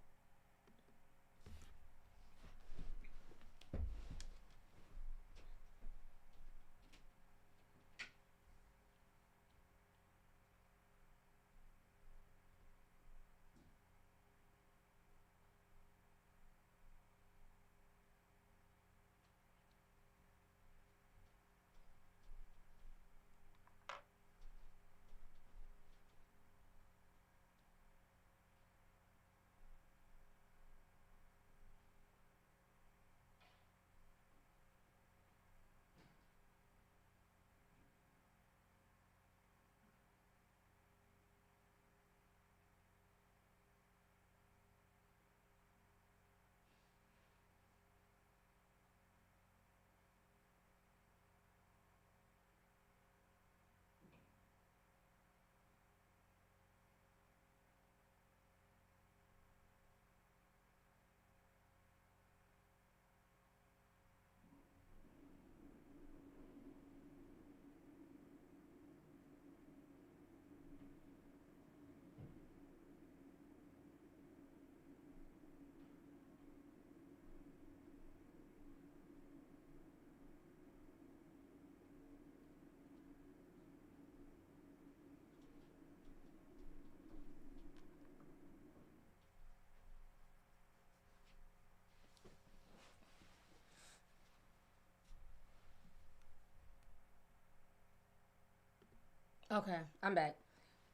Okay, I'm back.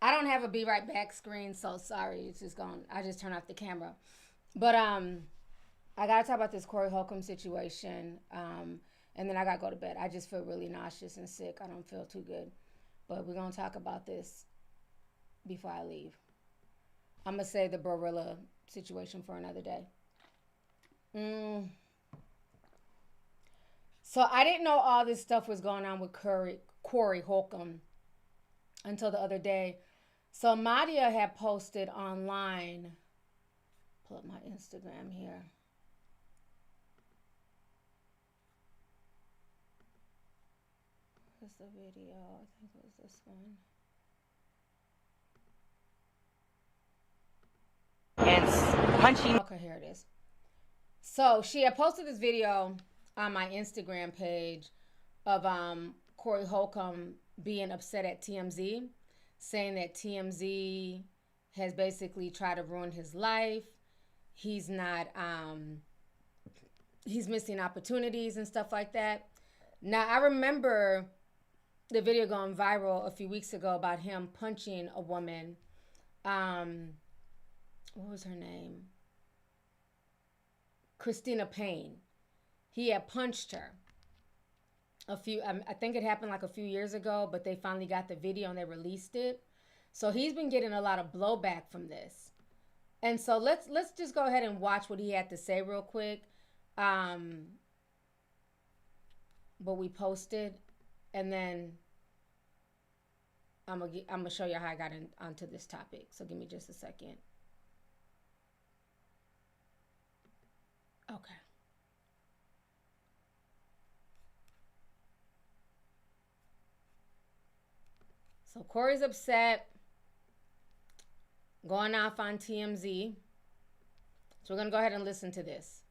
I don't have a be right back screen, so sorry. It's just gone. I just turned off the camera. But I gotta talk about this Cory Holcomb situation. And then I gotta go to bed. I just feel really nauseous and sick. I don't feel too good. But we're gonna talk about this before I leave. I'm gonna save the Barilla situation for another day. So I didn't know all this stuff was going on with Cory Holcomb until the other day. So Madia had posted online. Pull up my Instagram here. Where's the video? I think it was this one.
And punching.
Okay, here it is. So she had posted this video on my Instagram page of Cory Holcomb being upset at TMZ, saying that TMZ has basically tried to ruin his life. He's not, he's missing opportunities and stuff like that. Now, I remember the video going viral a few weeks ago about him punching a woman. What was her name? Christina Payne. He had punched her I think it happened like a few years ago, but they finally got the video and they released it. So he's been getting a lot of blowback from this. And so let's just go ahead and watch what he had to say real quick. What we posted, and then I'm gonna show you how I got onto this topic. So give me just a second. Okay. So Cory's upset, going off on TMZ. So we're going to go ahead and listen to this.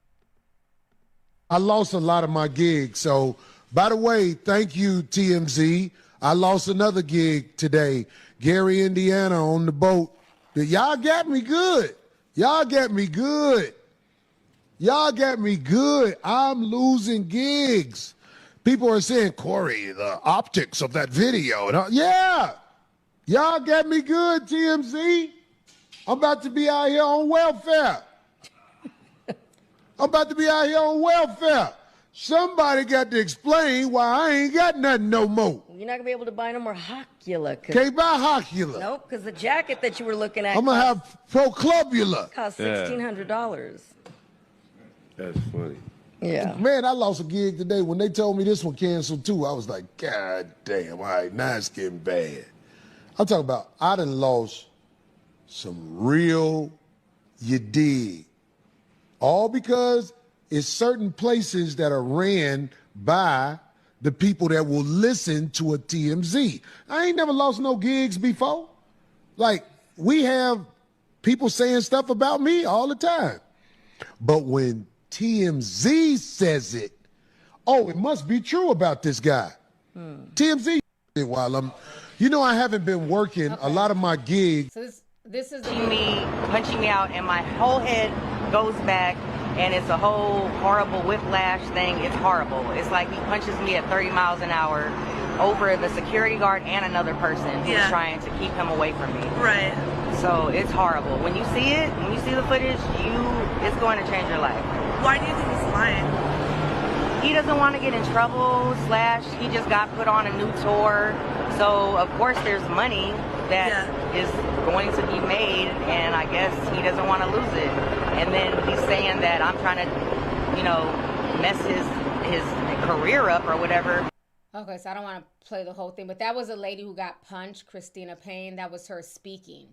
I lost a lot of my gigs. So, by the way, thank you, TMZ. I lost another gig today. Gary, Indiana, on the boat. Y'all got me good. Y'all got me good. Y'all got me good. I'm losing gigs. People are saying, Cory, the optics of that video. Yeah. Y'all got me good, TMZ. I'm about to be out here on welfare. I'm about to be out here on welfare. Somebody got to explain why I ain't got nothing no more.
You're not going to be able to buy no more Hocula.
Can't buy Hocula.
Nope, because the jacket that you were looking at
I'm going to have Proclubula.
cost $1,600.
That's funny.
Yeah.
Man, I lost a gig today. When they told me this one canceled too, I was like, God damn, all right, now it's getting bad. I'm talking about I done lost some real, you dig. All because it's certain places that are ran by the people that will listen to a TMZ. I ain't never lost no gigs before. Like, we have people saying stuff about me all the time. But when TMZ says it, oh, it must be true about this guy. TMZ, while I haven't been working a lot of my gigs.
So this is
punching me out, and my whole head goes back, and it's a whole horrible whiplash thing. It's horrible. It's like he punches me at 30 miles an hour over the security guard and another person who's trying to keep him away from me. Right. So it's horrible. When you see it, when you see the footage, it's going to change your life. Why do you think he's lying? He doesn't want to get in trouble, / he just got put on a new tour. So, of course, there's money that is going to be made, and I guess he doesn't want to lose it. And then he's saying that I'm trying to, mess his career up or whatever.
Okay, so I don't want to play the whole thing, but that was a lady who got punched, Christina Payne. That was her speaking.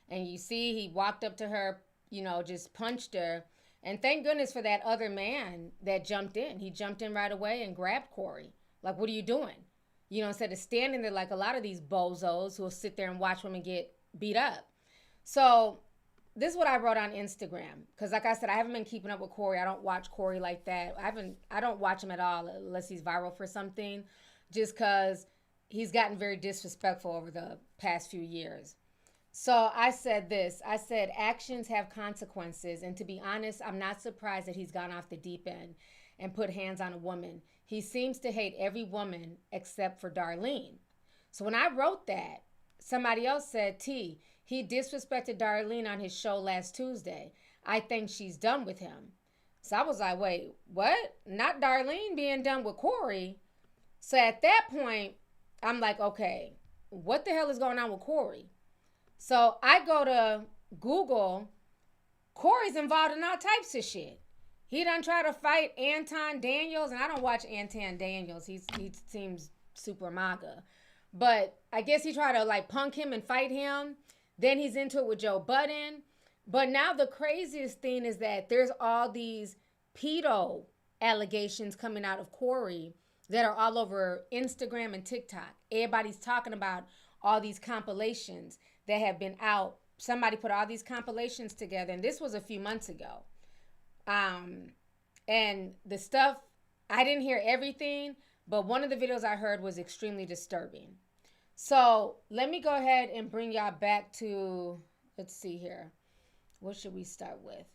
And you see, he walked up to her, just punched her. And thank goodness for that other man that jumped in. He jumped in right away and grabbed Cory. Like, what are you doing? Instead of standing there like a lot of these bozos who will sit there and watch women get beat up. So this is what I wrote on Instagram. Because like I said, I haven't been keeping up with Cory. I don't watch Cory like that. I don't watch him at all unless he's viral for something. Just because he's gotten very disrespectful over the past few years. So I said this. I said, actions have consequences. And to be honest, I'm not surprised that he's gone off the deep end and put hands on a woman. He seems to hate every woman except for Darlene. So when I wrote that, somebody else said, T, he disrespected Darlene on his show last Tuesday. I think she's done with him. So I was like, wait, what? Not Darlene being done with Cory. So at that point, I'm like, okay, what the hell is going on with Cory? So I go to Google. Cory's involved in all types of shit. He done try to fight Anton Daniels, and I don't watch Anton Daniels. He seems super MAGA. But I guess he tried to like punk him and fight him. Then he's into it with Joe Budden. But now the craziest thing is that there's all these pedo allegations coming out of Cory that are all over Instagram and TikTok. Everybody's talking about all these compilations that have been out. Somebody put all these compilations together, and this was a few months ago. And the stuff, I didn't hear everything, but one of the videos I heard was extremely disturbing. So let me go ahead and bring y'all back to, let's see here. What should we start with?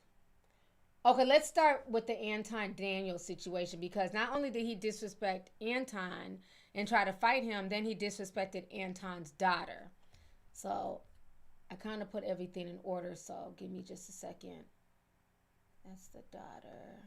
Okay, let's start with the Anton Daniels situation, because not only did he disrespect Anton and try to fight him, then he disrespected Anton's daughter. So I kind of put everything in order, so give me just a second. That's the daughter.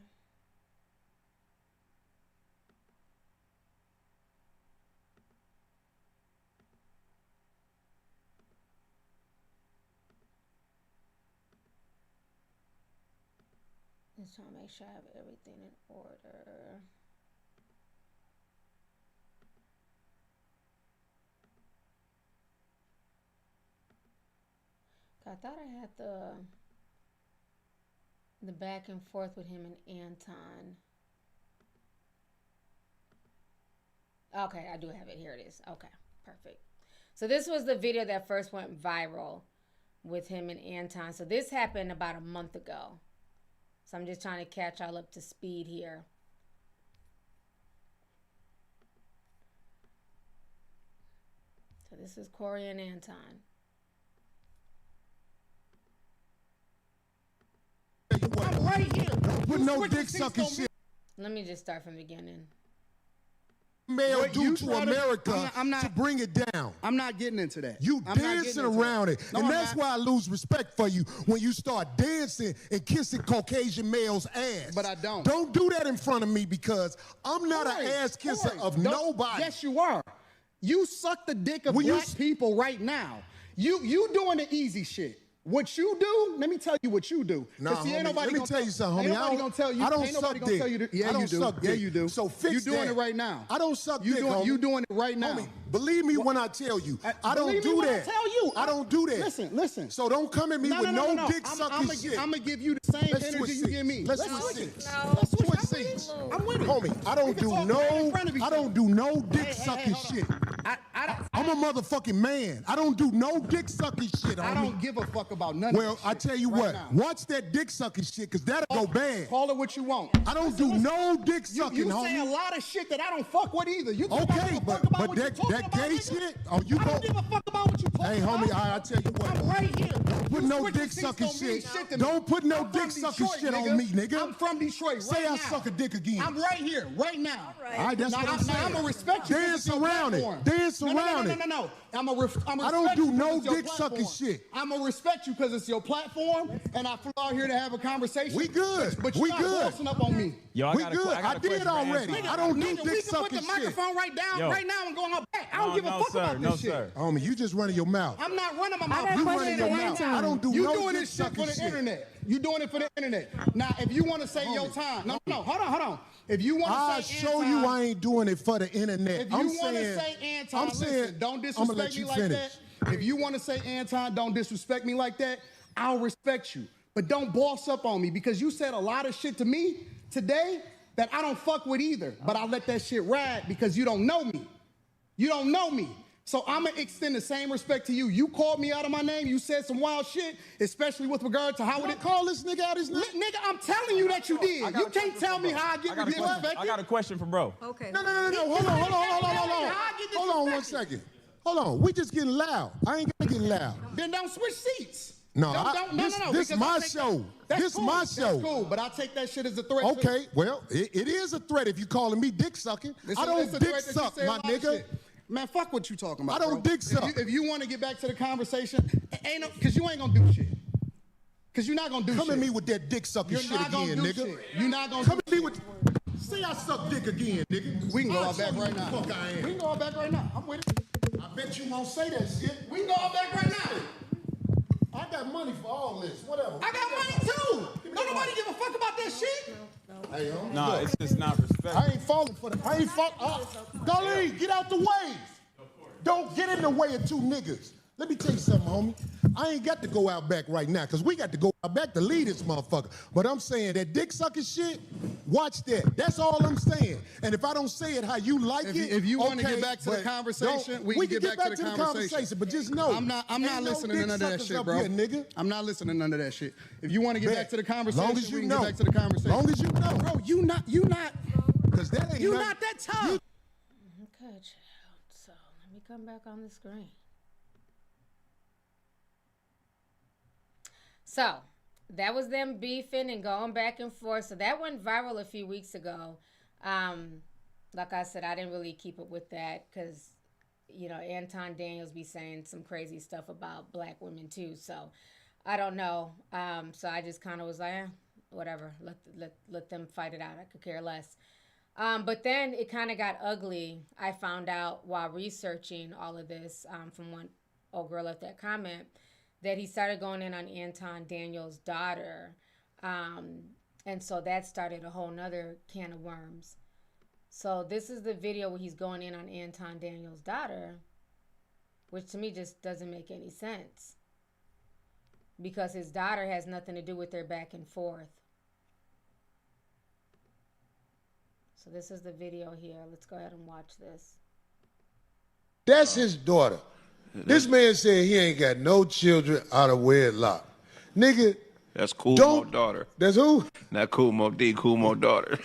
Just trying to make sure I have everything in order. I thought I had the back and forth with him and Anton. Okay, I do have it. Here it is. Okay, perfect. So this was the video that first went viral with him and Anton. So this happened about a month ago. So I'm just trying to catch y'all up to speed here. So this is Cory and Anton.
I'm right here. Don't put no dick sucking shit.
Let me just start from the beginning.
Male do to America to bring it down.
I'm not getting into that.
You dancing around it.
No,
and that's why I lose respect for you when you start dancing and kissing Caucasian males' ass.
But I don't.
Don't do that in front of me, because I'm not an ass kisser of nobody.
Yes, you are. You suck the dick of black people right now. You doing the easy shit. What you do, let me tell you what you do.
Nah, homie, let me tell you something, homie.
Ain't nobody gonna tell you.
I don't suck dick.
Yeah, you do. Yeah, you do.
So fix
You doing
that.
it right now.
I don't suck dick, homie.
You doing it right now.
Homie, believe me when I tell you. I don't
Believe me
do
when
that.
I tell you.
I don't do that.
Listen.
So don't come at me with no dick sucking shit.
I'm gonna give you the same energy you give me.
Let's switch seats. Let's switch seats.
I'm with it.
Homie, I don't do no dick sucking shit. I'm a motherfucking man. I don't do no dick sucking shit.
I don't give a fuck about none of
Well, I tell you what. Watch that dick sucking shit, because that'll go bad.
Call it what you want.
I don't do no dick sucking,
you
homie.
say a lot of shit that I don't fuck with either. You
okay, but that gay shit? Oh, you
I don't give a fuck about what you talking
Hey, homie,
about.
I tell you what.
I'm right here.
Don't put no dick sucking shit. Don't put no dick sucking shit on me, nigga.
I'm from Detroit.
Say
right
I
now.
suck a dick again.
I'm right here, right now.
All right, that's what I'm saying.
I'm gonna respect you.
Dance around it. Dance around it.
No. I'm gonna
I don't do no dick sucking shit.
I'm gonna respect you because it's your platform, and I flew out here to have a conversation.
We good.
But you're not bossing up on me.
Yo, we good. I did already. I don't do dick sucking shit.
We can put the microphone right now and go on back. I don't give a fuck about this shit.
Homie, you just running your mouth.
I'm not running my mouth.
You running your mouth. I don't do no
doing
dick
this shit
sucking
for the
shit.
internet. You doing it for the internet. Now, if you want to say your time, no, hold on. If you want to
I'll
say
show you I ain't doing it for the internet.
If you want to say Anton, listen, don't disrespect me like that. If you want to say Anton, don't disrespect me like that, I'll respect you. But don't boss up on me, because you said a lot of shit to me today that I don't fuck with either. But I let that shit ride because you don't know me. You don't know me. So I'm going to extend the same respect to you. You called me out of my name. You said some wild shit, especially with regard to how would it call this nigga out his name? Nigga, I'm telling you that you did. You can't tell me how I get disrespected.
I got a question for bro.
Okay.
No. Hold on 1 second. Hold on. We just getting loud. I ain't gonna get loud.
Then don't switch seats.
No,
No.
This my show. This
cool.
my show.
That's cool, but I take that shit as a threat.
Okay, well, it is a threat if you calling me dick sucking. I don't dick suck, my nigga.
Man, fuck what you talking about.
I don't dick suck.
If you want to get back to the conversation, because you ain't gonna do shit. Because you're not gonna do shit.
Come at me with that dick sucking shit again, nigga.
Shit. You're not gonna
come at me with. Say I suck dick again, nigga.
We can go out back right now.
Fuck I am.
We can go out back right now. I'm with it.
I bet you won't say that shit.
We can go out back right now.
I got money for all this. Whatever.
I got money too. Don't nobody give a fuck about that shit.
Hey,
No, it's just not respect.
I ain't falling for that. I ain't falling. Golly, get out the way. Don't get in the way of two niggas. Let me tell you something, homie. I ain't got to go out back right now, because we got to go out back to lead this motherfucker. But I'm saying that dick sucking shit, watch that. That's all I'm saying. And if I don't say it how you like it,
if you want to
okay,
get back to the conversation, we can get back to the conversation.
But just know,
I'm not listening to none of that shit, bro.
Here, nigga.
I'm not listening to none of that shit. If you want to get back to the conversation,
long as you
we can
know.
get back to the conversation.
Long as you know.
Bro, you not.
Because that ain't
you
nothing.
not that tough.
Okay, child. So let me come back on the screen. So that was them beefing and going back and forth. So that went viral a few weeks ago. Like I said, I didn't really keep up with that because, you know, Anton Daniels be saying some crazy stuff about black women too. So I don't know. So I just kind of was like, whatever. Let them fight it out. I could care less. But then it kind of got ugly. I found out while researching all of this from one old girl left that comment that he started going in on Anton Daniels' daughter. And so that started a whole nother can of worms. So this is the video where he's going in on Anton Daniels' daughter, which to me just doesn't make any sense. Because his daughter has nothing to do with their back and forth. So this is the video here. Let's go ahead and watch this.
That's his daughter. This man said he ain't got no children out of wedlock. Nigga.
That's Cool Mo daughter.
That's who?
Not Cool Mo D, Cool Mo daughter.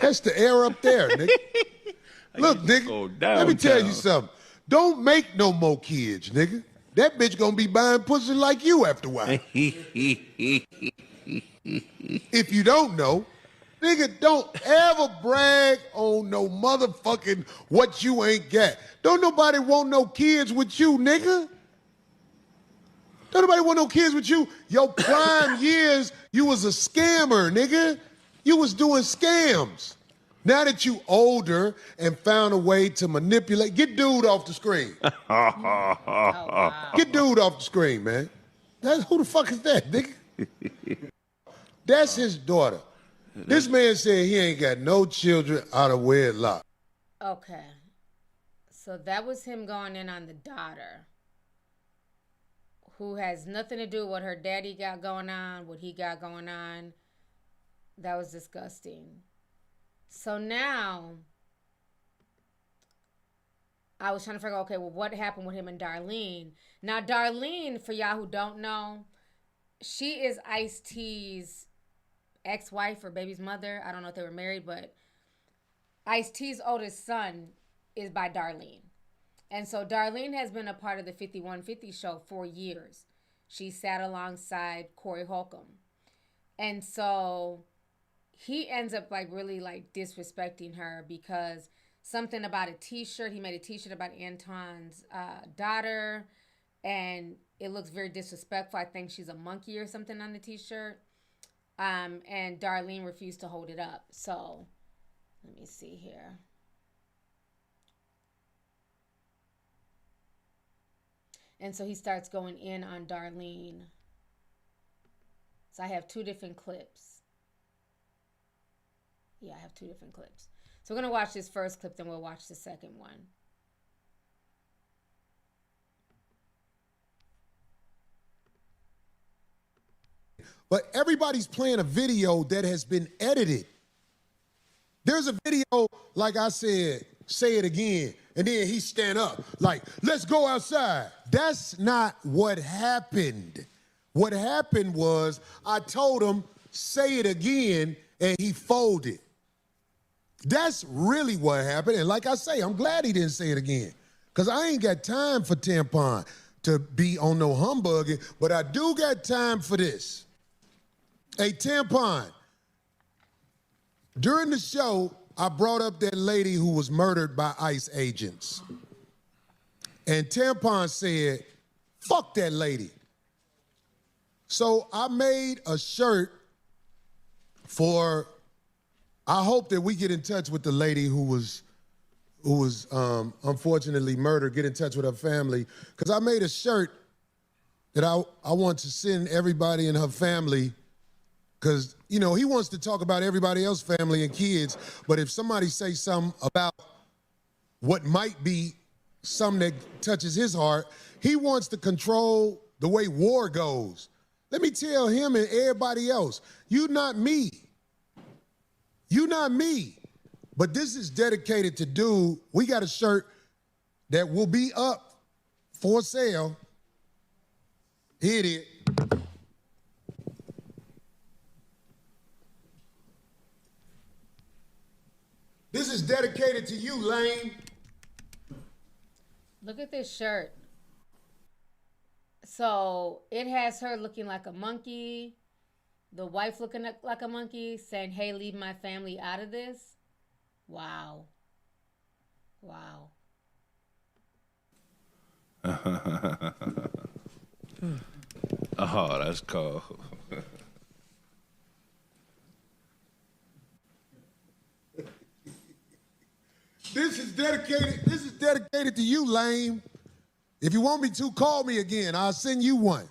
That's the air up there, nigga. Look, nigga, let me tell you something. Don't make no more kids, nigga. That bitch gonna be buying pussy like you after a while. If you don't know, nigga, don't ever brag on no motherfucking what you ain't got. Don't nobody want no kids with you, nigga. Don't nobody want no kids with you. Your prime years, you was a scammer, nigga. You was doing scams. Now that you older and found a way to manipulate, get dude off the screen. Get dude off the screen, man. Who the fuck is that, nigga? That's his daughter. This man said he ain't got no children out of wedlock.
Okay. So that was him going in on the daughter, who has nothing to do with what her daddy got going on, what he got going on. That was disgusting. So now, I was trying to figure out, okay, well, what happened with him and Darlene? Now, Darlene, for y'all who don't know, she is Ice-T's ex-wife or baby's mother. I don't know if they were married, but Ice-T's oldest son is by Darlene. And so Darlene has been a part of the 5150 show for years. She sat alongside Cory Holcomb. And so he ends up really disrespecting her because something about a t-shirt. He made a t-shirt about Anton's daughter, and it looks very disrespectful. I think she's a monkey or something on the t-shirt. And Darlene refused to hold it up. So let me see here. And so he starts going in on Darlene. So I have two different clips. Yeah, I have two different clips. So we're going to watch this first clip, then we'll watch the second one.
But everybody's playing a video that has been edited. There's a video, like I said, say it again, and then he stand up, like, let's go outside. That's not what happened. What happened was I told him, say it again, and he folded. That's really what happened. And like I say, I'm glad he didn't say it again, because I ain't got time for tampon to be on no humbugging, but I do got time for this. A tampon. During the show, I brought up that lady who was murdered by ICE agents. And Tampon said, fuck that lady. So I made a shirt for, I hope that we get in touch with the lady who was unfortunately murdered, get in touch with her family. Because I made a shirt that I want to send everybody in her family, because, you know, he wants to talk about everybody else's family and kids, but if somebody say something about what might be something that touches his heart, he wants to control the way war goes. Let me tell him and everybody else, you not me. You not me. But this is dedicated to dude. We got a shirt that will be up for sale. Here it is. This is dedicated to you, Lane.
Look at this shirt. So it has her looking like a monkey, the wife looking like a monkey, saying, hey, leave my family out of this. Wow. Wow.
Oh, that's cool.
This is dedicated to you, Lame. If you want me to, call me again. I'll send you one.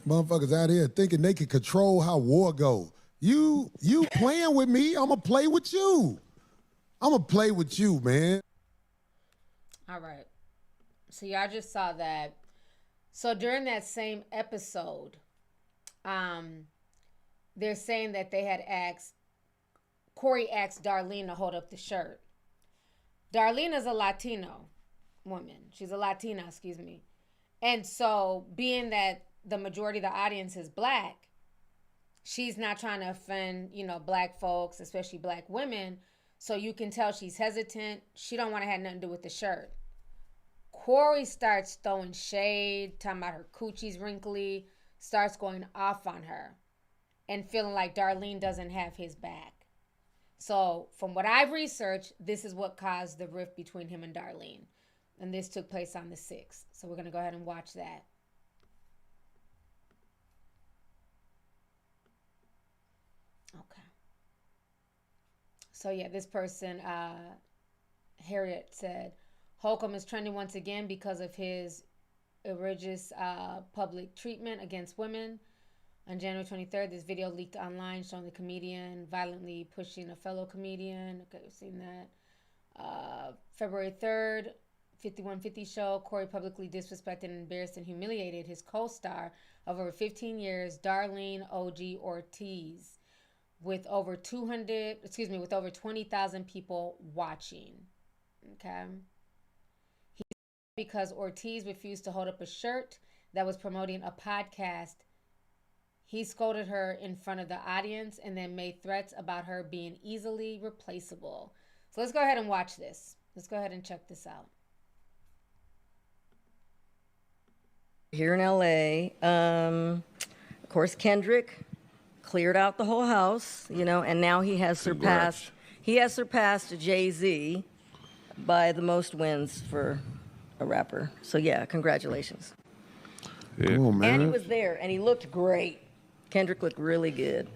Motherfuckers out here thinking they can control how war go. You playing with me, I'm gonna play with you. I'm gonna play with you, man.
All right. So y'all just saw that. So during that same episode, they're saying that they had Cory asked Darlene to hold up the shirt. Darlene is a Latino woman. She's a Latina, excuse me. And so being that the majority of the audience is black, she's not trying to offend, you know, black folks, especially black women. So you can tell she's hesitant. She don't want to have nothing to do with the shirt. Cory starts throwing shade, talking about her coochie's wrinkly, starts going off on her and feeling like Darlene doesn't have his back. So from what I've researched, this is what caused the rift between him and Darlene. And this took place on the 6th. So we're going to go ahead and watch that. Okay. So yeah, this person, Harriet, said, Holcomb is trending once again because of his egregious public treatment against women. On January 23rd, this video leaked online showing the comedian violently pushing a fellow comedian. Okay, we've seen that. February 3rd, 5150 show, Cory publicly disrespected and embarrassed and humiliated his co-star of over 15 years, Darlene O.G. Ortiz, with over 20,000 people watching. Okay. Because Ortiz refused to hold up a shirt that was promoting a podcast, he scolded her in front of the audience and then made threats about her being easily replaceable. So let's go ahead and watch this. Let's go ahead and check this out.
Here in LA, of course, Kendrick cleared out the whole house, you know, and now he has surpassed Jay-Z by the most wins for a rapper. So yeah, congratulations.
Yeah. Oh, man.
And he was there, and he looked great. Kendrick looked really good.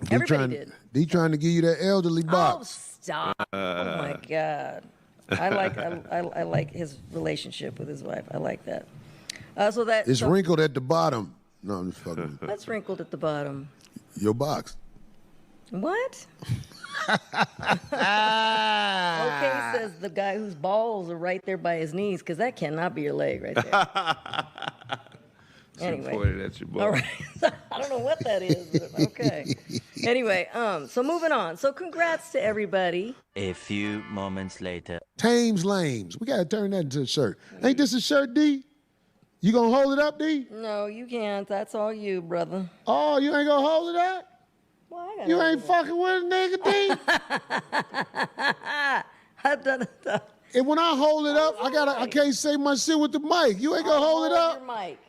Everybody did.
He trying to give you that elderly box.
Oh, stop! Oh my God, I like his relationship with his wife. I like that. So
it's wrinkled at the bottom. No, I'm just fucking with you.
That's wrinkled at the bottom.
Your box.
What? Okay, says the guy whose balls are right there by his knees, because that cannot be your leg right there. Anyway,
at your
all right. I don't know what that is, but okay. Anyway, so moving on. So congrats to everybody.
A few moments later.
Tames Lames. We gotta turn that into a shirt. Ain't this a shirt, D? You gonna hold it up, D?
No, you can't. That's all you, brother.
Oh, you ain't gonna hold it up?
Well, I gotta
you ain't fucking with a nigga, D? And when I hold it up, I can't say my shit with the mic. You ain't gonna hold it up?
Your mic.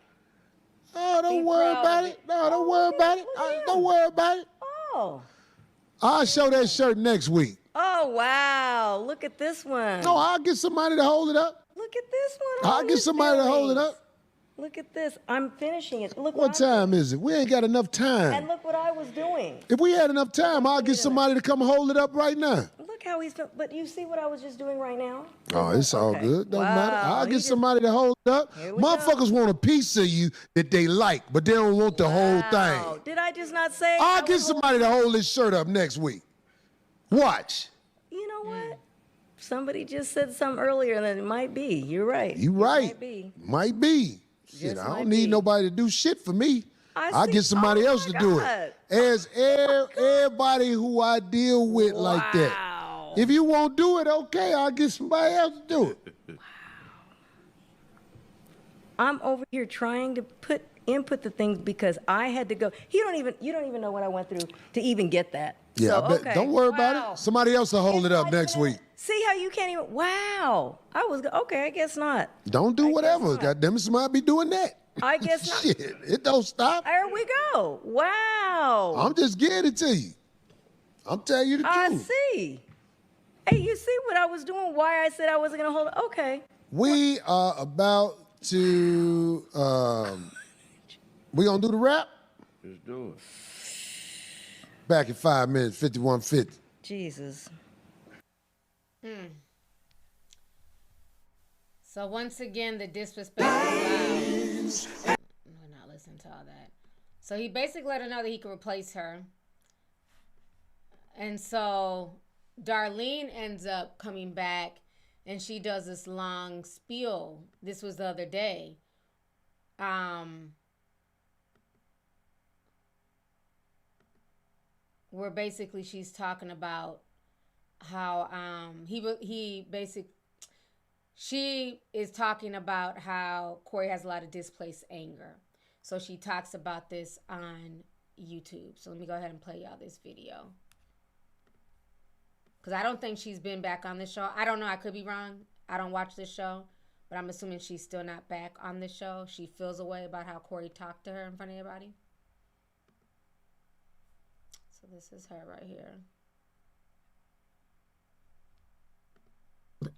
Oh, don't worry about it. No, don't worry about it. Don't worry about it.
Oh.
I'll show that shirt next week.
Oh, wow. Look at this one.
No, I'll get somebody to hold it up.
Look at this one.
I'll get somebody to hold it up.
Look at this. I'm finishing it. Look
What time is it? We ain't got enough time.
And look what I was doing.
If we had enough time, I'll get somebody to come hold it up right now.
Look how he's doing. But you see what I was just doing right now?
Oh, it's all good. Don't matter. I'll get somebody to hold it up. Motherfuckers want a piece of you that they like, but they don't want the whole thing.
Did I just not say?
I'll get somebody to hold this shirt up next week. Watch.
You know what? Somebody just said something earlier that it might be. You're right.
You right.
Might be.
Might be. Shit, I don't need nobody to do shit for me. I'll get somebody else to do it. As everybody who I deal with like that. If you won't do it, okay, I'll get somebody else to do it.
I'm over here trying to input the things because I had to go. You don't even know what I went through to even get that.
Yeah,
so,
I bet.
okay.
Don't worry about it. Somebody else will hold it up next week.
See how you can't even. Wow. Okay. I guess not.
Don't do whatever. Goddamn it, somebody be doing that.
I guess not.
Shit, it don't stop.
There we go. Wow.
I'm just getting it to you. I'm telling you the truth.
I see. Hey, you see what I was doing? Why I said I wasn't gonna hold it? Okay.
We are about to. We gonna do the rap?
Let's do it.
Back in 5 minutes, 51:50.
Jesus.
So once again, the disrespect is loud. We're not listening to all that. So he basically let her know that he could replace her. And so Darlene ends up coming back and she does this long spiel. This was the other day. Where basically she's talking about how she is talking about how Cory has a lot of displaced anger. So she talks about this on YouTube. So let me go ahead and play y'all this video. Because I don't think she's been back on the show. I don't know. I could be wrong. I don't watch this show. But I'm assuming she's still not back on the show. She feels a way about how Cory talked to her in front of everybody. So this is her right here.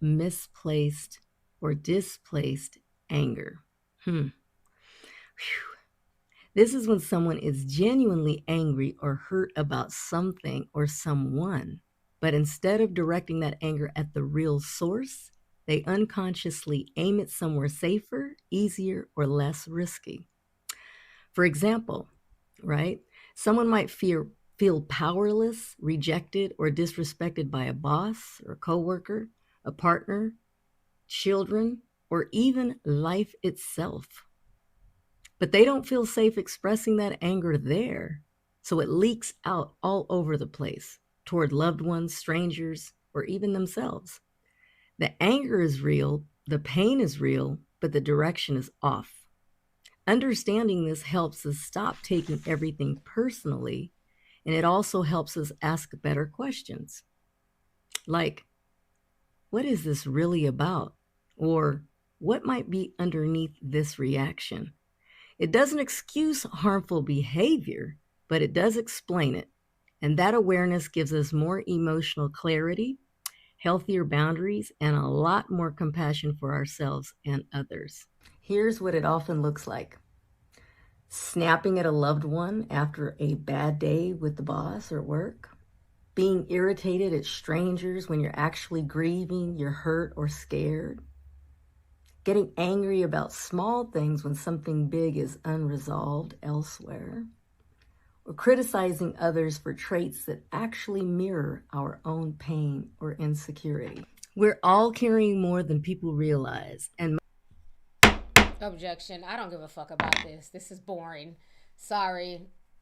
Misplaced or displaced anger. This is when someone is genuinely angry or hurt about something or someone, but instead of directing that anger at the real source, they unconsciously aim it somewhere safer, easier, or less risky. For example, right? Someone might feel powerless, rejected, or disrespected by a boss or a coworker, a partner, children, or even life itself. But they don't feel safe expressing that anger there, so it leaks out all over the place toward loved ones, strangers, or even themselves. The anger is real, the pain is real, but the direction is off. Understanding this helps us stop taking everything personally, and it also helps us ask better questions. Like, what is this really about? Or what might be underneath this reaction? It doesn't excuse harmful behavior, but it does explain it. And that awareness gives us more emotional clarity, healthier boundaries, and a lot more compassion for ourselves and others. Here's what it often looks like. Snapping at a loved one after a bad day with the boss or work. Being irritated at strangers when you're actually grieving, you're hurt or scared. Getting angry about small things when something big is unresolved elsewhere. Or criticizing others for traits that actually mirror our own pain or insecurity. We're all carrying more than people realize. And
Objection. I don't give a fuck about this. This is boring. Sorry.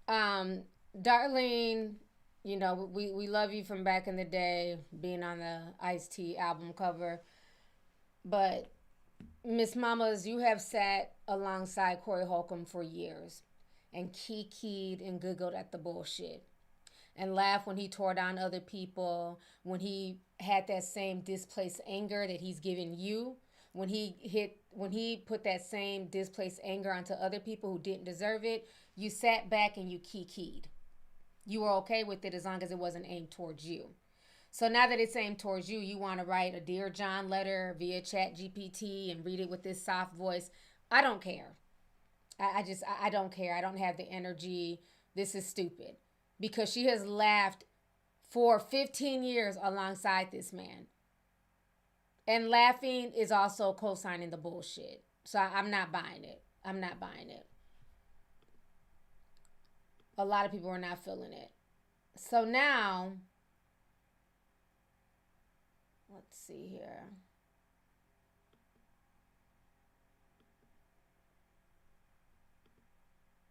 Darlene, you know, we love you from back in the day, being on the Ice-T album cover. But, Miss Mamas, you have sat alongside Cory Holcomb for years and kikied and giggled at the bullshit and laughed when he tore down other people, when he had that same displaced anger that he's given you, when he put that same displaced anger onto other people who didn't deserve it. You sat back and you kikied. You were okay with it as long as it wasn't aimed towards you. So now that it's aimed towards you, you want to write a Dear John letter via Chat GPT and read it with this soft voice. I don't care. I don't care. I don't have the energy. This is stupid. Because she has laughed for 15 years alongside this man. And laughing is also co-signing the bullshit. So I'm not buying it. I'm not buying it. A lot of people are not feeling it. So now, let's see here.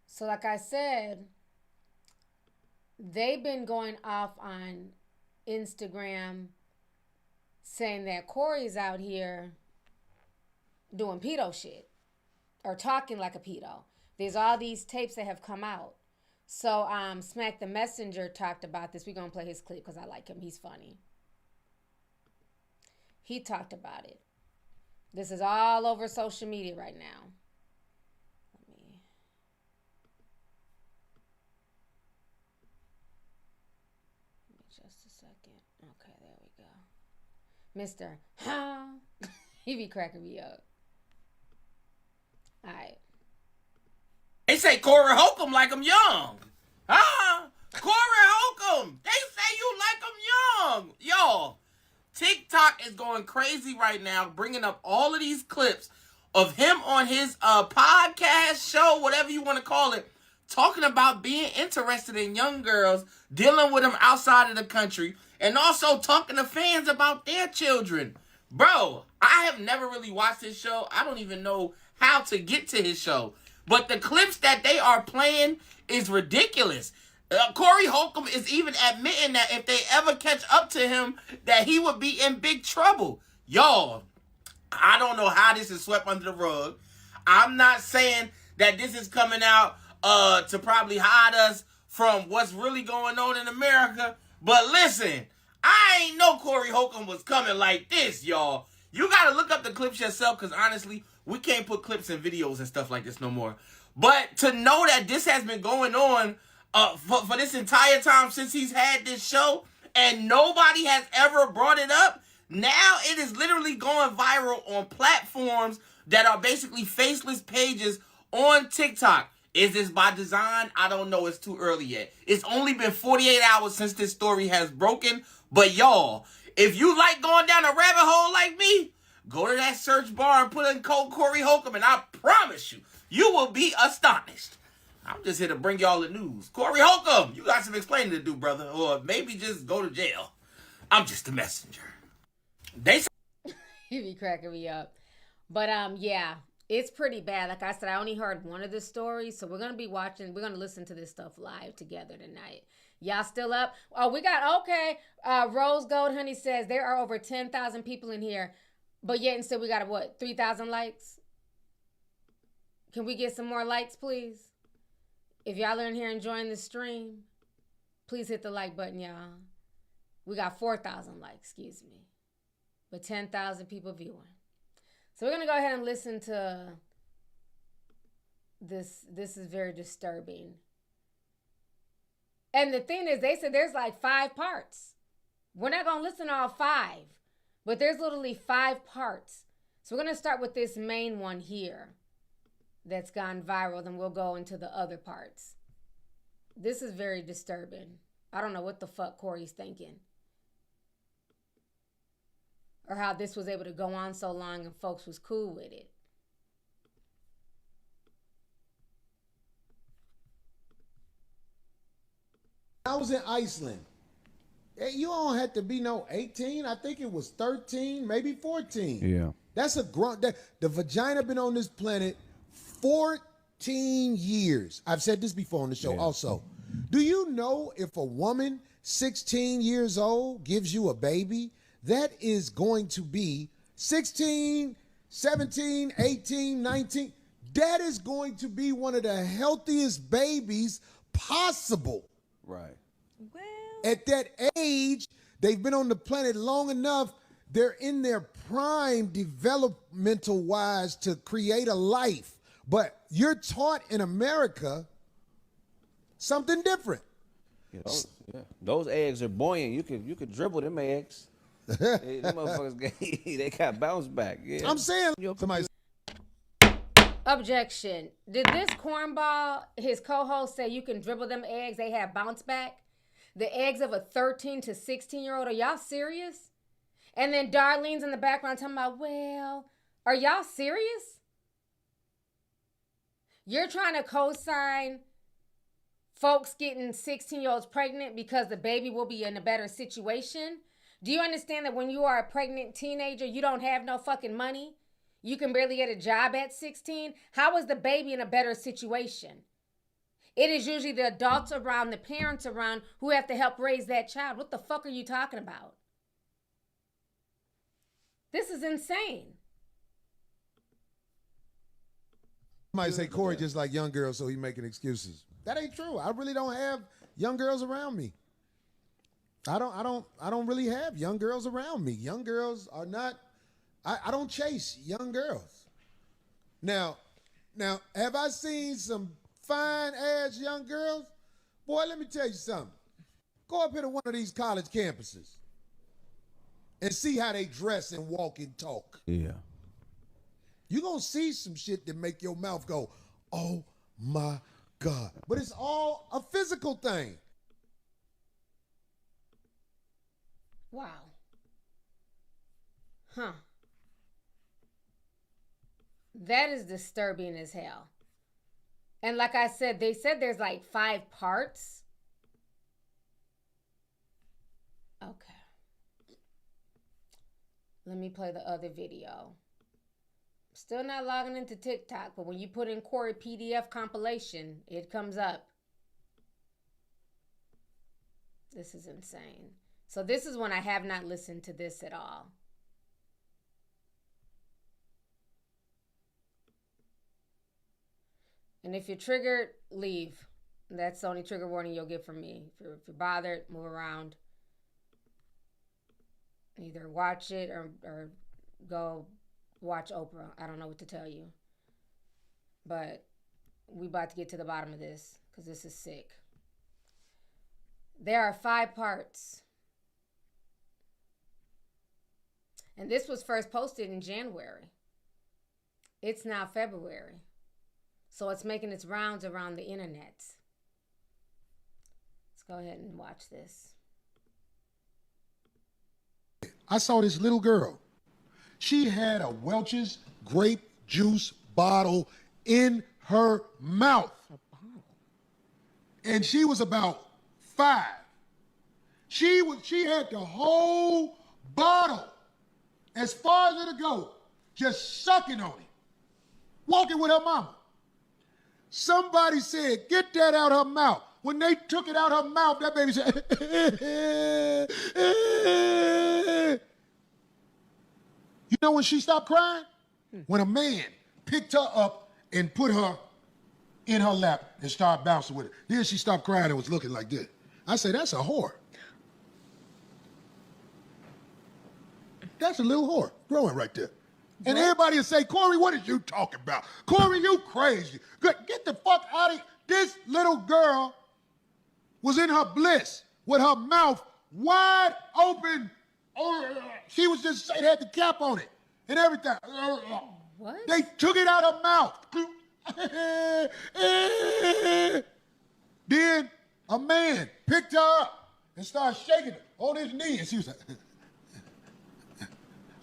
So like I said, they've been going off on Instagram saying that Cory's out here doing pedo shit or talking like a pedo. There's all these tapes that have come out. So Smack the Messenger talked about this. We're going to play his clip because I like him. He's funny. He talked about it. This is all over social media right now. Just a second. Okay, there we go. Mr. He be cracking me up. All right.
They say Cory Holcomb like him young. Huh? Cory Holcomb. They say you like him young. Y'all, TikTok is going crazy right now, bringing up all of these clips of him on his podcast show, whatever you want to call it, talking about being interested in young girls, dealing with them outside of the country, and also talking to fans about their children. Bro, I have never really watched his show. I don't even know how to get to his show. But the clips that they are playing is ridiculous. Cory Holcomb is even admitting that if they ever catch up to him, that he would be in big trouble. Y'all, I don't know how this is swept under the rug. I'm not saying that this is coming out to probably hide us from what's really going on in America. But listen, I ain't know Cory Holcomb was coming like this, y'all. You got to look up the clips yourself because honestly, we can't put clips and videos and stuff like this no more. But to know that this has been going on for this entire time since he's had this show and nobody has ever brought it up, now it is literally going viral on platforms that are basically faceless pages on TikTok. Is this by design? I don't know. It's too early yet. It's only been 48 hours since this story has broken. But y'all, if you like going down a rabbit hole like me, go to that search bar and put in code Cory Holcomb, and I promise you, you will be astonished. I'm just here to bring y'all the news. Cory Holcomb, you got some explaining to do, brother. Or maybe just go to jail. I'm just a messenger.
He be cracking me up. But yeah, it's pretty bad. Like I said, I only heard one of the stories, so we're gonna be watching. We're gonna listen to this stuff live together tonight. Y'all still up? Oh, we got okay. Rose Gold Honey says there are over 10,000 people in here, but yet and still we got what 3,000 likes. Can we get some more likes, please? If y'all are in here enjoying the stream, please hit the like button, y'all. We got 4,000 likes, excuse me, but 10,000 people viewing. So we're going to go ahead and listen to this. This is very disturbing. And the thing is, they said there's like 5 parts. We're not going to listen to all 5, but there's literally 5 parts. So we're going to start with this main one here that's gone viral, then we'll go into the other parts. This is very disturbing. I don't know what the fuck Cory's thinking. Or how this was able to go on so long and folks was cool with it.
I was in Iceland. You don't have to be no 18. I think it was 13, maybe 14.
Yeah.
That's a grunt. The vagina been on this planet 14 years. I've said this before on the show also. Do you know if a woman 16 years old gives you a baby, that is going to be 16, 17, 18, 19. That is going to be one of the healthiest babies possible.
Right.
Well,
at that age, they've been on the planet long enough. They're in their prime developmental wise to create a life. But you're taught in America something different.
Those eggs are buoyant. You could dribble them eggs. Them motherfuckers, they got bounce back. Yeah.
I'm saying, somebody.
Objection. Did this cornball, his co-host, say you can dribble them eggs, they have bounce back? The eggs of a 13 to 16-year-old, are y'all serious? And then Darlene's in the background talking about, well, are y'all serious? You're trying to co-sign folks getting 16-year-olds pregnant because the baby will be in a better situation? Do you understand that when you are a pregnant teenager, you don't have no fucking money? You can barely get a job at 16? How is the baby in a better situation? It is usually the adults around, the parents around who have to help raise that child. What the fuck are you talking about? This is insane.
Somebody say Corey just like young girls, so he making excuses. That ain't true. I really don't have young girls around me. I don't really have young girls around me. Young girls are not. I don't chase young girls. Now, have I seen some fine ass young girls? Boy, let me tell you something. Go up here to one of these college campuses and see how they dress and walk and talk.
Yeah.
You're going to see some shit that make your mouth go, oh my God. But it's all a physical thing.
Wow. Huh. That is disturbing as hell. And like I said, they said there's like 5 parts. Okay. Let me play the other video. Still not logging into TikTok, but when you put in Corey PDF compilation, it comes up. This is insane. So this is when I have not listened to this at all. And if you're triggered, leave. That's the only trigger warning you'll get from me. If you're bothered, move around. Either watch it or go watch Oprah. I don't know what to tell you. But we about to get to the bottom of this because this is sick. There are 5 parts. And this was first posted in January. It's now February. So it's making its rounds around the internet. Let's go ahead and watch this.
I saw this little girl. She had a Welch's grape juice bottle in her mouth. A bottle. And she was about 5. She had the whole bottle as far as it'll go, just sucking on it, walking with her mama. Somebody said, get that out her mouth. When they took it out her mouth, that baby said, You know when she stopped crying? When a man picked her up and put her in her lap and started bouncing with her. Then she stopped crying and was looking like this. I said, that's a whore. That's a little whore growing right there. And everybody will say, Corey, what are you talking about? Corey, you crazy. Get the fuck out of here. This little girl was in her bliss with her mouth wide open. She was just, it had the cap on it and everything.
What?
They took it out her mouth. Then a man picked her up and started shaking her on his knee. And she was like,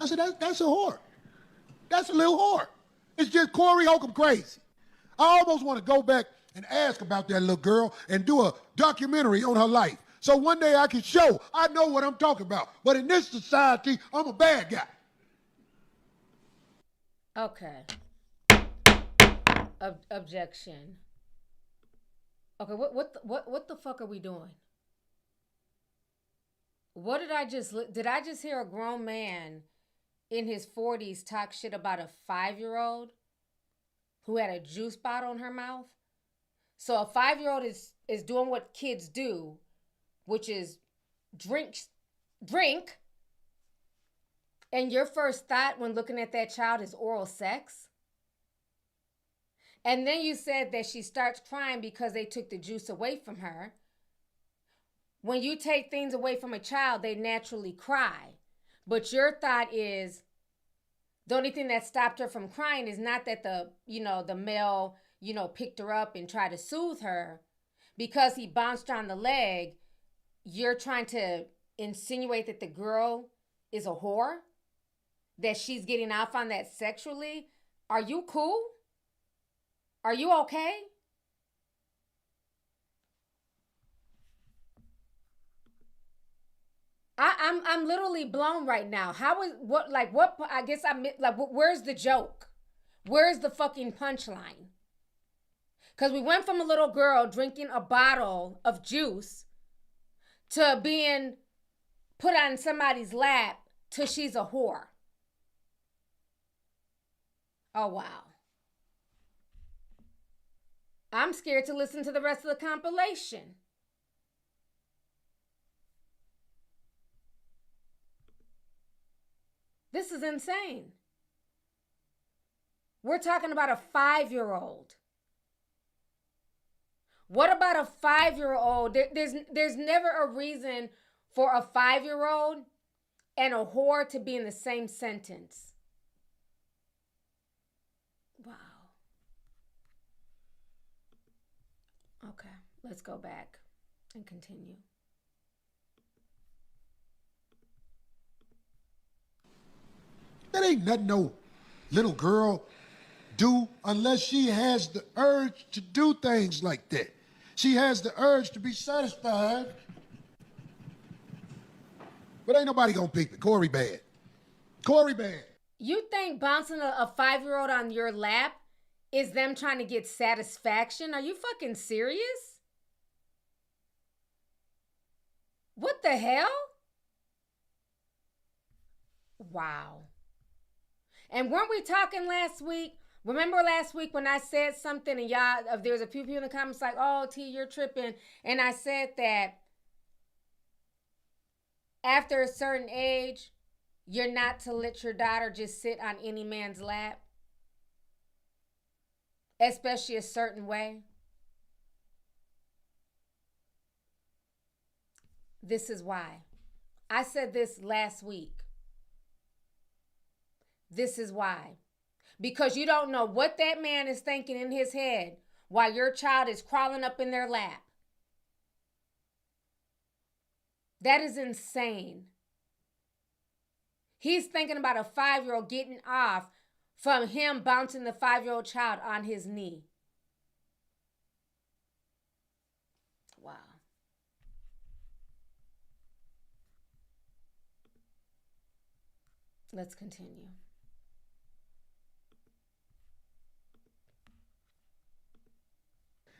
I said, that's a whore. That's a little whore. It's just Cory Holcomb crazy. I almost want to go back and ask about that little girl and do a documentary on her life. So one day I can show I know what I'm talking about. But in this society, I'm a bad guy.
Okay. Objection. Okay, what the fuck are we doing? What did I just hear a grown man in his 40s talk shit about a 5-year-old who had a juice bottle in her mouth? So a 5-year-old is doing what kids do, which is drink, and your first thought when looking at that child is oral sex? And then you said that she starts crying because they took the juice away from her. when you take things away from a child, they naturally cry. But your thought is the only thing that stopped her from crying is not that the male, picked her up and tried to soothe her. Because he bounced her on the leg, you're trying to insinuate that the girl is a whore? That she's getting off on that sexually? Are you cool? Are you okay? I'm literally blown right now. Where's the joke? Where's the fucking punchline? Because we went from a little girl drinking a bottle of juice to being put on somebody's lap to she's a whore. Oh, wow. I'm scared to listen to the rest of the compilation. This is insane. We're talking about a 5-year-old. What about a 5-year-old? There's never a reason for a 5-year-old and a whore to be in the same sentence. Wow. Okay, let's go back and continue.
That ain't nothing no little girl do unless she has the urge to do things like that. She has the urge to be satisfied. But ain't nobody gonna pick it. Cory bad. Cory bad.
You think bouncing a 5-year-old on your lap is them trying to get satisfaction? Are you fucking serious? What the hell? Wow. And weren't we talking last week? Remember last week when I said something and y'all, there's a few people in the comments like, oh, T, you're tripping. And I said that after a certain age, you're not to let your daughter just sit on any man's lap, especially a certain way. This is why. I said this last week. This is why. Because you don't know what that man is thinking in his head while your child is crawling up in their lap. That is insane. He's thinking about a 5-year-old getting off from him bouncing the 5-year-old child on his knee. Wow. Let's continue.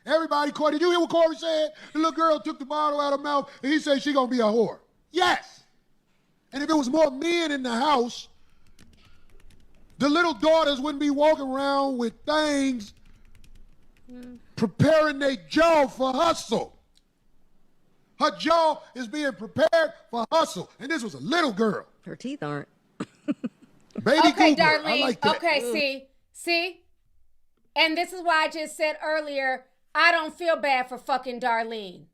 Everybody, Cory, did you hear what Cory said? The little girl took the bottle out of her mouth and he said she gonna be a whore. Yes. And if it was more men in the house, the little daughters wouldn't be walking around with things preparing their jaw for hustle. Her jaw is being prepared for hustle. And this was a little girl.
Her teeth aren't.
Baby
okay,
Goober.
Darlene.
I like that.
Okay, see? And this is why I just said earlier, I don't feel bad for fucking Darlene.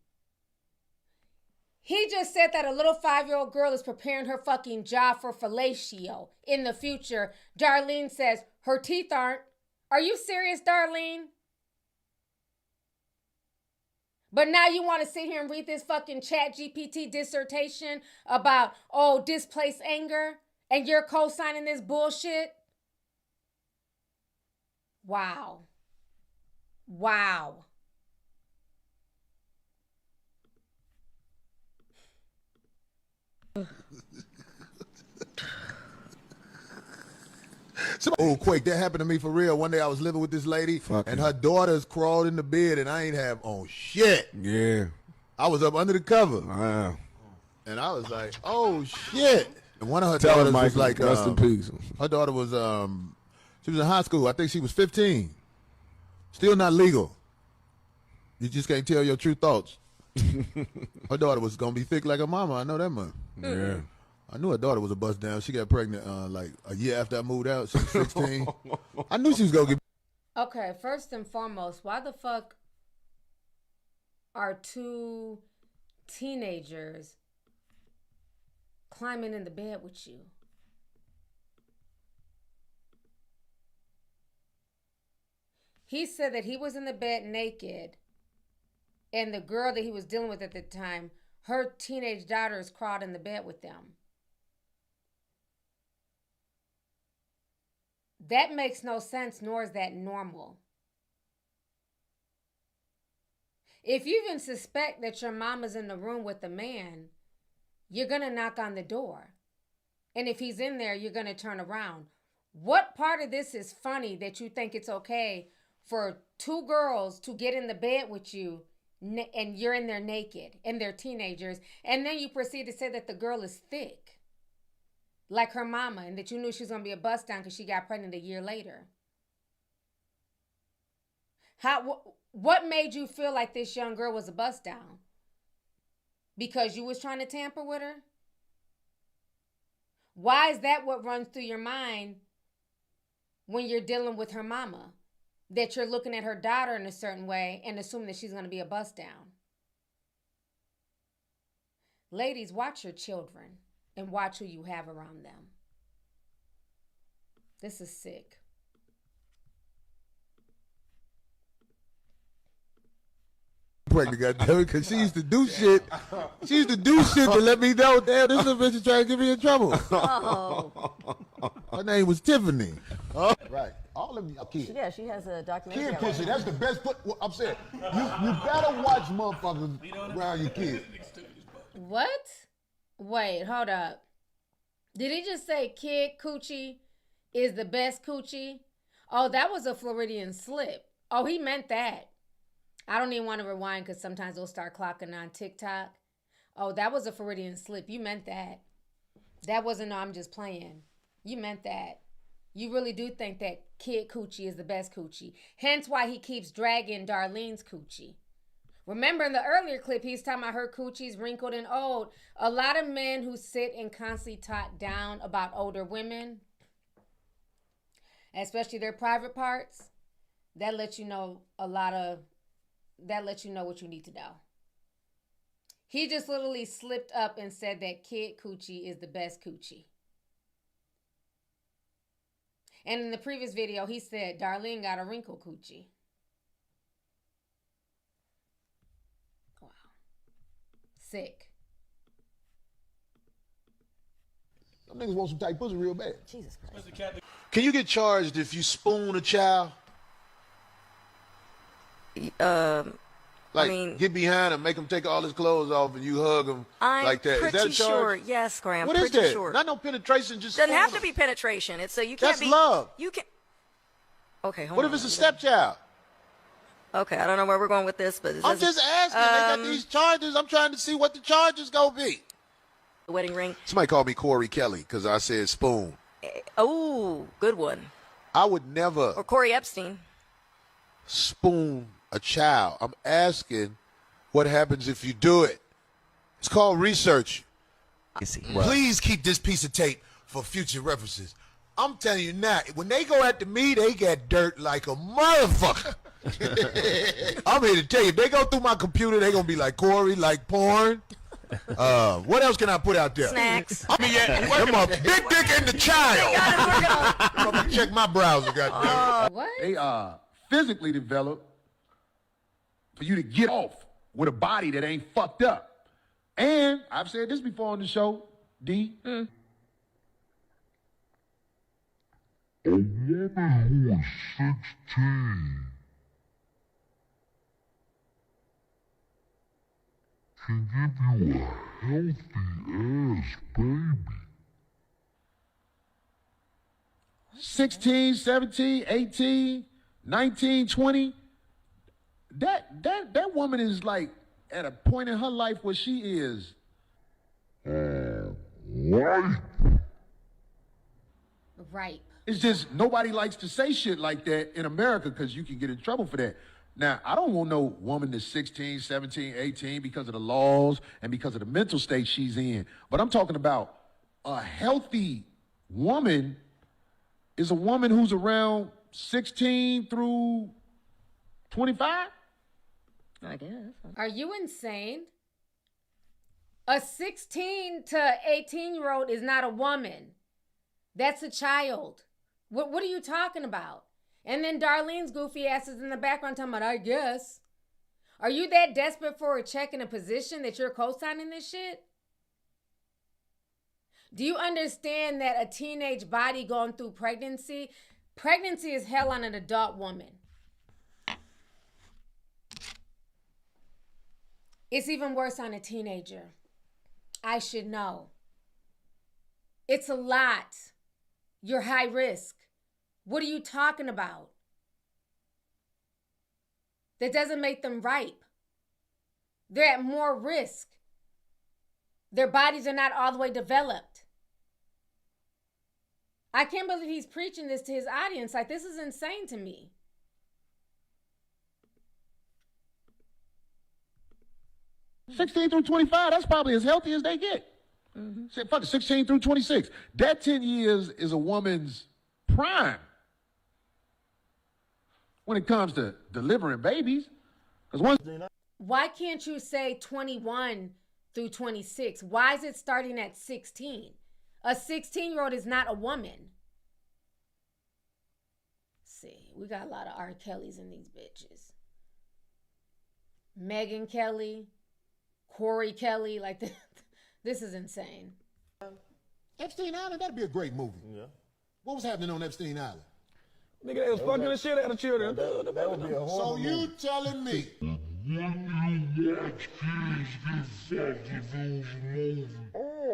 He just said that a little 5-year-old girl is preparing her fucking jaw for fellatio in the future. Darlene says her teeth aren't. Are you serious, Darlene? But now you want to sit here and read this fucking ChatGPT dissertation about, displaced anger, and you're co-signing this bullshit? Wow. Wow.
Quick, that happened to me for real. One day I was living with this lady, and her daughters crawled in the bed, and I ain't have on shit.
Yeah.
I was up under the cover.
Wow.
And I was like, oh, shit. And one of her
Tell her,
daughters was
Michael,
like,
rest in peace.
Her daughter was, she was in high school. I think she was 15. Still not legal. You just can't tell your true thoughts. Her daughter was going to be thick like her mama. I know that much.
Yeah.
I knew her daughter was a bust down. She got pregnant like a year after I moved out. She was 16. I knew she was going to get.
Okay, first and foremost, why the fuck are two teenagers climbing in the bed with you. He said that he was in the bed naked, and the girl that he was dealing with at the time, her teenage daughters crawled in the bed with them. That makes no sense, nor is that normal. If you even suspect that your mama's in the room with a man, you're going to knock on the door. And if he's in there, you're going to turn around. What part of this is funny that you think it's okay for two girls to get in the bed with you and you're in there naked and they're teenagers, and then you proceed to say that the girl is thick, like her mama, and that you knew she was going to be a bust down because she got pregnant a year later? What made you feel like this young girl was a bust down? Because you was trying to tamper with her? Why is that what runs through your mind when you're dealing with her mama? That you're looking at her daughter in a certain way and assuming that she's going to be a bust down? Ladies, watch your children and watch who you have around them. This is sick.
Pregnant, goddamn it, because she used to do shit. She used to do shit to let me know, damn, this little bitch is trying to get me in trouble.
Oh.
Her name was Tiffany.
Right. All of you kids.
Yeah, she has a documentary.
Kid pussy, that's the best put. Well, I'm saying, you better watch motherfuckers around your kids.
What? Wait, hold up. Did he just say kid coochie is the best coochie? Oh, that was a Floridian slip. Oh, he meant that. I don't even want to rewind because sometimes they'll start clocking on TikTok. Oh, that was a Floridian slip. You meant that. That wasn't, no, I'm just playing. You meant that. You really do think that kid coochie is the best coochie. Hence why he keeps dragging Darlene's coochie. Remember in the earlier clip, he's talking about her coochie's wrinkled and old. A lot of men who sit and constantly talk down about older women, especially their private parts, that lets you know what you need to know. He just literally slipped up and said that kid coochie is the best coochie. And in the previous video, he said Darlene got a wrinkle coochie. Wow. Sick.
Some niggas want some tight pussy real bad.
Jesus Christ.
Can you get charged if you spoon a child?
I mean,
get behind him, make him take all his clothes off, and you hug him like that. Is that a charge?
Sure. Yes, Graham.
What is
pretty
that?
sure.
Not no penetration. Just
doesn't have to be penetration. It's so you can't
That's
be.
love.
You can. Okay, hold
What
on.
if it's a stepchild?
Okay, I don't know where we're going with this, but
I'm just asking. They got these charges. I'm trying to see what the charges gonna be.
The wedding ring.
Somebody called me Corey Kelly because I said spoon.
Oh, good one.
I would never.
Or Corey Epstein.
Spoon a child. I'm asking what happens if you do it. It's called research. Please keep this piece of tape for future references. I'm telling you now, when they go after me, they get dirt like a motherfucker. I'm here to tell you, if they go through my computer, they going to be like, Corey, like porn. What else can I put out there?
Snacks.
I mean, I'm a big dick in the child. I'm going to check my browser, goddamn.
What?
They are physically developed for you to get off with a body that ain't fucked up. And I've said this before on the show, D.
A woman who is 16 can give you a healthy ass baby.
16, 17, 18, 19, 20. That woman is like at a point in her life where she is
Right.
It's just nobody likes to say shit like that in America because you can get in trouble for that. Now, I don't want no woman that's 16, 17, 18 because of the laws and because of the mental state she's in. But I'm talking about a healthy woman is a woman who's around 16 through 25.
I guess.
Are you insane? A 16 to 18-year-old is not a woman. That's a child. What are you talking about? And then Darlene's goofy ass is in the background talking about, I guess. Are you that desperate for a check in a position that you're co-signing this shit? Do you understand that a teenage body going through pregnancy is hell on an adult woman? It's even worse on a teenager. I should know. It's a lot. You're high risk. What are you talking about? That doesn't make them ripe. They're at more risk. Their bodies are not all the way developed. I can't believe he's preaching this to his audience. Like, this is insane to me.
"16 through 25, that's probably as healthy as they get." Say, fuck it, 16 through 26. That 10 years is a woman's prime when it comes to delivering babies.
Why can't you say 21 through 26? Why is it starting at 16? A 16-year-old is not a woman. See, we got a lot of R. Kellys in these bitches. Megyn Kelly, Corey Kelly, like this is insane.
Epstein Island, that'd be a great movie. Yeah. What was happening on Epstein Island?
Nigga, they was fucking the shit out of children.
That would be a horrible So you movie. Telling me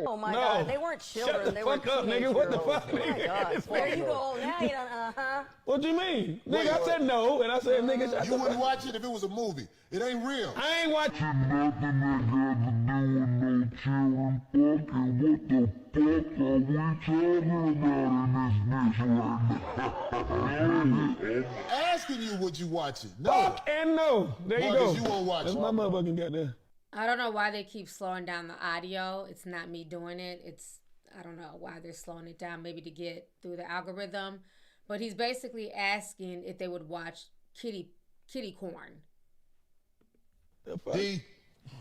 Oh my God, they weren't children.
Shut the
they
fuck
were
up, nigga. What the fuck,
Oh my
nigga?
God. There you go. Now you don't,
What you mean? Nigga, I said no, and I said, nigga, shut
You
the
wouldn't
fuck
watch it if it was a movie. It ain't real.
I ain't watching
Nothing that got to do with no children fucking. What the fuck are we talking about in this bitch right now?
Asking you, would you watch it? No.
Fuck and no. There you go.
You won't watch
That's
it.
my motherfucking goddamn.
I don't know why they keep slowing down the audio. It's not me doing it. I don't know why they're slowing it down, maybe to get through the algorithm. But he's basically asking if they would watch kitty corn.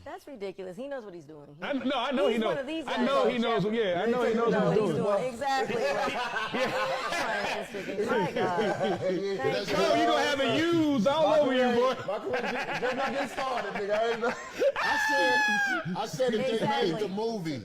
That's ridiculous. He knows what he's doing.
I know he
He's
knows.
one of these
I
guys.
know he knows. Yeah, I know he knows what he's doing.
Exactly. My God.
Oh, you gonna have it used all over you, boy.
Just not get started, nigga. I said if they made the movie.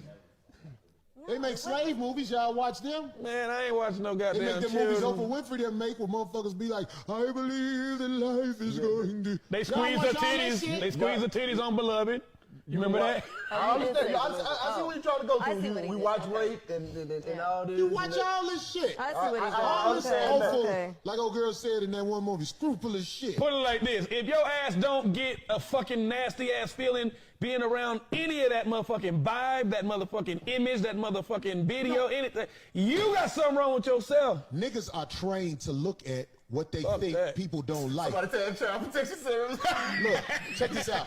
They make slave movies. Y'all watch them?
Man, I ain't watching no goddamn
They make the
children.
movies Oprah Winfrey them make where motherfuckers be like, I believe that life is going to...
They
Y'all
squeeze
watch
the
all that
titties.
shit?
They squeeze the titties on Beloved. You remember that?
I understand. I see what you're trying to go through. We watch rape and all this.
You watch all this shit.
I see what he's doing.
All this
Okay,
awful,
okay.
like old girl said in that one movie, scrupulous shit.
Put it like this. If your ass don't get a fucking nasty ass feeling being around any of that motherfucking vibe, that motherfucking image, that motherfucking video, anything, you got something wrong with yourself.
Niggas are trained to look at what they think people don't like.
Somebody tell I'm protection service.
Look, check this out.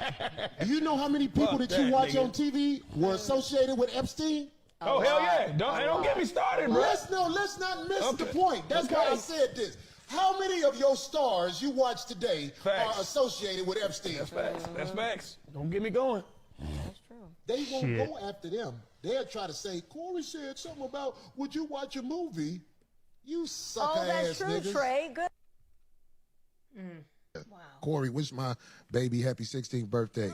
Do you know how many people that you watch on TV were associated with Epstein?
Oh, hell yeah. Don't get me started, bro.
Let's not miss the point. That's why I said this. How many of your stars you watch today are associated with Epstein?
That's facts. That's facts. Don't get me going.
That's true.
They won't go after them. They'll try to say, Corey said something about, would you watch a movie? You sucker
that's
ass
true,
niggas.
Trey. Good.
Wow.
Corey, wish my baby happy 16th birthday.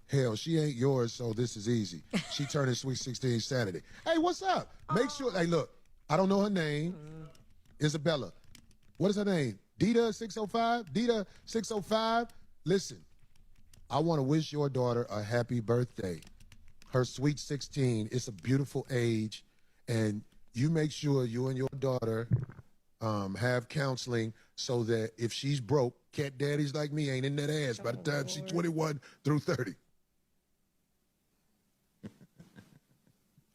Hell, she ain't yours, so this is easy. She turning sweet 16 Saturday. Hey, what's up? Make sure, hey, look, I don't know her name. Isabella. What is her name? Dita 605? Dita 605? Listen, I want to wish your daughter a happy birthday. Her sweet 16. It's a beautiful age, and you make sure you and your daughter have counseling so that if she's broke, cat daddies like me ain't in that ass by the time she's 21 through 30.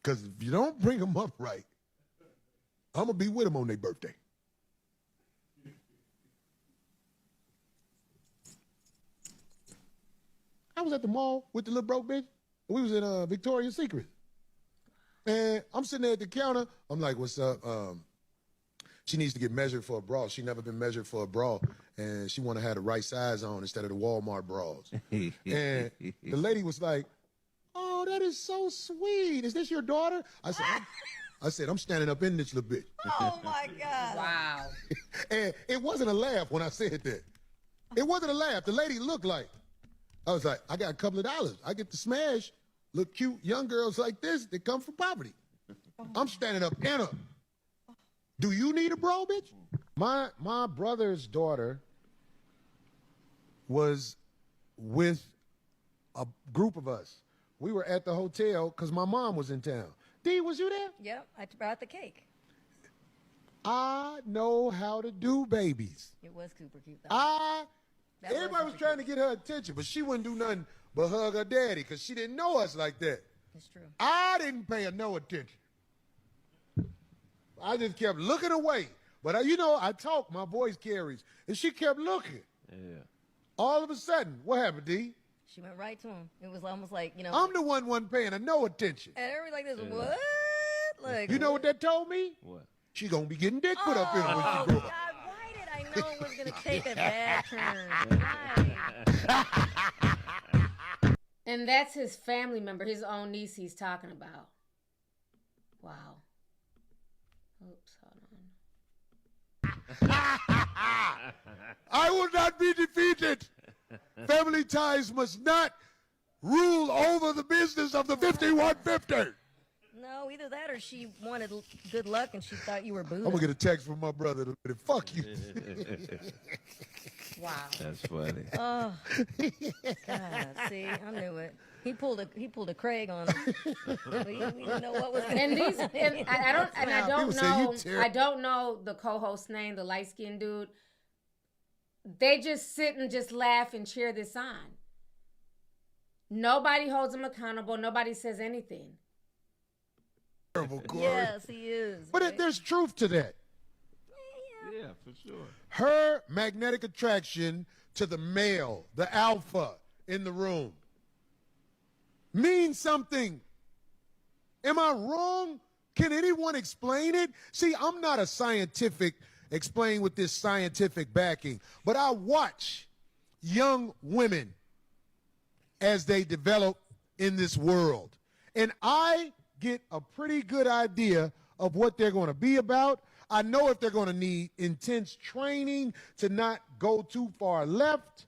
Because if you don't bring them up right, I'm going to be with them on their birthday. I was at the mall with the little broke bitch. We was in Victoria's Secret. And I'm sitting there at the counter. I'm like, what's up? She needs to get measured for a bra. She never been measured for a bra. And she want to have the right size on instead of the Walmart bras. And the lady was like, oh, oh, that is so sweet. Is this your daughter? I said, I'm standing up in this little bitch.
Oh my God.
Wow.
And it wasn't a laugh when I said that. It wasn't a laugh. The lady looked like, I was like, I got a couple of dollars. I get to smash little cute young girls like this that come from poverty. I'm standing up in her. Do you need a bro, bitch? My brother's daughter was with a group of us. We were at the hotel because my mom was in town. Dee, was you there?
Yep, I brought the cake.
I know how to do babies.
It was super cute, though.
Everybody was trying to get her attention, but she wouldn't do nothing but hug her daddy because she didn't know us like that.
It's true.
I didn't pay her no attention. I just kept looking away. But, I talk, my voice carries, and she kept looking.
Yeah.
All of a sudden, what happened, D?
She went right to him. It was almost like,
I'm the one wasn't paying her no attention.
And everybody like this, what? Like,
You know what that told me?
What?
She gonna be getting dick put up in her when she grow up.
God, why did I know it was going to take a bad turn?
And that's his family member, his own niece he's talking about. Wow. Oops, hold on.
I will not be defeated. Family ties must not rule over the business of the 5150.
No, either that or she wanted good luck and she thought you were Buddha.
I'm gonna get a text from my brother to fuck you.
Wow.
That's funny.
Oh, God, see, I knew it. He pulled a Craig on him. we didn't know what was going
And these, and I don't know the co-host name, the light-skinned dude. They just sit and just laugh and cheer this on. Nobody holds him accountable. Nobody says anything.
Yes, he is.
But there's truth to that.
Yeah, for sure.
Her magnetic attraction to the male, the alpha in the room, means something. Am I wrong? Can anyone explain it? See, I'm not a scientific, explain with this scientific backing, but I watch young women as they develop in this world. And I get a pretty good idea of what they're going to be about. I know if they're going to need intense training to not go too far left.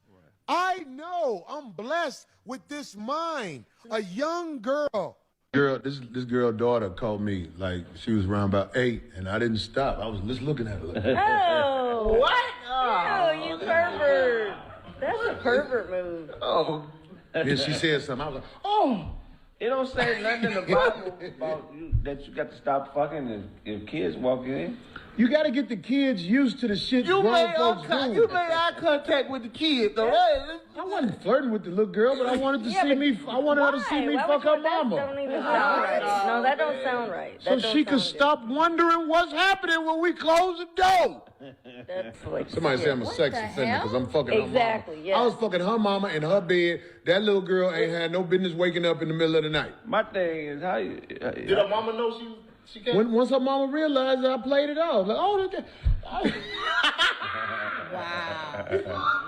I know I'm blessed with this mind. A young girl.
This girl daughter called me like she was around about 8, and I didn't stop. I was just looking at her. Like,
Oh,
what?
Oh, you pervert. That's a pervert move.
Oh. Then she said something. I was like, oh.
It don't say nothing in the Bible about that you got to stop fucking if kids walk in.
You got to get the kids used to the shit grown folks do.
You made eye contact with the kids, though.
I wasn't flirting with the little girl, but I wanted to see me. I wanted her to see me fuck her mama.
That don't even sound right. No, that don't sound right.
So she could stop wondering what's happening when we close the door.
That's like
Somebody say I'm a sex offender because I'm fucking her mama.
Exactly, yeah.
I was fucking her mama in her bed. That little girl ain't had no business waking up in the middle of the night.
My thing is how you.
Did her mama know she came?
Once her mama realized that I played it off, like, oh,
Wow.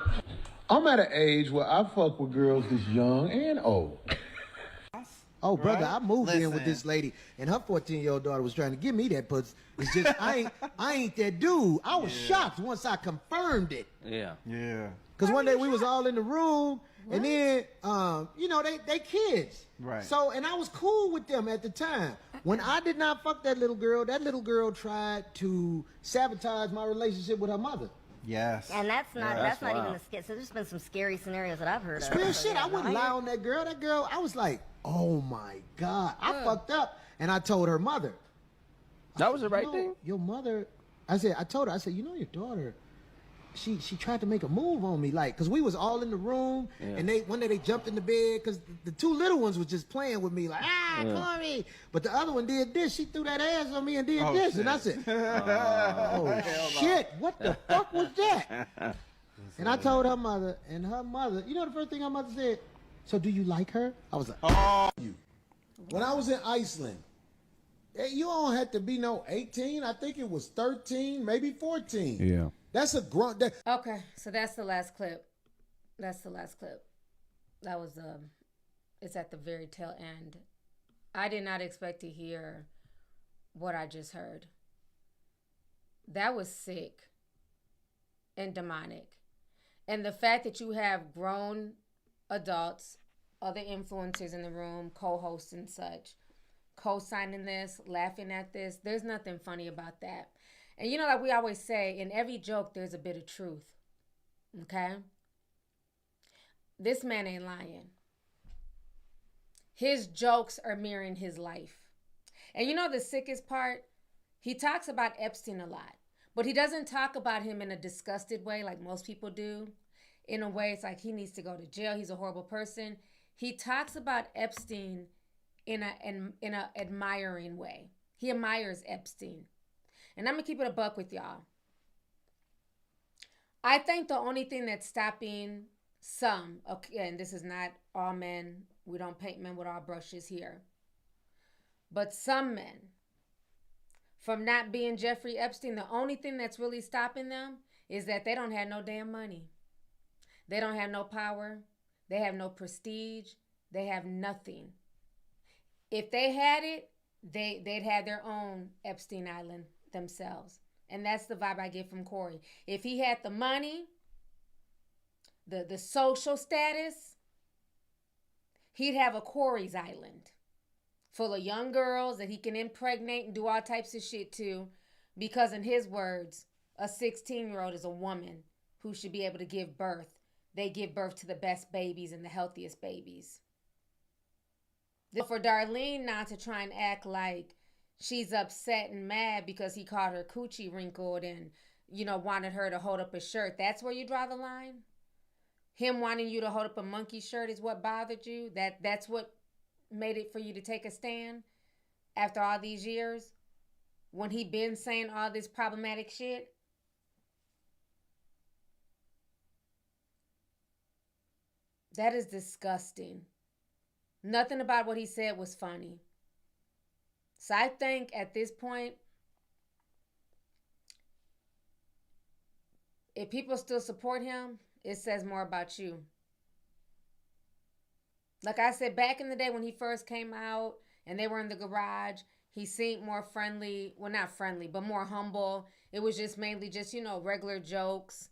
I'm at an age where I fuck with girls this young and old.
Oh, brother, I moved in with this lady, and her 14-year-old daughter was trying to give me that pussy. It's just, I ain't that dude. I was shocked once I confirmed it.
Yeah.
Yeah.
Because one day we was all in the room, and then, they kids.
Right.
So, and I was cool with them at the time. When I did not fuck that little girl tried to sabotage my relationship with her mother.
Yes.
And that's not
that's
even
wild.
the scare. So there's been some scary scenarios that I've heard
It's
of.
real
So,
shit.
yeah,
I wouldn't
no,
lie on that girl. That girl, I was like, oh my God. I fucked up. And I told her mother.
That was the right thing?
Your mother, I told her, your daughter, she tried to make a move on me. Like, because we was all in the room, and one day they jumped in the bed, because the two little ones was just playing with me, like, Cory. But the other one did this. She threw that ass on me and did this.
Shit.
And I said, oh, shit. What the fuck was that? And I told her mother, and her mother, you know the first thing her mother said? So do you like her? I was like, oh. When I was in Iceland, you don't have to be no 18. I think it was 13, maybe 14.
Yeah.
That's a grunt.
Okay, so that's the last clip. That was it's at the very tail end. I did not expect to hear what I just heard. That was sick and demonic. And the fact that you have grown adults, other influencers in the room, co-hosts and such, co-signing this, laughing at this, there's nothing funny about that. And you know, like we always say, in every joke, there's a bit of truth. Okay? This man ain't lying. His jokes are mirroring his life. And you know the sickest part? He talks about Epstein a lot, but he doesn't talk about him in a disgusted way like most people do. In a way, it's like he needs to go to jail. He's a horrible person. He talks about Epstein in a admiring way. He admires Epstein. And I'm going to keep it a buck with y'all. I think the only thing that's stopping some, okay, and this is not all men, we don't paint men with our brushes here, but some men, from not being Jeffrey Epstein, the only thing that's really stopping them is that they don't have no damn money. They don't have no power. They have no prestige. They have nothing. If they had it, they'd have their own Epstein Island themselves. And that's the vibe I get from Cory. If he had the money, the social status, he'd have a Cory's Island full of young girls that he can impregnate and do all types of shit to, because in his words, a 16-year-old is a woman who should be able to give birth. They give birth to the best babies and the healthiest babies. For Darlene now to try and act like she's upset and mad because he caught her coochie wrinkled and, you know, wanted her to hold up a shirt, that's where you draw the line? Him wanting you to hold up a monkey shirt is what bothered you? That's what made it for you to take a stand after all these years? When he been saying all this problematic shit? That is disgusting. Nothing about what he said was funny. So I think at this point, if people still support him, it says more about you. Like I said, back in the day when he first came out and they were in the garage, he seemed more friendly. Well, not friendly, but more humble. It was just mainly just, you know, regular jokes.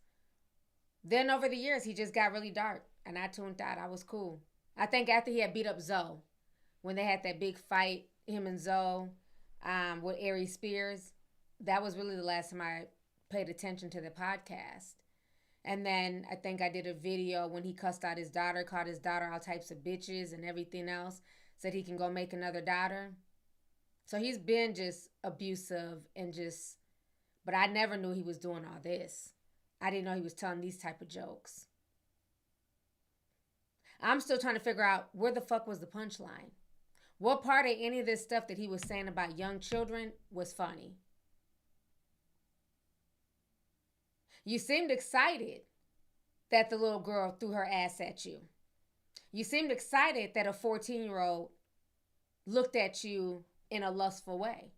Then over the years, he just got really dark. And I tuned out. I was cool. I think after he had beat up Zoe, when they had that big fight, him and Zoe, with Aries Spears, that was really the last time I paid attention to the podcast. And then I think I did a video when he cussed out his daughter, called his daughter all types of bitches and everything else, said he can go make another daughter. So he's been just abusive and just, but I never knew he was doing all this. I didn't know he was telling these type of jokes. I'm still trying to figure out where the fuck was the punchline. What part of any of this stuff that he was saying about young children was funny? You seemed excited that the little girl threw her ass at you. You seemed excited that a 14-year-old looked at you in a lustful way.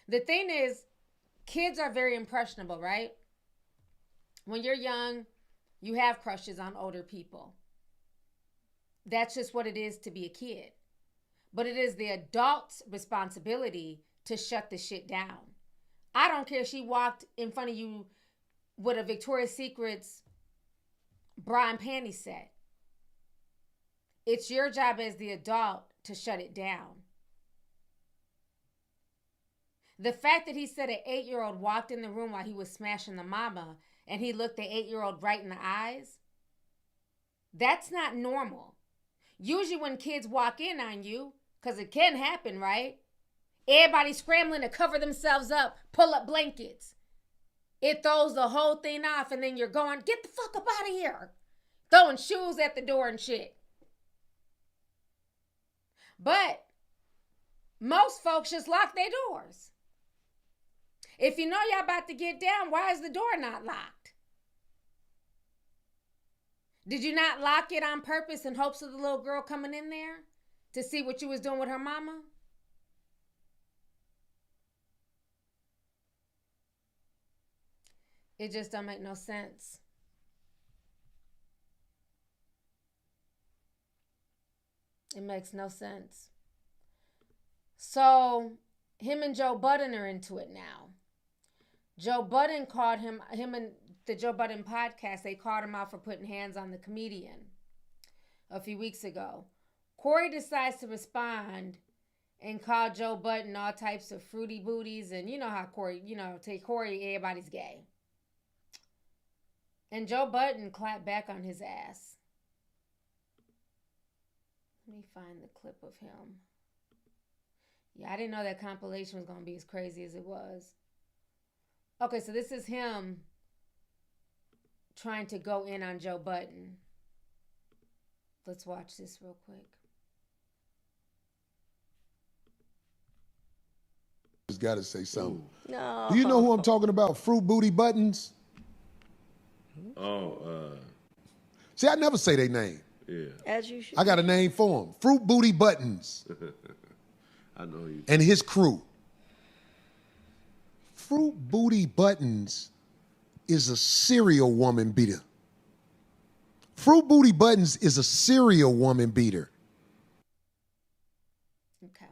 The thing is, kids are very impressionable, right? When you're young, you have crushes on older people. That's just what it is to be a kid. But it is the adult's responsibility to shut the shit down. I don't care if she walked in front of you with a Victoria's Secret's bra and panty set. It's your job as the adult to shut it down. The fact that he said an 8-year-old walked in the room while he was smashing the mama and he looked the 8-year-old right in the eyes, that's not normal. Usually when kids walk in on you, because it can happen, right? Everybody's scrambling to cover themselves up, pull up blankets. It throws the whole thing off, and then you're going, get the fuck up out of here. Throwing shoes at the door and shit. But most folks just lock their doors. If you know y'all about to get down, why is the door not locked? Did you not lock it on purpose in hopes of the little girl coming in there to see what you was doing with her mama? It just don't make no sense. It makes no sense. So him and Joe Budden are into it now. Joe Budden called him and the Joe Budden podcast, they called him out for putting hands on the comedian a few weeks ago. Cory decides to respond and call Joe Budden all types of fruity booties. And you know how Cory, take Cory, everybody's gay. And Joe Budden clapped back on his ass. Let me find the clip of him. Yeah, I didn't know that compilation was going to be as crazy as it was. Okay, so this is him trying to go in on Joe Budden. Let's watch this real quick.
Just got to say something.
No.
Do you know who I'm talking about? Fruit Booty Buttons? See, I never say their name.
Yeah.
As you should.
I got a name for him. Fruit Booty Buttons.
I know you.
And his crew. Fruit Booty Buttons is a serial woman beater. Fruit Booty Buttons is a serial woman beater.
Okay.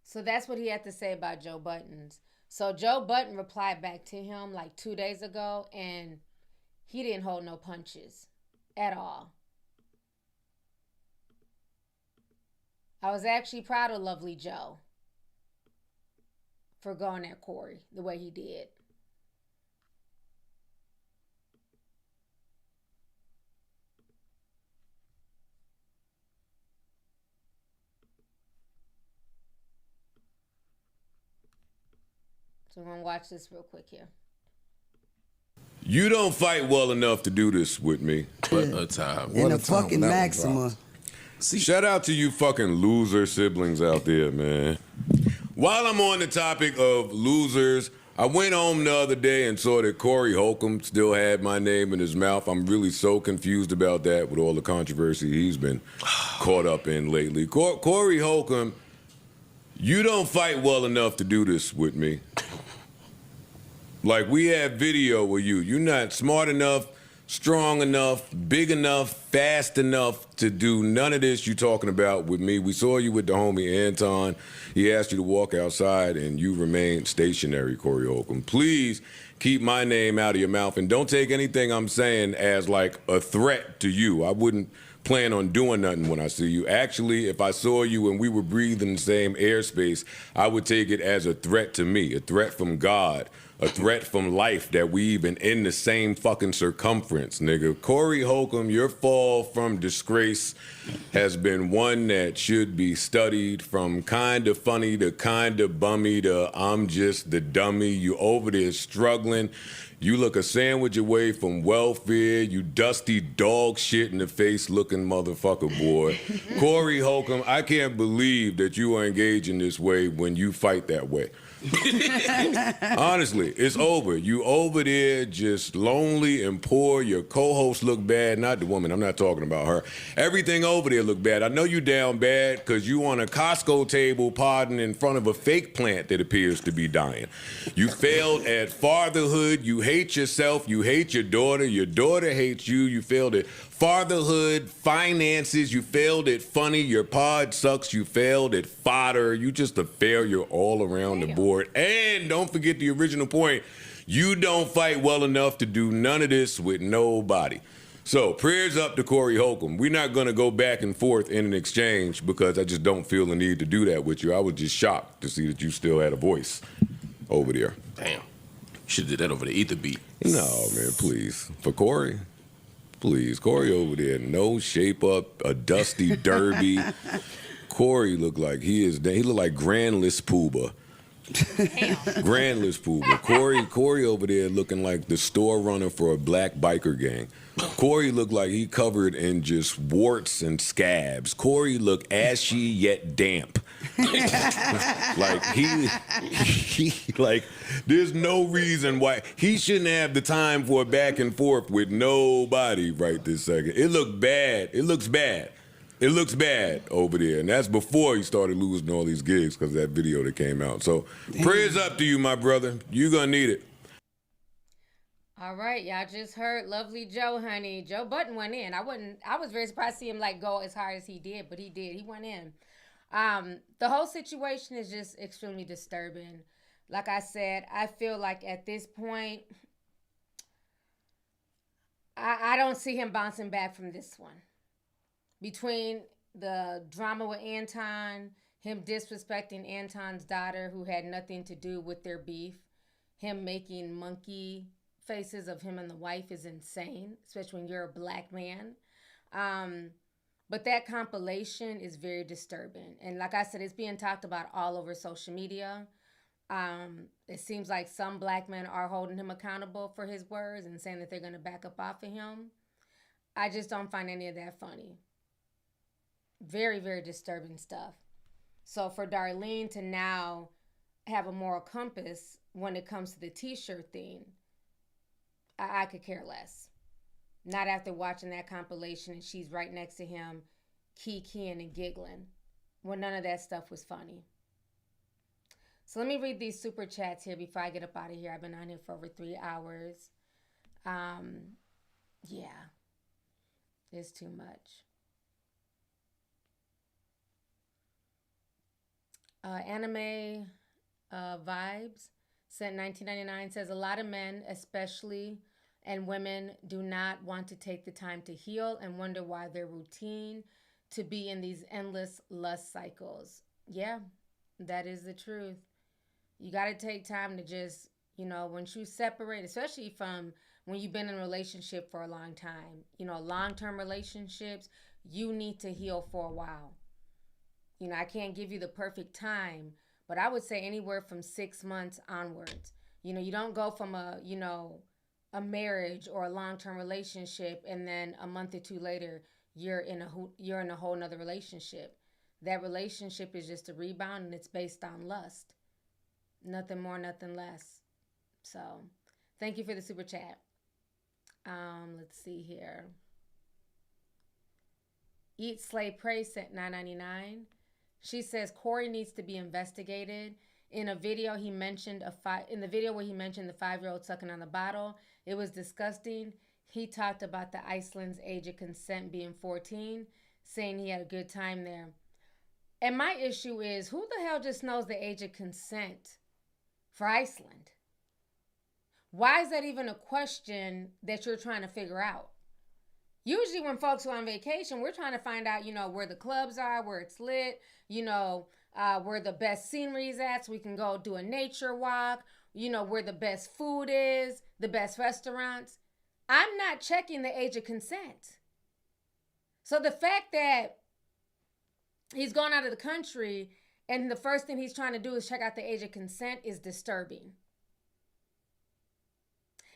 So that's what he had to say about Joe Buttons. So Joe Budden replied back to him like 2 days ago, and he didn't hold no punches at all. I was actually proud of Lovely Joe for going at Cory the way he did. So we're going to watch this real quick here.
You don't fight well enough to do this with me.
What a time.
In the fucking Maxima.
Shout out to you fucking loser siblings out there, man. While I'm on the topic of losers, I went home the other day and saw that Cory Holcomb still had my name in his mouth. I'm really so confused about that with all the controversy he's been caught up in lately. Cory Holcomb, you don't fight well enough to do this with me. Like, we have video of you. You're not smart enough, strong enough, big enough, fast enough to do none of this you talking about with me. We saw you with the homie Anton. He asked you to walk outside, and you remained stationary, Cory Holcomb. Please keep my name out of your mouth, and don't take anything I'm saying as, like, a threat to you. I wouldn't plan on doing nothing when I see you. Actually, if I saw you and we were breathing the same airspace, I would take it as a threat to me, a threat from God, a threat from life that we even in the same fucking circumference, nigga. Cory Holcomb, your fall from disgrace has been one that should be studied, from kind of funny to kind of bummy to I'm just the dummy. You over there struggling. You look a sandwich away from welfare, you dusty dog shit in the face looking motherfucker, boy. Cory Holcomb, I can't believe that you are engaging this way when you fight that way. Honestly, it's over. You over there just lonely and poor. Your co-host look bad. Not the woman. I'm not talking about her. Everything over there look bad. I know you down bad because you on a Costco table podding in front of a fake plant that appears to be dying. You failed at fatherhood. You hate yourself. You hate your daughter. Your daughter hates you. You failed at fatherhood, finances. You failed at funny. Your pod sucks. You failed at fodder. You just a failure all around the board. And don't forget the original point. You don't fight well enough to do none of this with nobody. So prayers up to Cory Holcomb. We're not going to go back and forth in an exchange because I just don't feel the need to do that with you. I was just shocked to see that you still had a voice over there.
Damn. You should have did that over the ether beat.
No, man, please. For Cory. Please. Cory over there, no shape up, a dusty derby. Cory looked like he looked like Grandless Pooba. Grandless Pooba. Cory over there looking like the store runner for a black biker gang. Cory looked like he covered in just warts and scabs. Cory looked ashy yet damp. Like he like there's no reason why he shouldn't have the time for a back and forth with nobody right this second. It looked bad. It looks bad. It looks bad over there, and that's before he started losing all these gigs because of that video that came out. So prayers up to you, my brother. You're going to need it.
All right, y'all just heard Lovely Joe, honey. Joe Button went in. I was very surprised to see him like go as hard as he did, but he did. He went in. The whole situation is just extremely disturbing. Like I said, I feel like at this point, I don't see him bouncing back from this one. Between the drama with Anton, him disrespecting Anton's daughter who had nothing to do with their beef, him making monkey faces of him and the wife is insane, especially when you're a black man. But that compilation is very disturbing. And like I said, it's being talked about all over social media. It seems like some black men are holding him accountable for his words and saying that they're going to back up off of him. I just don't find any of that funny. Very, very disturbing stuff. So for Darlene to now have a moral compass when it comes to the t-shirt thing, I could care less. Not after watching that compilation and she's right next to him, kikiing and giggling when none of that stuff was funny. So let me read these super chats here before I get up out of here. I've been on here for over 3 hours. Yeah, it's too much. Anime Vibes sent 1999 says a lot of men, especially and women, do not want to take the time to heal and wonder why their routine to be in these endless lust cycles. Yeah, that is the truth. You got to take time to just, once you separate, especially from when you've been in a relationship for a long time, long-term relationships, you need to heal for a while. I can't give you the perfect time, but I would say anywhere from 6 months onwards. You don't go from a marriage or a long-term relationship and then a month or two later you're in a whole nother relationship. That relationship is just a rebound and it's based on lust. Nothing more, nothing less. So, thank you for the super chat. Let's see here. Eat, Slay, Pray sent $9.99. She says Cory needs to be investigated. In a video he mentioned in the video where he mentioned the 5-year-old sucking on the bottle, it was disgusting. He talked about the Iceland's age of consent being 14, saying he had a good time there. And my issue is, who the hell just knows the age of consent for Iceland? Why is that even a question that you're trying to figure out? Usually when folks are on vacation, we're trying to find out, where the clubs are, where it's lit, where the best scenery is at so we can go do a nature walk, where the best food is, the best restaurants. I'm not checking the age of consent. So the fact that he's gone out of the country and the first thing he's trying to do is check out the age of consent is disturbing.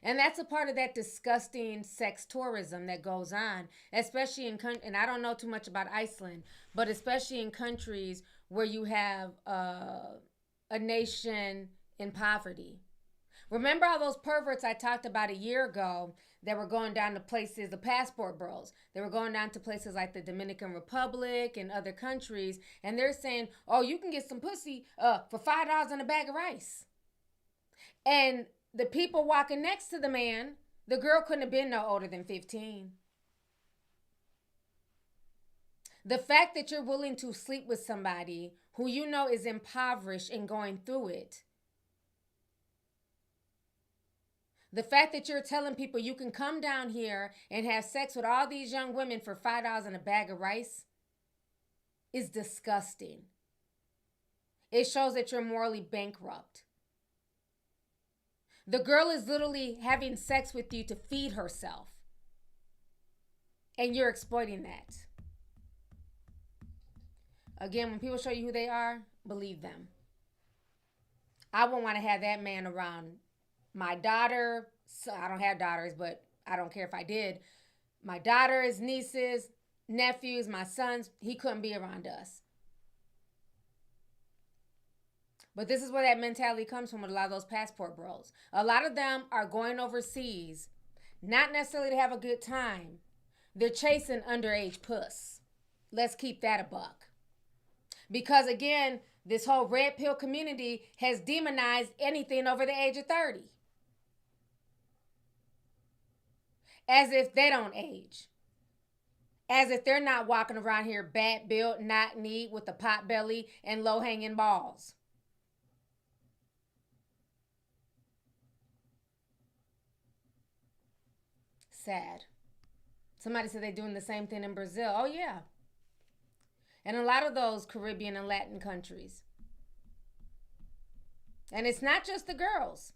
And that's a part of that disgusting sex tourism that goes on, especially and I don't know too much about Iceland, but especially in countries where you have a nation in poverty. Remember all those perverts I talked about a year ago that were going down to places, the passport bros, they were going down to places like the Dominican Republic and other countries, and they're saying, oh, you can get some pussy for $5 on a bag of rice. And the people walking next to the man, the girl couldn't have been no older than 15. The fact that you're willing to sleep with somebody who you know is impoverished and going through it. The fact that you're telling people you can come down here and have sex with all these young women for $5 and a bag of rice is disgusting. It shows that you're morally bankrupt. The girl is literally having sex with you to feed herself. And you're exploiting that. Again, when people show you who they are, believe them. I wouldn't want to have that man around my daughter. So I don't have daughters, but I don't care if I did. My daughters, nieces, nephews, my sons, he couldn't be around us. But this is where that mentality comes from with a lot of those passport bros. A lot of them are going overseas, not necessarily to have a good time. They're chasing underage puss. Let's keep that a buck. Because again, this whole red pill community has demonized anything over the age of 30. As if they don't age. As if they're not walking around here bad built, not neat, with a pot belly and low hanging balls. Sad. Somebody said they're doing the same thing in Brazil. Oh, yeah. And a lot of those Caribbean and Latin countries. And it's not just the girls.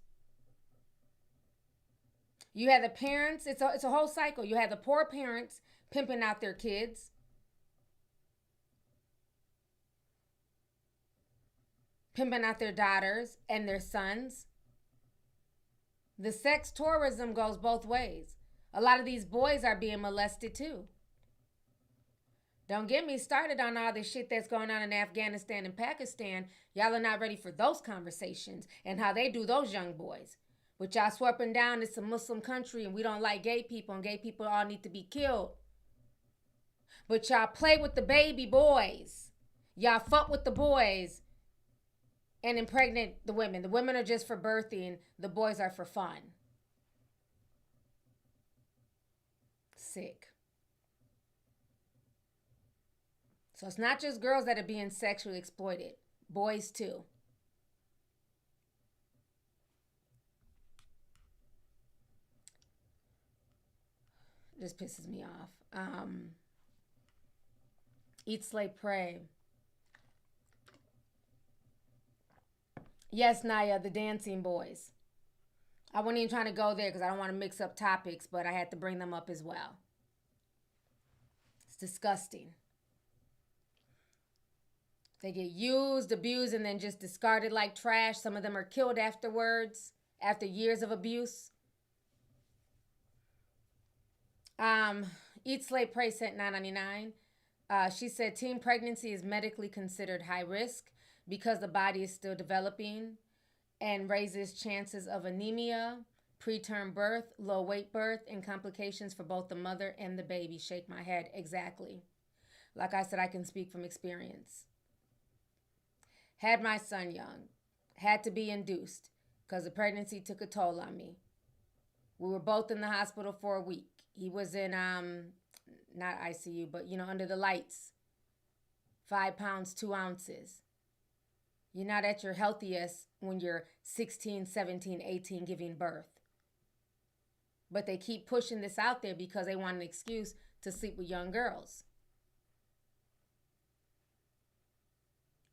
You have the parents. It's a whole cycle. You have the poor parents pimping out their kids. Pimping out their daughters and their sons. The sex tourism goes both ways. A lot of these boys are being molested too. Don't get me started on all this shit that's going on in Afghanistan and Pakistan. Y'all are not ready for those conversations and how they do those young boys. But y'all sweeping down, it's a Muslim country and we don't like gay people and gay people all need to be killed. But y'all play with the baby boys. Y'all fuck with the boys and impregnate the women. The women are just for birthing. The boys are for fun. Sick. So it's not just girls that are being sexually exploited. Boys too. This pisses me off. Eat, slay, pray. Yes, Naya, the dancing boys. I wasn't even trying to go there because I don't want to mix up topics, but I had to bring them up as well. It's disgusting. They get used, abused, and then just discarded like trash. Some of them are killed afterwards, after years of abuse. Eat, Slay, Pray sent $9.99. She said teen pregnancy is medically considered high risk because the body is still developing and raises chances of anemia, preterm birth, low weight birth, and complications for both the mother and the baby. Shake my head. Exactly. Like I said, I can speak from experience. Had my son young. Had to be induced because the pregnancy took a toll on me. We were both in the hospital for a week. He was in, not ICU, but, under the lights. 5 pounds, 2 ounces. You're not at your healthiest when you're 16, 17, 18 giving birth. But they keep pushing this out there because they want an excuse to sleep with young girls.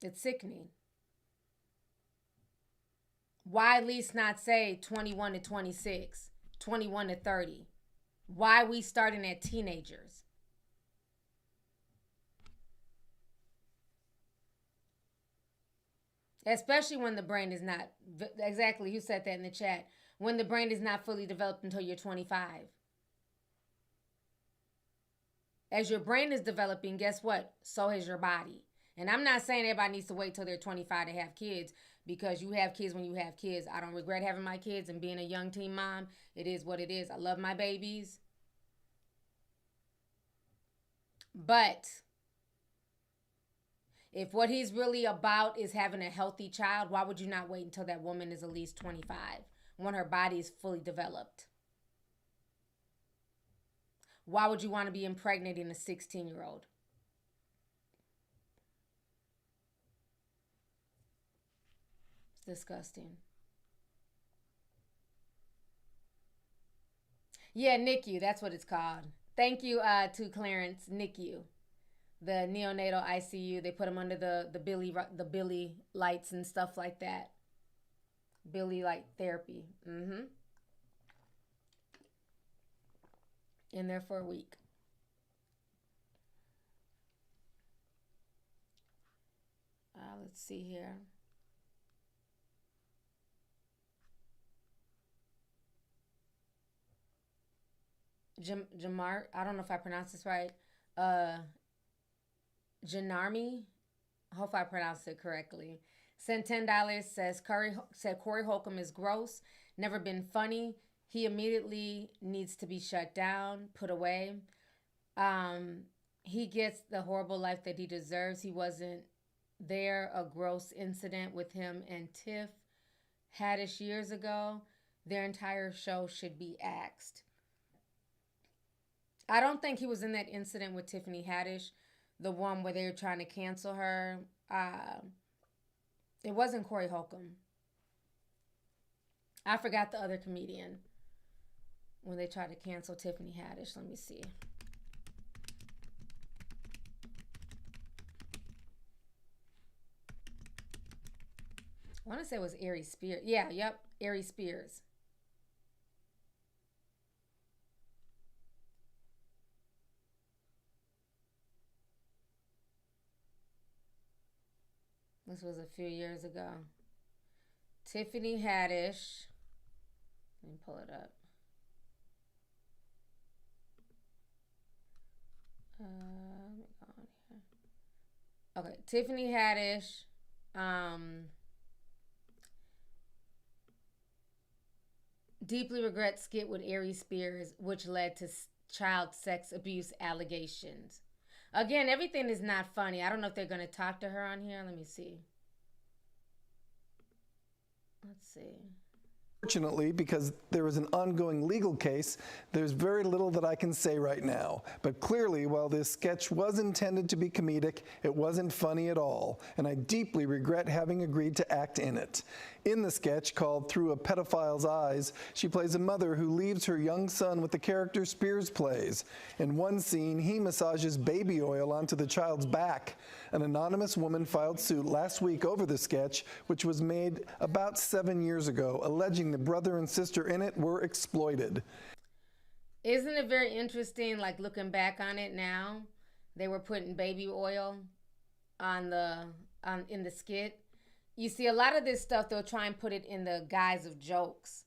It's sickening. Why at least not say 21 to 26, 21 to 30? Why we starting at teenagers? Especially when the brain is not, exactly, you said that in the chat, when the brain is not fully developed until you're 25. As your brain is developing, guess what? So is your body. And I'm not saying everybody needs to wait till they're 25 to have kids, because you have kids when you have kids. I don't regret having my kids and being a young teen mom. It is what it is. I love my babies. But if what he's really about is having a healthy child, why would you not wait until that woman is at least 25 when her body is fully developed? Why would you want to be impregnating a 16-year-old? It's disgusting. Yeah, NICU, that's what it's called. Thank you to Clarence. NICU, the neonatal ICU. They put them under the Billy lights and stuff like that. Billy light therapy. In there for a week. Let's see here. Jamar, I don't know if I pronounced this right. Janarmi, I hope I pronounced it correctly. Sent $10. Says Cory Holcomb is gross. Never been funny. He immediately needs to be shut down, put away. He gets the horrible life that he deserves. He wasn't there. A gross incident with him and Tiff Haddish years ago. Their entire show should be axed. I don't think he was in that incident with Tiffany Haddish, the one where they were trying to cancel her. It wasn't Cory Holcomb. I forgot the other comedian when they tried to cancel Tiffany Haddish. Let me see. I want to say it was Ari Spears. Yeah, yep, Ari Spears. This was a few years ago. Tiffany Haddish. Let me pull it up. Let me go on here. Okay, Tiffany Haddish. Deeply regret skit with Ari Spears, which led to child sex abuse allegations. Again, everything is not funny. I don't know if they're going to talk to her on here. Let me see. Let's see.
Fortunately, because there is an ongoing legal case, there's very little that I can say right now. But clearly, while this sketch was intended to be comedic, it wasn't funny at all, and I deeply regret having agreed to act in it. In the sketch, called Through a Pedophile's Eyes, she plays a mother who leaves her young son with the character Spears plays. In one scene, he massages baby oil onto the child's back. An anonymous woman filed suit last week over the sketch, which was made about 7 years ago, alleging the brother and sister in it were exploited.
Isn't it very interesting, like looking back on it now, they were putting baby oil in the skit. You see, a lot of this stuff, they'll try and put it in the guise of jokes.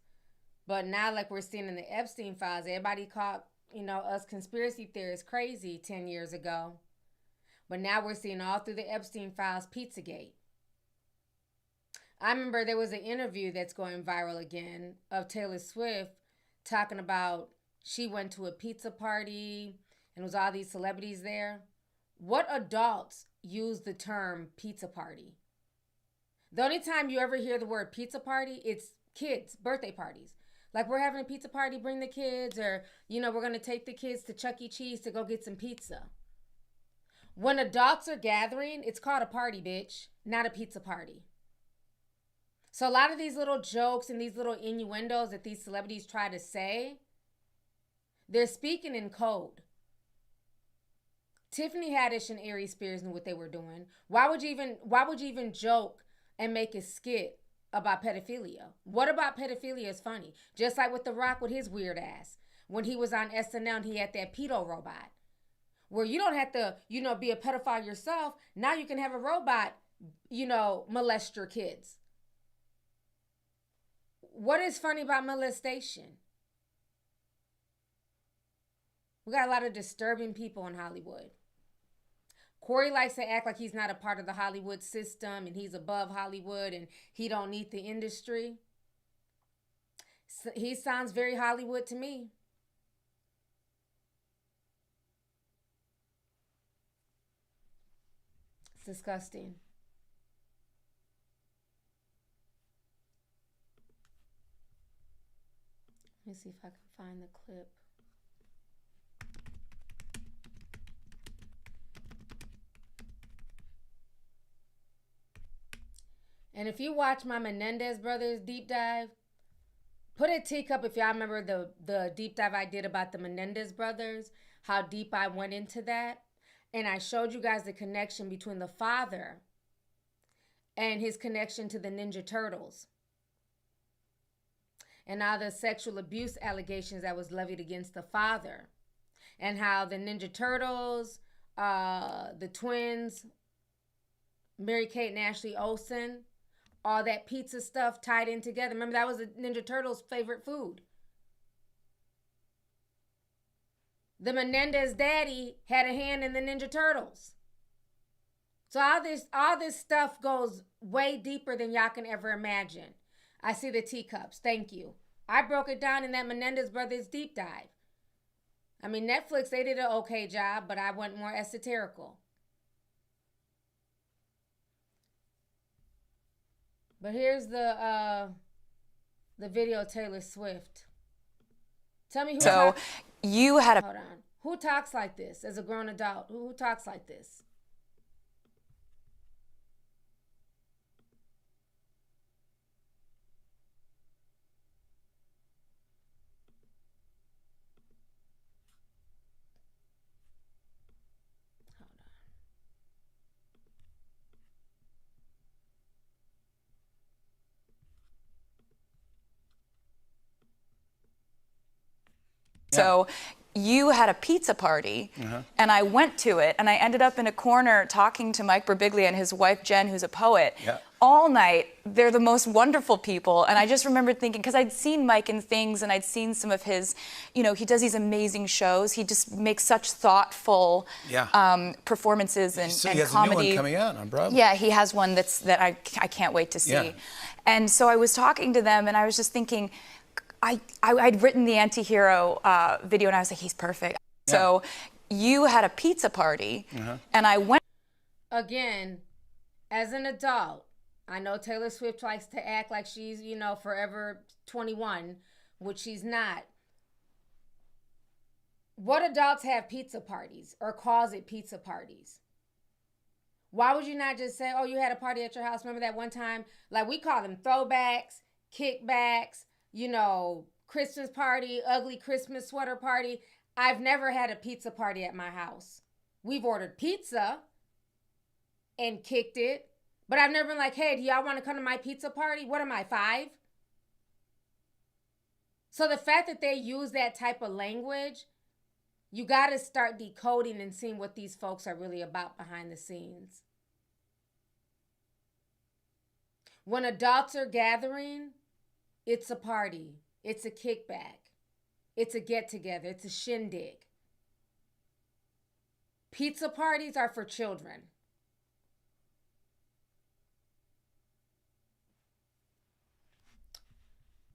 But now, like we're seeing in the Epstein files, everybody caught, us conspiracy theorists crazy 10 years ago. But now we're seeing all through the Epstein files, Pizzagate. I remember there was an interview that's going viral again of Taylor Swift talking about she went to a pizza party and was all these celebrities there. What adults use the term pizza party? The only time you ever hear the word pizza party, it's kids' birthday parties. Like, we're having a pizza party, bring the kids, or, we're going to take the kids to Chuck E. Cheese to go get some pizza. When adults are gathering, it's called a party, bitch, not a pizza party. So a lot of these little jokes and these little innuendos that these celebrities try to say, they're speaking in code. Tiffany Haddish and Ari Spears knew what they were doing. Why would you even joke and make a skit about pedophilia? What about pedophilia is funny? Just like with The Rock with his weird ass. When he was on SNL and he had that pedo robot. Where you don't have to, be a pedophile yourself. Now you can have a robot, molest your kids. What is funny about molestation? We got a lot of disturbing people in Hollywood. Cory likes to act like he's not a part of the Hollywood system and he's above Hollywood and he don't need the industry. So he sounds very Hollywood to me. It's disgusting. Let me see if I can find the clip. And if you watch my Menendez brothers deep dive, put a teacup if y'all remember the deep dive I did about the Menendez brothers, how deep I went into that. And I showed you guys the connection between the father and his connection to the Ninja Turtles. And all the sexual abuse allegations that was levied against the father. And how the Ninja Turtles, the twins, Mary-Kate and Ashley Olsen, all that pizza stuff tied in together. Remember, that was the Ninja Turtles' favorite food. The Menendez daddy had a hand in the Ninja Turtles. So all this stuff goes way deeper than y'all can ever imagine. I see the teacups. Thank you. I broke it down in that Menendez Brothers deep dive. I mean, Netflix, they did an okay job, but I went more esoterical. But here's the video of Taylor Swift. Tell me who.
So you had a.
Hold on. Who talks like this as a grown adult? Who talks like this?
So you had a pizza party, and I went to it, and I ended up in a corner talking to Mike Birbiglia and his wife, Jen, who's a poet.
Yeah.
All night. They're the most wonderful people. And I just remembered thinking, because I'd seen Mike in things, and I'd seen some of his, you know, he does these amazing shows. He just makes such thoughtful performances and,
So
and
he has
comedy.
a new one coming out on Broadway.
Yeah, he has one that I can't wait to see.
Yeah.
And so I was talking to them, and I was just thinking, I'd written the anti-hero video, and I was like, he's perfect.
Yeah.
So you had a pizza party, and I went.
Again, as an adult, I know Taylor Swift likes to act like she's, you know, forever 21, which she's not. What adults have pizza parties or calls it pizza parties? Why would you not just say, oh, you had a party at your house? Remember that one time? Like, we call them throwbacks, kickbacks, you know, Christmas party, ugly Christmas sweater party. I've never had a pizza party at my house. We've ordered pizza and kicked it, but I've never been like, hey, do y'all want to come to my pizza party? What am I, 5? So the fact that they use that type of language, you got to start decoding and seeing what these folks are really about behind the scenes. When adults are gathering, it's a party. It's a kickback. It's a get-together. It's a shindig. Pizza parties are for children.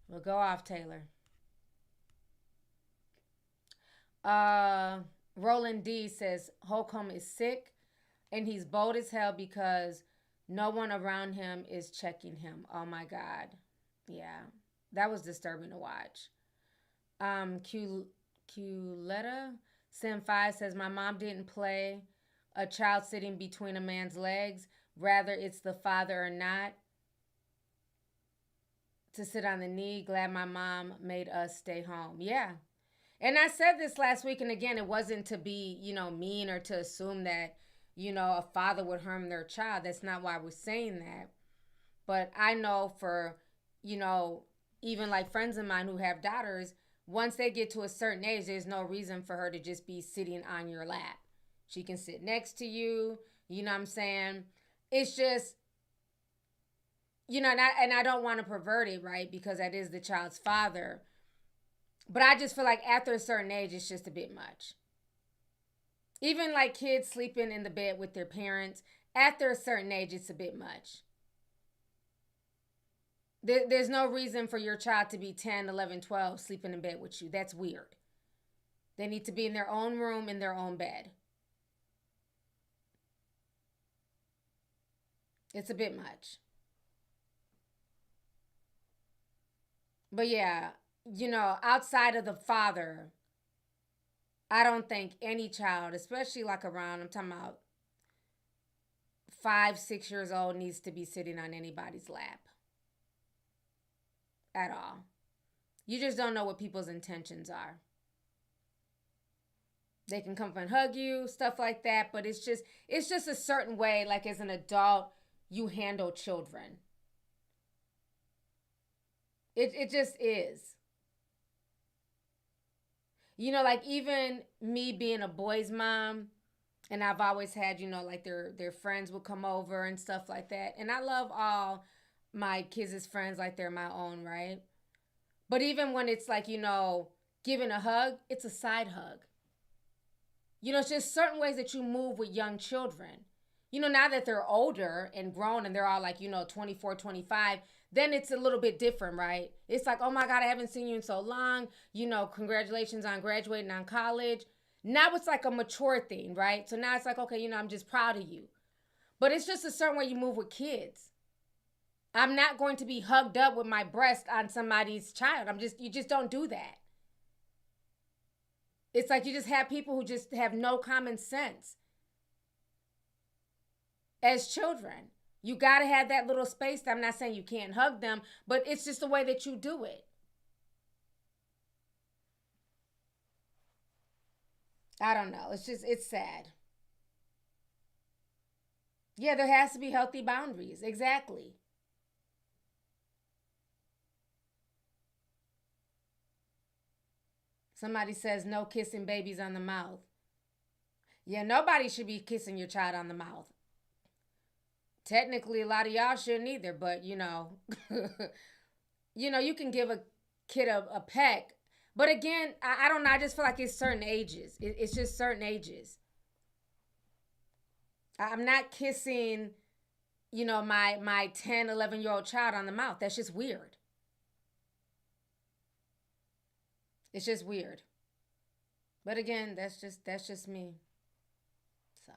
Well, go off, Taylor. Roland D says Holcomb is sick and he's bold as hell because no one around him is checking him. Oh my God. Yeah, that was disturbing to watch. Culetta Sim 5 says my mom didn't play a child sitting between a man's legs. Rather, it's the father or not to sit on the knee. Glad my mom made us stay home. Yeah. And I said this last week, and again, it wasn't to be, you know, mean or to assume that, you know, a father would harm their child. That's not why we're saying that. But I know for, you know, even like friends of mine who have daughters, once they get to a certain age, there's no reason for her to just be sitting on your lap. She can sit next to you. You know what I'm saying? It's just, you know, and I don't want to pervert it, right? Because that is the child's father. But I just feel like after a certain age, it's just a bit much. Even like kids sleeping in the bed with their parents, after a certain age, it's a bit much. There's no reason for your child to be 10, 11, 12, sleeping in bed with you. That's weird. They need to be in their own room, in their own bed. It's a bit much. But yeah, you know, outside of the father, I don't think any child, especially like around, I'm talking about 5, 6 years old, needs to be sitting on anybody's lap. At all. You just don't know what people's intentions are. They can come up and hug you, stuff like that, but it's just a certain way, like as an adult, you handle children. It just is. You know, like even me being a boy's mom, and I've always had, you know, like their friends would come over and stuff like that. And I love all my kids' friends like they're my own, right? But even when it's like, you know, giving a hug, it's a side hug. You know, it's just certain ways that you move with young children. You know, now that they're older and grown and they're all like, you know, 24, 25, then it's a little bit different, right? It's like, oh my God, I haven't seen you in so long. You know, congratulations on graduating on college. Now it's like a mature thing, right? So now it's like, okay, you know, I'm just proud of you. But it's just a certain way you move with kids. I'm not going to be hugged up with my breast on somebody's child. You just don't do that. It's like you just have people who just have no common sense. As children, you got to have that little space. I'm not saying you can't hug them, but it's just the way that you do it. I don't know. It's sad. Yeah, there has to be healthy boundaries. Exactly. Somebody says no kissing babies on the mouth. Yeah, nobody should be kissing your child on the mouth. Technically, a lot of y'all shouldn't either, but you know, you can give a kid a peck. But again, I don't know. I just feel like it's certain ages. It's just certain ages. I'm not kissing, my 10, 11-year-old child on the mouth. That's just weird. It's just weird. But again, that's just me. So.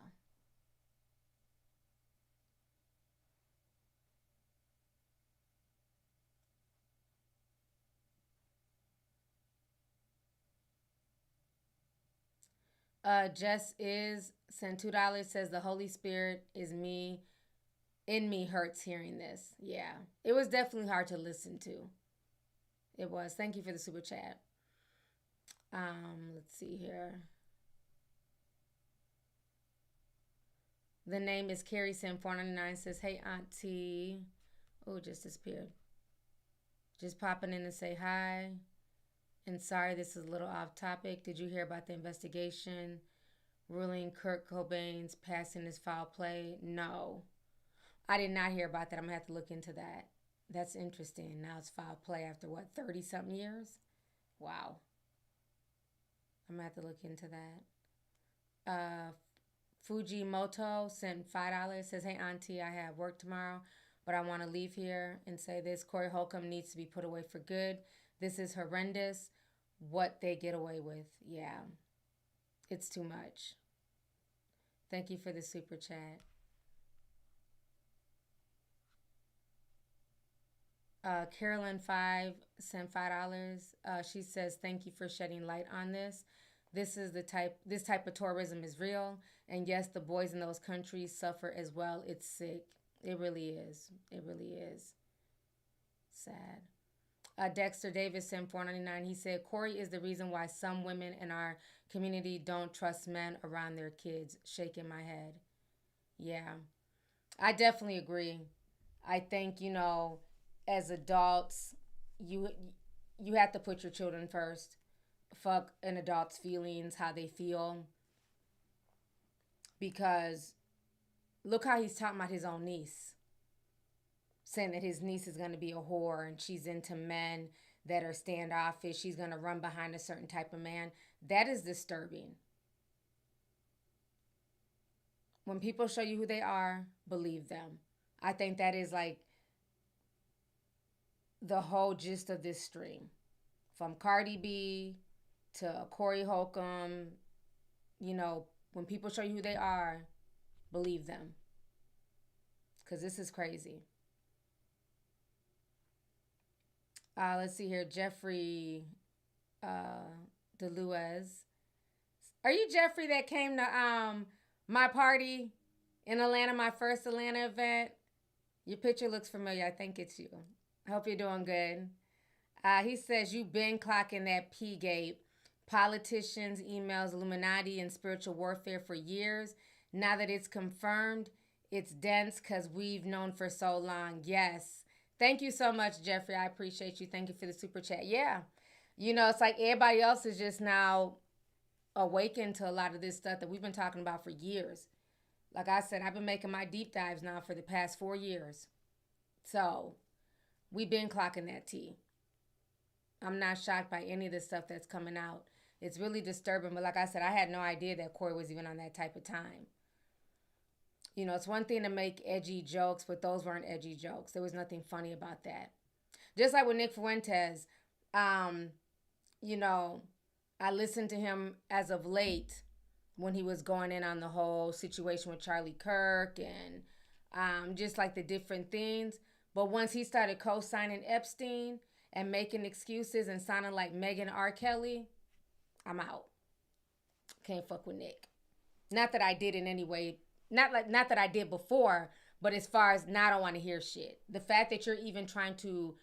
Jess is sent $2, says the Holy Spirit is me. In me hurts hearing this. Yeah. It was definitely hard to listen to. It was. Thank you for the super chat. Let's see here. The name is Carrie Sim 499 says, hey auntie. Oh, just disappeared. Just popping in to say hi. And sorry, this is a little off topic. Did you hear about the investigation ruling Kurt Cobain's passing is foul play? No. I did not hear about that. I'm going to have to look into that. That's interesting. Now it's foul play after what, 30-something years? Wow. I'm going to have to look into that. Fujimoto sent $5. Says, hey, auntie, I have work tomorrow, but I want to leave here and say this. Cory Holcomb needs to be put away for good. This is horrendous. What they get away with. Yeah. It's too much. Thank you for the super chat. Carolyn 5 sent $5. She says, thank you for shedding light on this. This type of tourism is real. And yes, the boys in those countries suffer as well. It's sick. It really is. It really is. Sad. Dexter Davis sent $4.99. He said, Cory is the reason why some women in our community don't trust men around their kids. Shaking my head. Yeah. I definitely agree. I think, as adults, you have to put your children first. Fuck an adult's feelings, how they feel. Because look how he's talking about his own niece. Saying that his niece is going to be a whore and she's into men that are standoffish. She's going to run behind a certain type of man. That is disturbing. When people show you who they are, believe them. I think that is like the whole gist of this stream. From Cardi B to Cory Holcomb, when people show you who they are, believe them. Because this is crazy. Let's see here. Jeffrey DeLuez. Are you Jeffrey that came to my party in Atlanta, my first Atlanta event? Your picture looks familiar. I think it's you. I hope you're doing good. He says, you've been clocking that P-gate. Politicians, emails, Illuminati, and spiritual warfare for years. Now that it's confirmed, it's dense because we've known for so long. Yes. Thank you so much, Jeffrey. I appreciate you. Thank you for the super chat. Yeah. It's like everybody else is just now awakened to a lot of this stuff that we've been talking about for years. Like I said, I've been making my deep dives now for the past 4 years. So we've been clocking that T. I'm not shocked by any of the stuff that's coming out. It's really disturbing. But like I said, I had no idea that Cory was even on that type of time. It's one thing to make edgy jokes, but those weren't edgy jokes. There was nothing funny about that. Just like with Nick Fuentes, I listened to him as of late when he was going in on the whole situation with Charlie Kirk and just like the different things. But once he started co-signing Epstein and making excuses and sounding like Meghan R. Kelly, I'm out. Can't fuck with Nick. Not that I did in any way. Not that I did before, but as far as now I don't want to hear shit. The fact that you're even trying to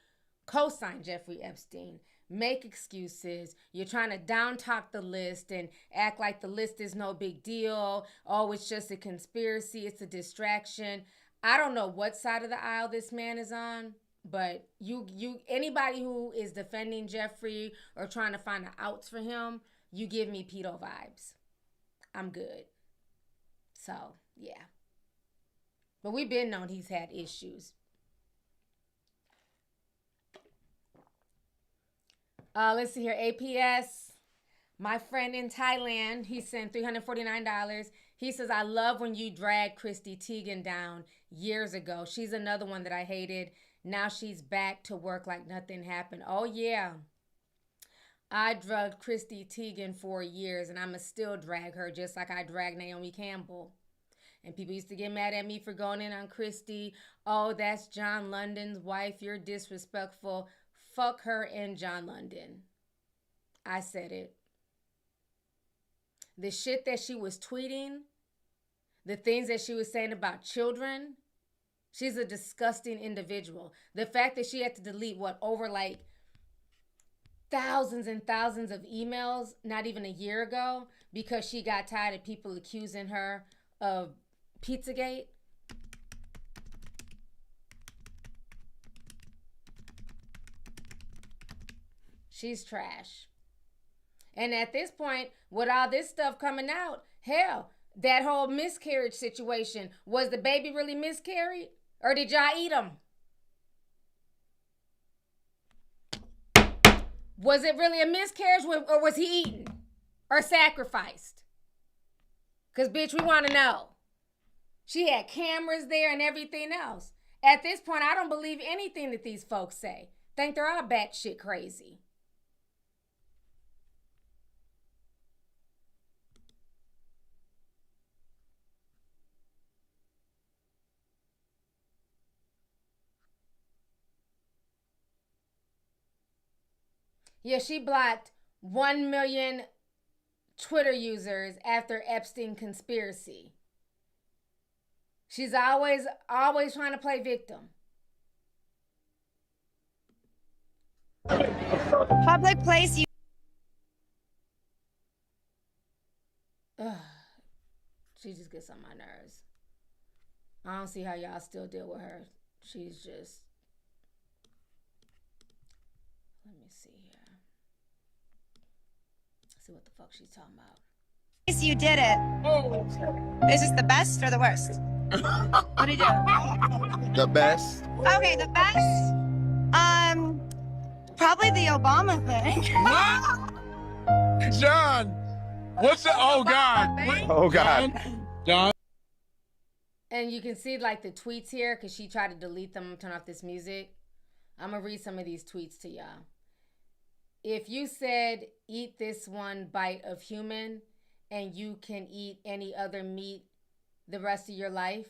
co-sign Jeffrey Epstein, make excuses, you're trying to down talk the list and act like the list is no big deal. Oh, it's just a conspiracy. It's a distraction. I don't know what side of the aisle this man is on, but anybody who is defending Jeffrey or trying to find the outs for him, you give me pedo vibes. I'm good. So, yeah. But we've been known he's had issues. Let's see here. APS. My friend in Thailand, he sent $349. He says, I love when you drag Chrissy Teigen down years ago. She's another one that I hated. Now she's back to work like nothing happened. Oh, yeah. I drugged Chrissy Teigen for years, and I'ma still drag her just like I dragged Naomi Campbell. And people used to get mad at me for going in on Christy. Oh, that's John London's wife. You're disrespectful. Fuck her and John London. I said it. The shit that she was tweeting, the things that she was saying about children, she's a disgusting individual. The fact that she had to delete over like thousands and thousands of emails not even a year ago because she got tired of people accusing her of Pizzagate. She's trash. And at this point, with all this stuff coming out, hell, that whole miscarriage situation, was the baby really miscarried? Or did y'all eat him? Was it really a miscarriage or was he eaten? Or sacrificed? Because, bitch, we want to know. She had cameras there and everything else. At this point, I don't believe anything that these folks say. Think they're all batshit crazy. Yeah, she blocked 1 million Twitter users after Epstein conspiracy. She's always trying to play victim.
Public place.
She just gets on my nerves. I don't see how y'all still deal with her. She's just... Let me see here. See what the fuck she's talking about.
You did it. Is this the best or the worst? What did you do?
The best.
Okay, the best. Probably the Obama thing.
John, what's the? Oh God. Oh God. John.
And you can see like the tweets here because she tried to delete them and turn off this music. I'm gonna read some of these tweets to y'all. If you said eat this one bite of human and you can eat any other meat the rest of your life,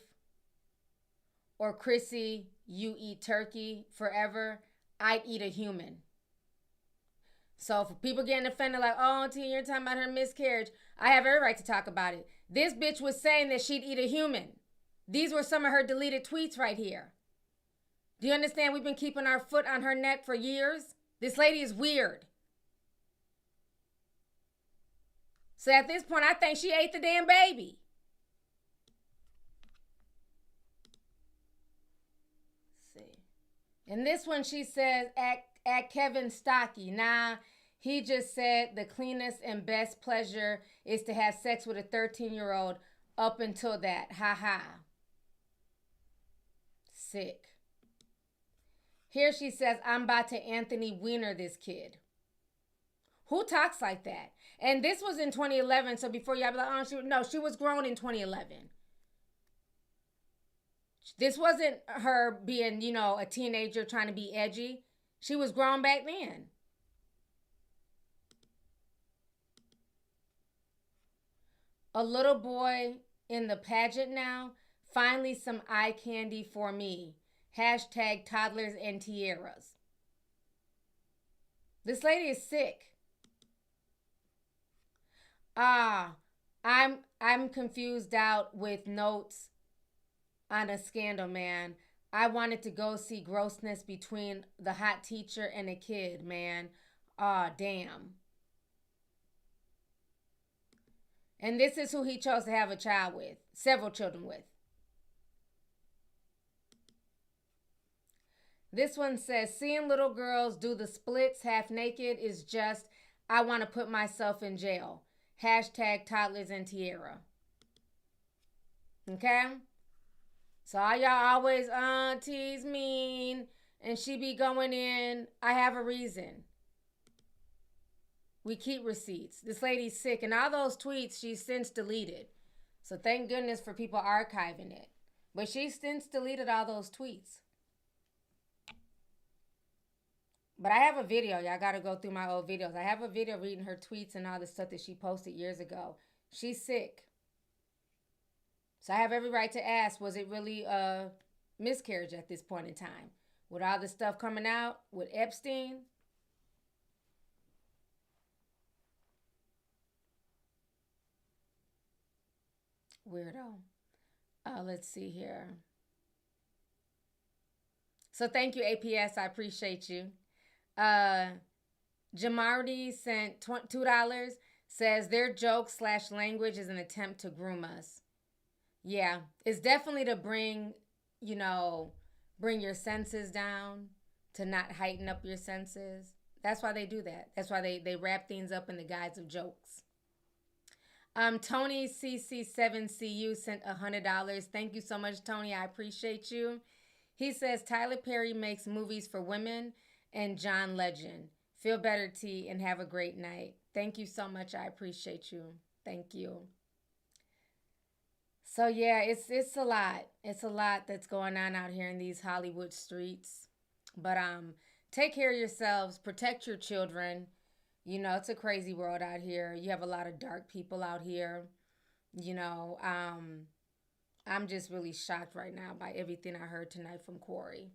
or Chrissy, you eat turkey forever, I'd eat a human. So for people getting offended like, oh, Auntie, you're talking about her miscarriage, I have every right to talk about it. This bitch was saying that she'd eat a human. These were some of her deleted tweets right here. Do you understand? We've been keeping our foot on her neck for years. This lady is weird. So at this point, I think she ate the damn baby. Let's see. And this one, she says, at Kevin Stocky. Nah, he just said the cleanest and best pleasure is to have sex with a 13-year-old up until that. Ha ha. Sick. Here she says, I'm about to Anthony Weiner this kid. Who talks like that? And this was in 2011, so before y'all be like, oh, she was grown in 2011. This wasn't her being, a teenager trying to be edgy. She was grown back then. A little boy in the pageant now. Finally some eye candy for me. Hashtag toddlers and tiaras. This lady is sick. I'm confused out with notes on a scandal, man. I wanted to go see grossness between the hot teacher and a kid, man. Aw, damn. And this is who he chose to have a child with, several children with. This one says, seeing little girls do the splits half naked is just, I want to put myself in jail. Hashtag toddlers and tiara. Okay? So all y'all always, auntie's mean, and she be going in. I have a reason. We keep receipts. This lady's sick, and all those tweets she's since deleted. So thank goodness for people archiving it. But she's since deleted all those tweets. But I have a video. Y'all got to go through my old videos. I have a video reading her tweets and all the stuff that she posted years ago. She's sick. So I have every right to ask, was it really a miscarriage at this point in time? With all this stuff coming out with Epstein? Weirdo. Let's see here. So thank you, APS. I appreciate you. Jamardi sent $2, says their joke / language is an attempt to groom us. Yeah, it's definitely to bring your senses down, to not heighten up your senses. That's why they do that. That's why they wrap things up in the guise of jokes. Tony CC7CU sent $100. Thank you so much, Tony. I appreciate you. He says Tyler Perry makes movies for women and John Legend. Feel better, T, and have a great night. Thank you so much. I appreciate you. Thank you. So yeah, it's a lot. It's a lot that's going on out here in these Hollywood streets. But take care of yourselves. Protect your children. You know, it's a crazy world out here. You have a lot of dark people out here. You know, I'm just really shocked right now by everything I heard tonight from Cory.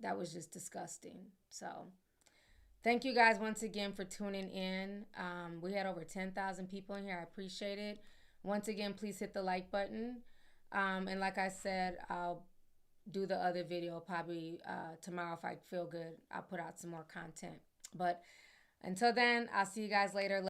That was just disgusting. So thank you guys once again for tuning in. We had over 10,000 people in here. I appreciate it. Once again, please hit the like button. And like I said, I'll do the other video probably tomorrow if I feel good. I'll put out some more content. But until then, I'll see you guys later.